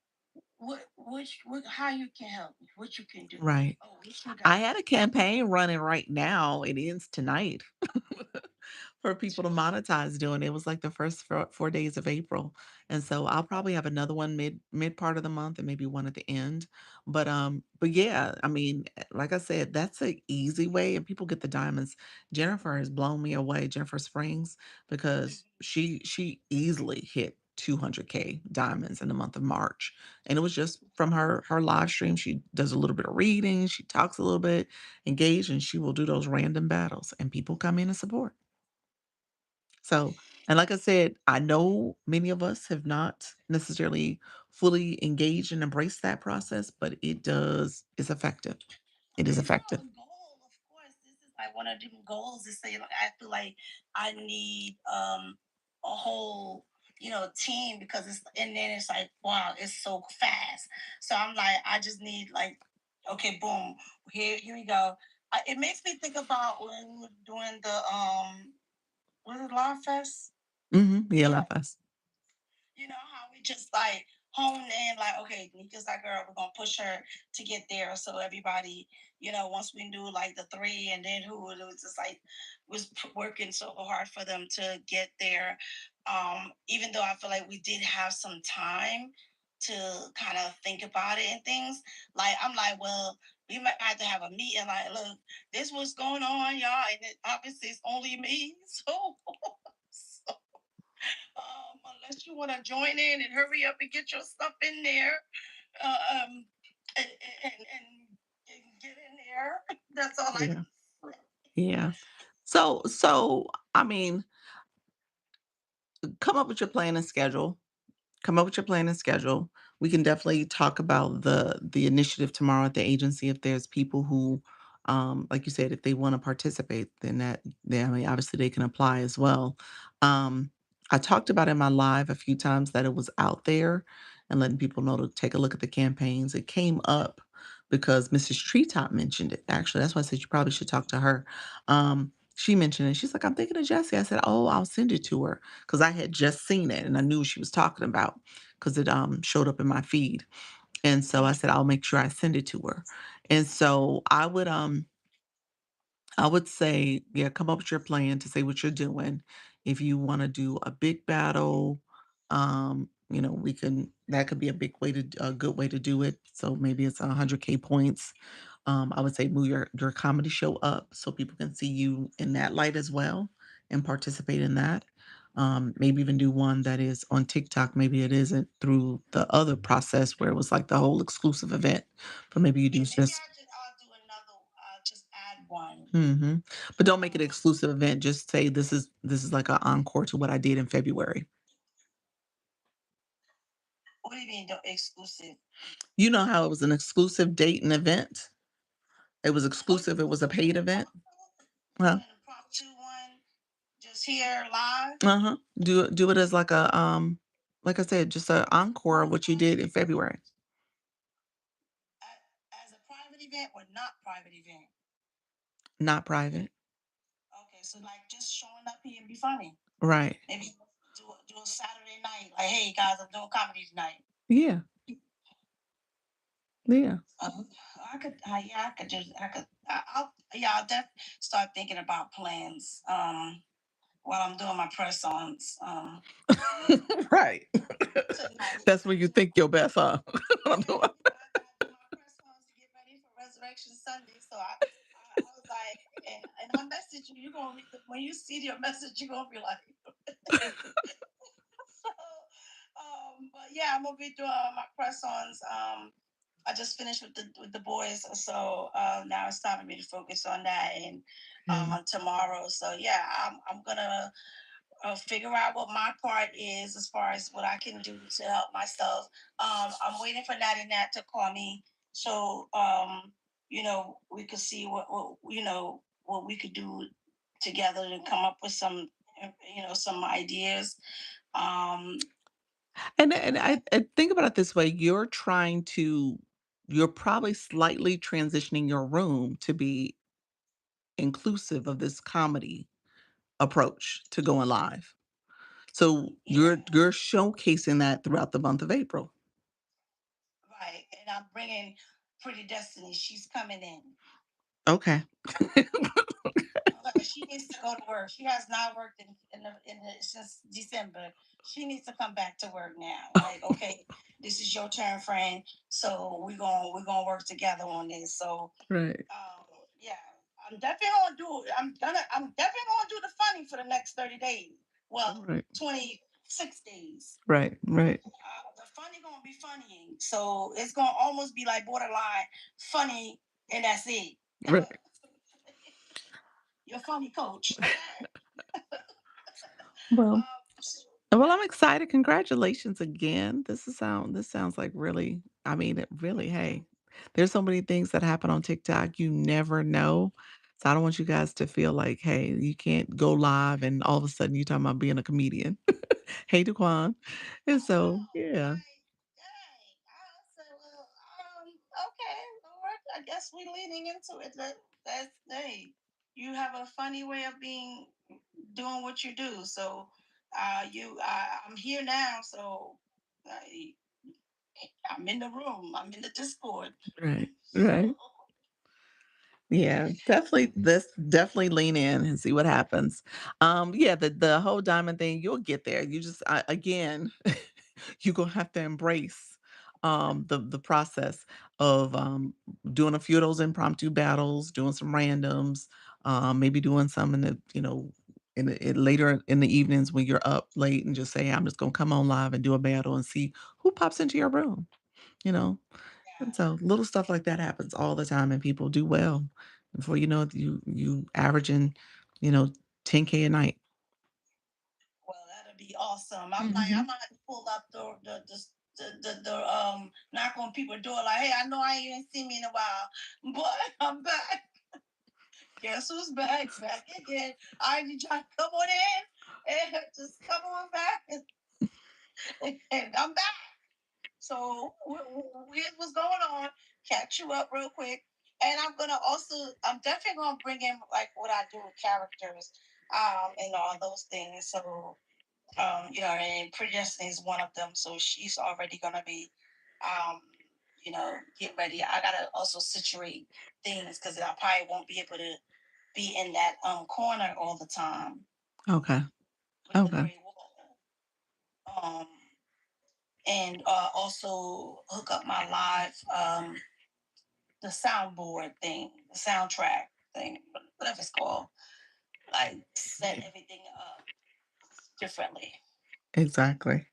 how you can help me, what you can do. Right. Oh, what you I got? had a campaign running right now. It ends tonight for people to monetize doing it. It was like the first 4 days of April. And so I'll probably have another one mid part of the month and maybe one at the end. But yeah, I mean, like I said, that's an easy way and people get the diamonds. Jennifer has blown me away, Jennifer Springs, because she easily hit 200K diamonds in the month of March. And it was just from her live stream. She does a little bit of reading, she talks a little bit, engaged, and she will do those random battles, and people come in and support. So, and like I said, I know many of us have not necessarily fully engaged and embraced that process, but it's effective. It is effective. A goal, of course. This is like one of them goals to say, like, I feel like I need a whole, team because and then it's like, wow, it's so fast. So I'm like, I just need like, okay, boom, here we go. It makes me think about when we were doing the was it Law Fest? Mhm. Yeah, Yeah, laugh fast. you know how we just like hone in, like, okay, Nika's that girl, we're gonna push her to get there. So everybody, once we do like the three, and then who it was just like working so hard for them to get there. Even though I feel like we did have some time to kind of think about it and things, like I'm like, well, we might have to have a meeting, like, look, this what's going on, y'all, and obviously it's only me. So unless you want to join in and hurry up and get your stuff in there, uh, um, and, and get in there. That's all I Yeah. can say. Yeah. So I mean, come up with your plan and schedule. Come up with your plan and schedule. We can definitely talk about the initiative tomorrow at the agency if there's people who, like you said, if they want to participate, then I mean obviously they can apply as well. Um, I talked about in my live a few times that it was out there and letting people know to take a look at the campaigns. It came up because Mrs. Treetop mentioned it. Actually, that's why I said you probably should talk to her. She mentioned it. She's like, I'm thinking of Jesse. I said, oh, I'll send it to her because I had just seen it and I knew what she was talking about because it showed up in my feed. And so I said, I'll make sure I send it to her. And so I would say, yeah, come up with your plan to say what you're doing. If you want to do a big battle, we can that could be a good way to do it. So maybe it's 100K points. I would say move your comedy show up so people can see you in that light as well and participate in that. Maybe even do one that is on TikTok. Maybe it isn't through the other process where it was like the whole exclusive event, but maybe you do Yeah, maybe just. I'll do another. Just add one. Mhm. But don't make it an exclusive event, just say this is like an encore to what I did in February. What do you mean the exclusive? You know how it was an exclusive date and event? It was Oh, you exclusive, it want was to a do an paid event? Huh? impromptu one? Just here live? Uh-huh. Do it as like a, Like I said, just an encore of what you did in February. As a private event or not private event? Not private. Okay, so like just showing up here and be funny. Right. Maybe do a Saturday night. Like, hey guys, I'm doing comedy tonight. Yeah. Yeah. Uh, I could, yeah, I could just, I'll, yeah, I'll start thinking about plans. While I'm doing my press ons. Right. Tonight. That's when you think your best, huh? I'm Yeah, doing. I gotta do my press ons to get ready for Resurrection Sunday. So I was like, and I message you. You're gonna read when you see your message, you're gonna be like, so, but yeah, I'm gonna be doing my press ons. I just finished with the boys, so now it's time for me to focus on that and Yeah. on tomorrow. So yeah, I'm gonna figure out what my part is as far as what I can do to help myself. I'm waiting for Nat and Nat to call me so we could see what what we could do together to come up with some some ideas. Um, And I think about it this way, you're probably slightly transitioning your room to be inclusive of this comedy approach to going live. So yeah, you're showcasing that throughout the month of April. right. And I'm bringing Pretty Destiny. She's coming in. Okay. She needs to go to work. She has not worked since December. She needs to come back to work now. Like, okay, this is your turn, friend. So we're gonna work together on this. So, Right. yeah, I'm definitely gonna do the funny for the next 30 days. Well, Right. 26 days. Right. Right. The funny gonna be funnying. So it's gonna almost be like borderline funny, and that's it. Right. You're a funny coach, okay? Well, So, well, I'm yeah. excited. Congratulations again. This sounds like really, I mean, it really, Thank you. hey, there's so many things that happen on TikTok you never know. So I don't want you guys to feel like, hey, you can't go live and all of a sudden you're talking about being a comedian. Hey, Daquan. And I so, know. yeah, Like, dang. I said, well, okay, Lord, I guess we're leaning into it. That's hey, you have a funny way of doing what you do. So, I'm here now. So, I, I'm in the room. I'm in the Discord. right, So, right. Yeah, definitely this definitely lean in and see what happens. Yeah, the whole diamond thing, you'll get there. You just again, you're gonna have to embrace the process of doing a few of those impromptu battles, doing some randoms, maybe doing some in later in the evenings when you're up late and just say, I'm just gonna come on live and do a battle and see who pops into your room, you know. And yeah. so little stuff like that happens all the time and people do well. Before you know it, you averaging, you know, 10K a night. Well, that'll be awesome. I'm like, I'm Mhm. gonna have to pull up the knock on people's door like, hey, I know I ain't even seen me in a while, but I'm back. Guess who's back? Back again. I need y'all to come on in and just come on back and I'm back. So here's what's going on. Catch you up real quick. And I'm definitely gonna bring in like what I do with characters, and all those things. So and Predestined is one of them. So she's already gonna be, um, get ready. I gotta also situate things because I probably won't be able to be in that corner all the time Okay. with the Okay. gray wall. Um, and also hook up my live the soundboard thing, the soundtrack thing, whatever it's called. Like set Yeah. everything up differently. Exactly.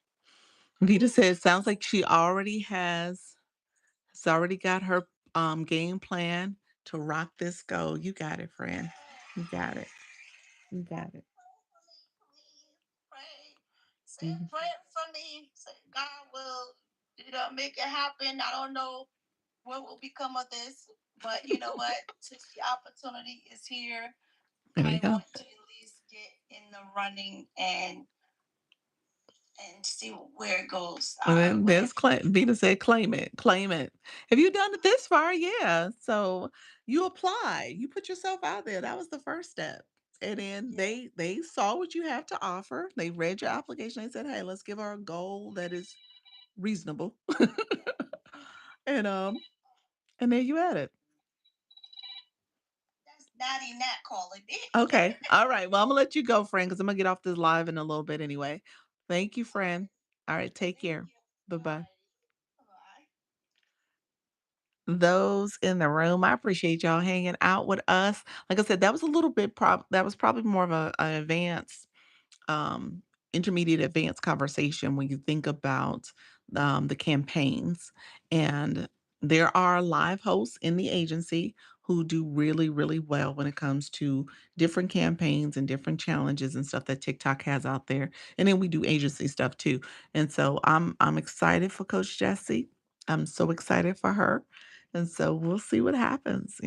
Vita says sounds like she already has already got her game plan to rock this go. You got it, friend. You got it. You got it. Pray, say a Mhm. prayer for me. Say God will, make it happen. I don't know what will become of this, but you know what? Since the opportunity is here, There you I go. want to at least get in the running and and see where it goes. And then With there's Vita said, "Claim it, claim it." If you've done it this far, yeah. So you apply, you put yourself out there. That was the first step. And then yeah, they saw what you have to offer. They read your application. They said, "Hey, let's give her a goal that is reasonable." yeah. and and there you had it. That's Natty Nat calling me. Okay. All right. Well, I'm gonna let you go, friend, because I'm gonna get off this live in a little bit anyway. Thank you, friend. Okay. All right, take Thank care. you. Bye All bye. right. Bye. Those in the room, I appreciate y'all hanging out with us. Like I said, that was a little bit that was probably more of an advanced um, intermediate advanced conversation when you think about the campaigns. And there are live hosts in the agency who do really, really well when it comes to different campaigns and different challenges and stuff that TikTok has out there. And then we do agency stuff too. And so I'm excited for Coach Jessie. I'm so excited for her. And so we'll see what happens.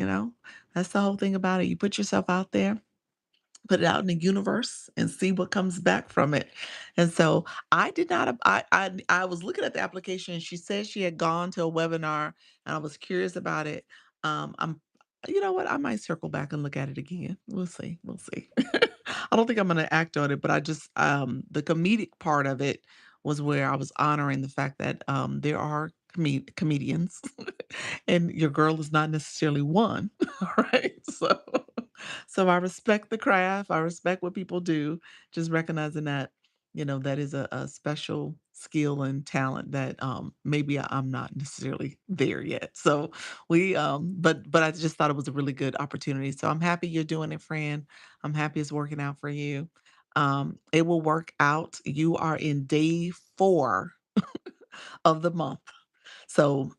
That's the whole thing about it. You put yourself out there, put it out in the universe and see what comes back from it. And so I did not I was looking at the application. She said she had gone to a webinar and I was curious about it. I'm You know what? I might circle back and look at it again. We'll see. We'll see. I don't think I'm gonna act on it, but I just the comedic part of it was where I was honoring the fact that there are comedians and your girl is not necessarily one. All right. So I respect the craft. I respect what people do. Just recognizing that that is a special skill and talent that maybe I'm not necessarily there yet. So but I just thought it was a really good opportunity. So I'm happy you're doing it, friend. I'm happy it's working out for you. It will work out. You are in day 4 of the month. So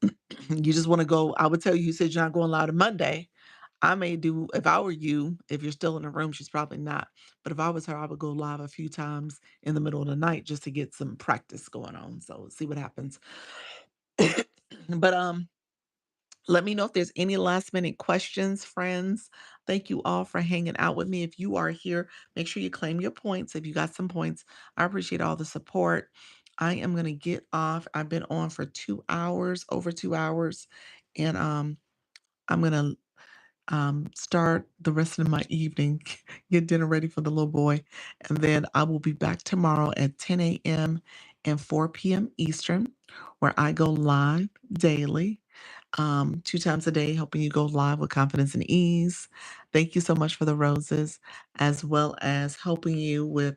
you just want to go. I would tell you, you said you're not going live on Monday. I may do, if I were you, if you're still in the room, she's probably not. But if I was her, I would go live a few times in the middle of the night just to get some practice going on. So see what happens. But let me know if there's any last minute questions, friends. Thank you all for hanging out with me. If you are here, make sure you claim your points. If you got some points, I appreciate all the support. I am going to get off. I've been on for 2 hours, over 2 hours, and I'm going to start the rest of my evening, get dinner ready for the little boy, and then I will be back tomorrow at 10 a.m. and 4 p.m. Eastern, where I go live daily, 2 times a day, helping you go live with confidence and ease. Thank you so much for the roses, as well as helping you with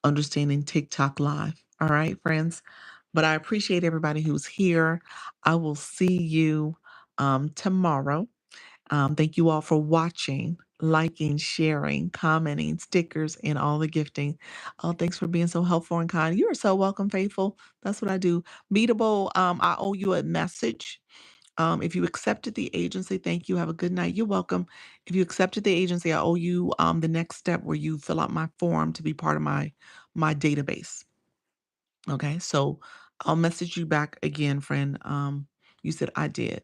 understanding TikTok live. All right, friends. But I appreciate everybody who's here. I will see you tomorrow. Thank you all for watching, liking, sharing, commenting, stickers, and all the gifting. Oh, thanks for being so helpful and kind. You are so welcome, faithful. That's what I do. Beatable, I owe you a message. If you accepted the agency, thank you. Have a good night. You're welcome. If you accepted the agency, I owe you the next step where you fill out my form to be part of my database. Okay, so I'll message you back again, friend. You said I did.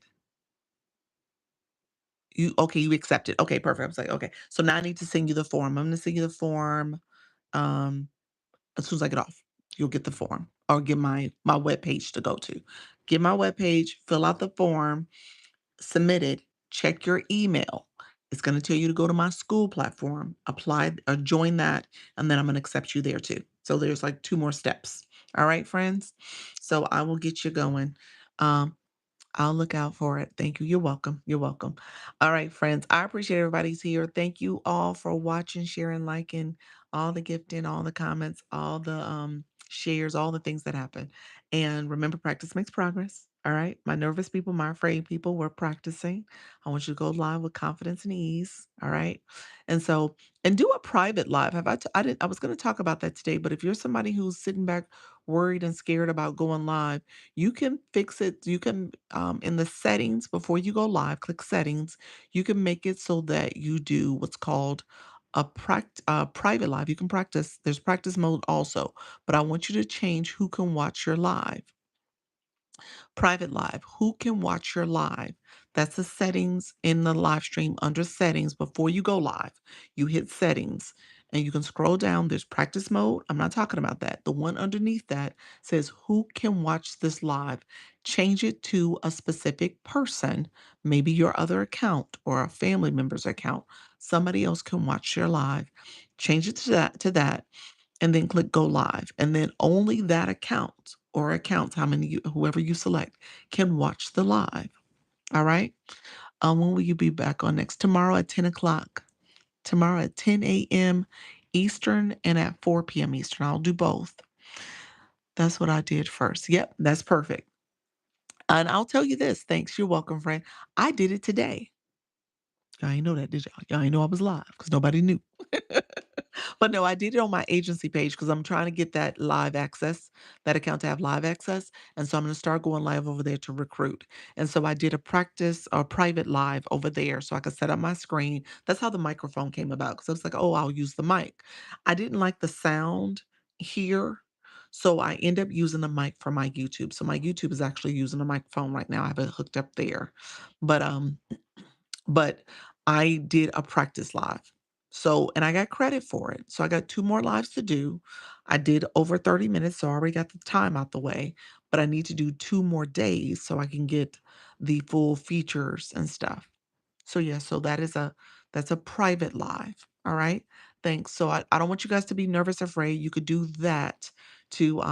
You accepted. Okay, perfect. I was like, okay. So now I need to send you the form. I'm gonna send you the form um as soon as I get off. You'll get the form or get my webpage to go to. Get my webpage, fill out the form, submit it, check your email. It's gonna tell you to go to my school platform, apply or join that, and then I'm gonna accept you there too. So there's like 2 more steps. All right, friends. So I will get you going. Um, I'll look out for it. Thank you. You're welcome. You're welcome. All right, friends. I appreciate everybody's here. Thank you all for watching, sharing, liking, all the gifting, all the comments, all the shares, all the things that happen. And remember, practice makes progress. All right. My nervous people, my afraid people, we're practicing. I want you to go live with confidence and ease. All right. And so, and do a private live. I didn't, I was going to talk about that today, but if you're somebody who's sitting back worried and scared about going live, you can fix it. You can, in the settings before you go live, click settings. You can make it so that you do what's called private live. You can practice. There's practice mode also, but I want you to change who can watch your live. Private live. Who can watch your live? That's the settings in the live stream under settings before you go live. You hit settings and you can scroll down. There's practice mode. I'm not talking about that. The one underneath that says, "Who can watch this live?" Change it to a specific person, maybe your other account or a family member's account. Somebody else can watch your live. Change it to that, and then click go live. And then only that account or accounts, whoever you select, can watch the live. All right. When will you be back on next? Tomorrow at 10 o'clock. Tomorrow at 10 a.m. Eastern and at 4 p.m. Eastern. I'll do both. That's what I did first. Yep, that's perfect. And I'll tell you this. Thanks. You're welcome, friend. I did it today. Y'all ain't know that, did y'all? Y'all ain't know I was live because nobody knew. But no, I did it on my agency page because I'm trying to get that live access, that account to have live access. And so I'm going to start going live over there to recruit. And so I did a practice or private live over there so I could set up my screen. That's how the microphone came about because I was like, oh, I'll use the mic. I didn't like the sound here. So I end up using the mic for my YouTube. So my YouTube is actually using a microphone right now. I have it hooked up there. But I did a practice live. So, and I got credit for it. So I got 2 more lives to do. I did over 30 minutes, so I already got the time out the way, but I need to do 2 more days so I can get the full features and stuff. So yeah, so that's a private live. All right. Thanks. So I don't want you guys to be nervous or afraid. You could do that to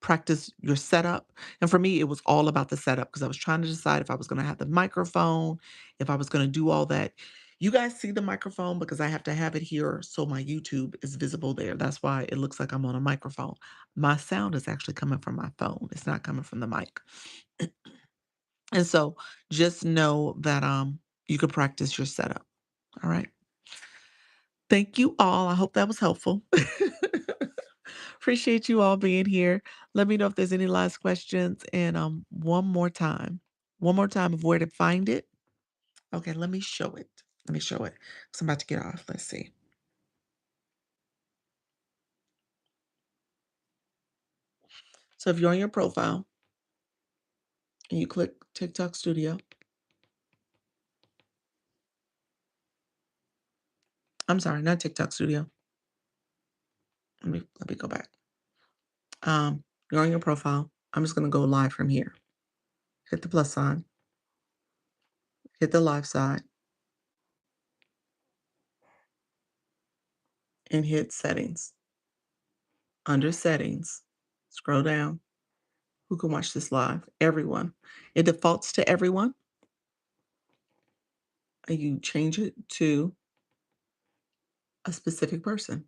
practice your setup. And for me, it was all about the setup because I was trying to decide if I was going to have the microphone, if I was going to do all that. You guys see the microphone because I have to have it here so my YouTube is visible there. That's why it looks like I'm on a microphone. My sound is actually coming from my phone. It's not coming from the mic. And so just know that you can practice your setup. All right. Thank you all. I hope that was helpful. Appreciate you all being here. Let me know if there's any last questions. And one more time of where to find it. Okay, let me show it. Let me show it. Because I'm about to get off. Let's see. So if you're on your profile and you click TikTok Studio, I'm sorry, not TikTok Studio. Let me go back. You're on your profile. I'm just gonna go live from here. Hit the plus sign, hit the live side, and hit settings. Under settings, scroll down. Who can watch this live? Everyone. It defaults to everyone, and you change it to a specific person.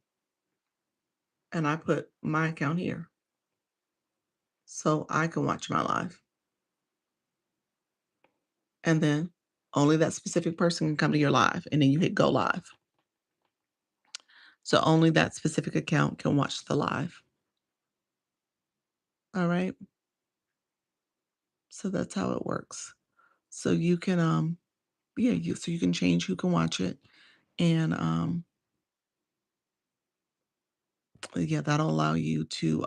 And I put my account here so I can watch my live. And then only that specific person can come to your live, and then you hit go live. So only that specific account can watch the live. All right. So that's how it works. So you can yeah, you can change who can watch it. And yeah, that'll allow you to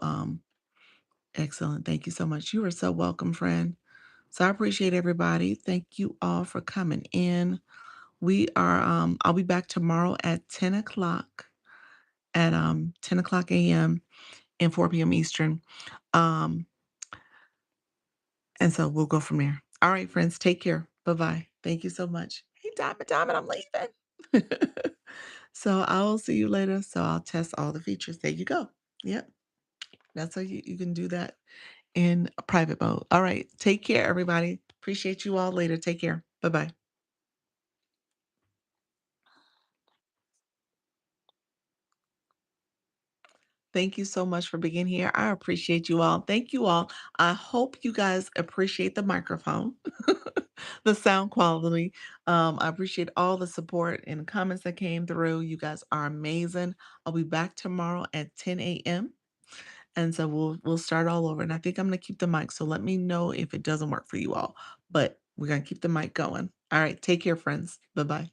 excellent. Thank you so much. You are so welcome, friend. So I appreciate everybody. Thank you all for coming in. I'll be back tomorrow at 10 o'clock at 10 o'clock a.m. and 4 p.m. Eastern. Um, and so we'll go from there. All right, friends, take care. Bye-bye. Thank you so much. Hey, Diamond, I'm leaving. So I'll see you later. So I'll test all the features. There you go. Yep. That's how you can do that in a private mode. All right. Take care, everybody. Appreciate you all later. Take care. Bye-bye. Thank you so much for being here. I appreciate you all. Thank you all. I hope you guys appreciate the microphone, the sound quality. I appreciate all the support and comments that came through. You guys are amazing. I'll be back tomorrow at 10 a.m. And so we'll start all over. And I think I'm gonna keep the mic. So let me know if it doesn't work for you all. But we're gonna keep the mic going. All right. Take care, friends. Bye-bye.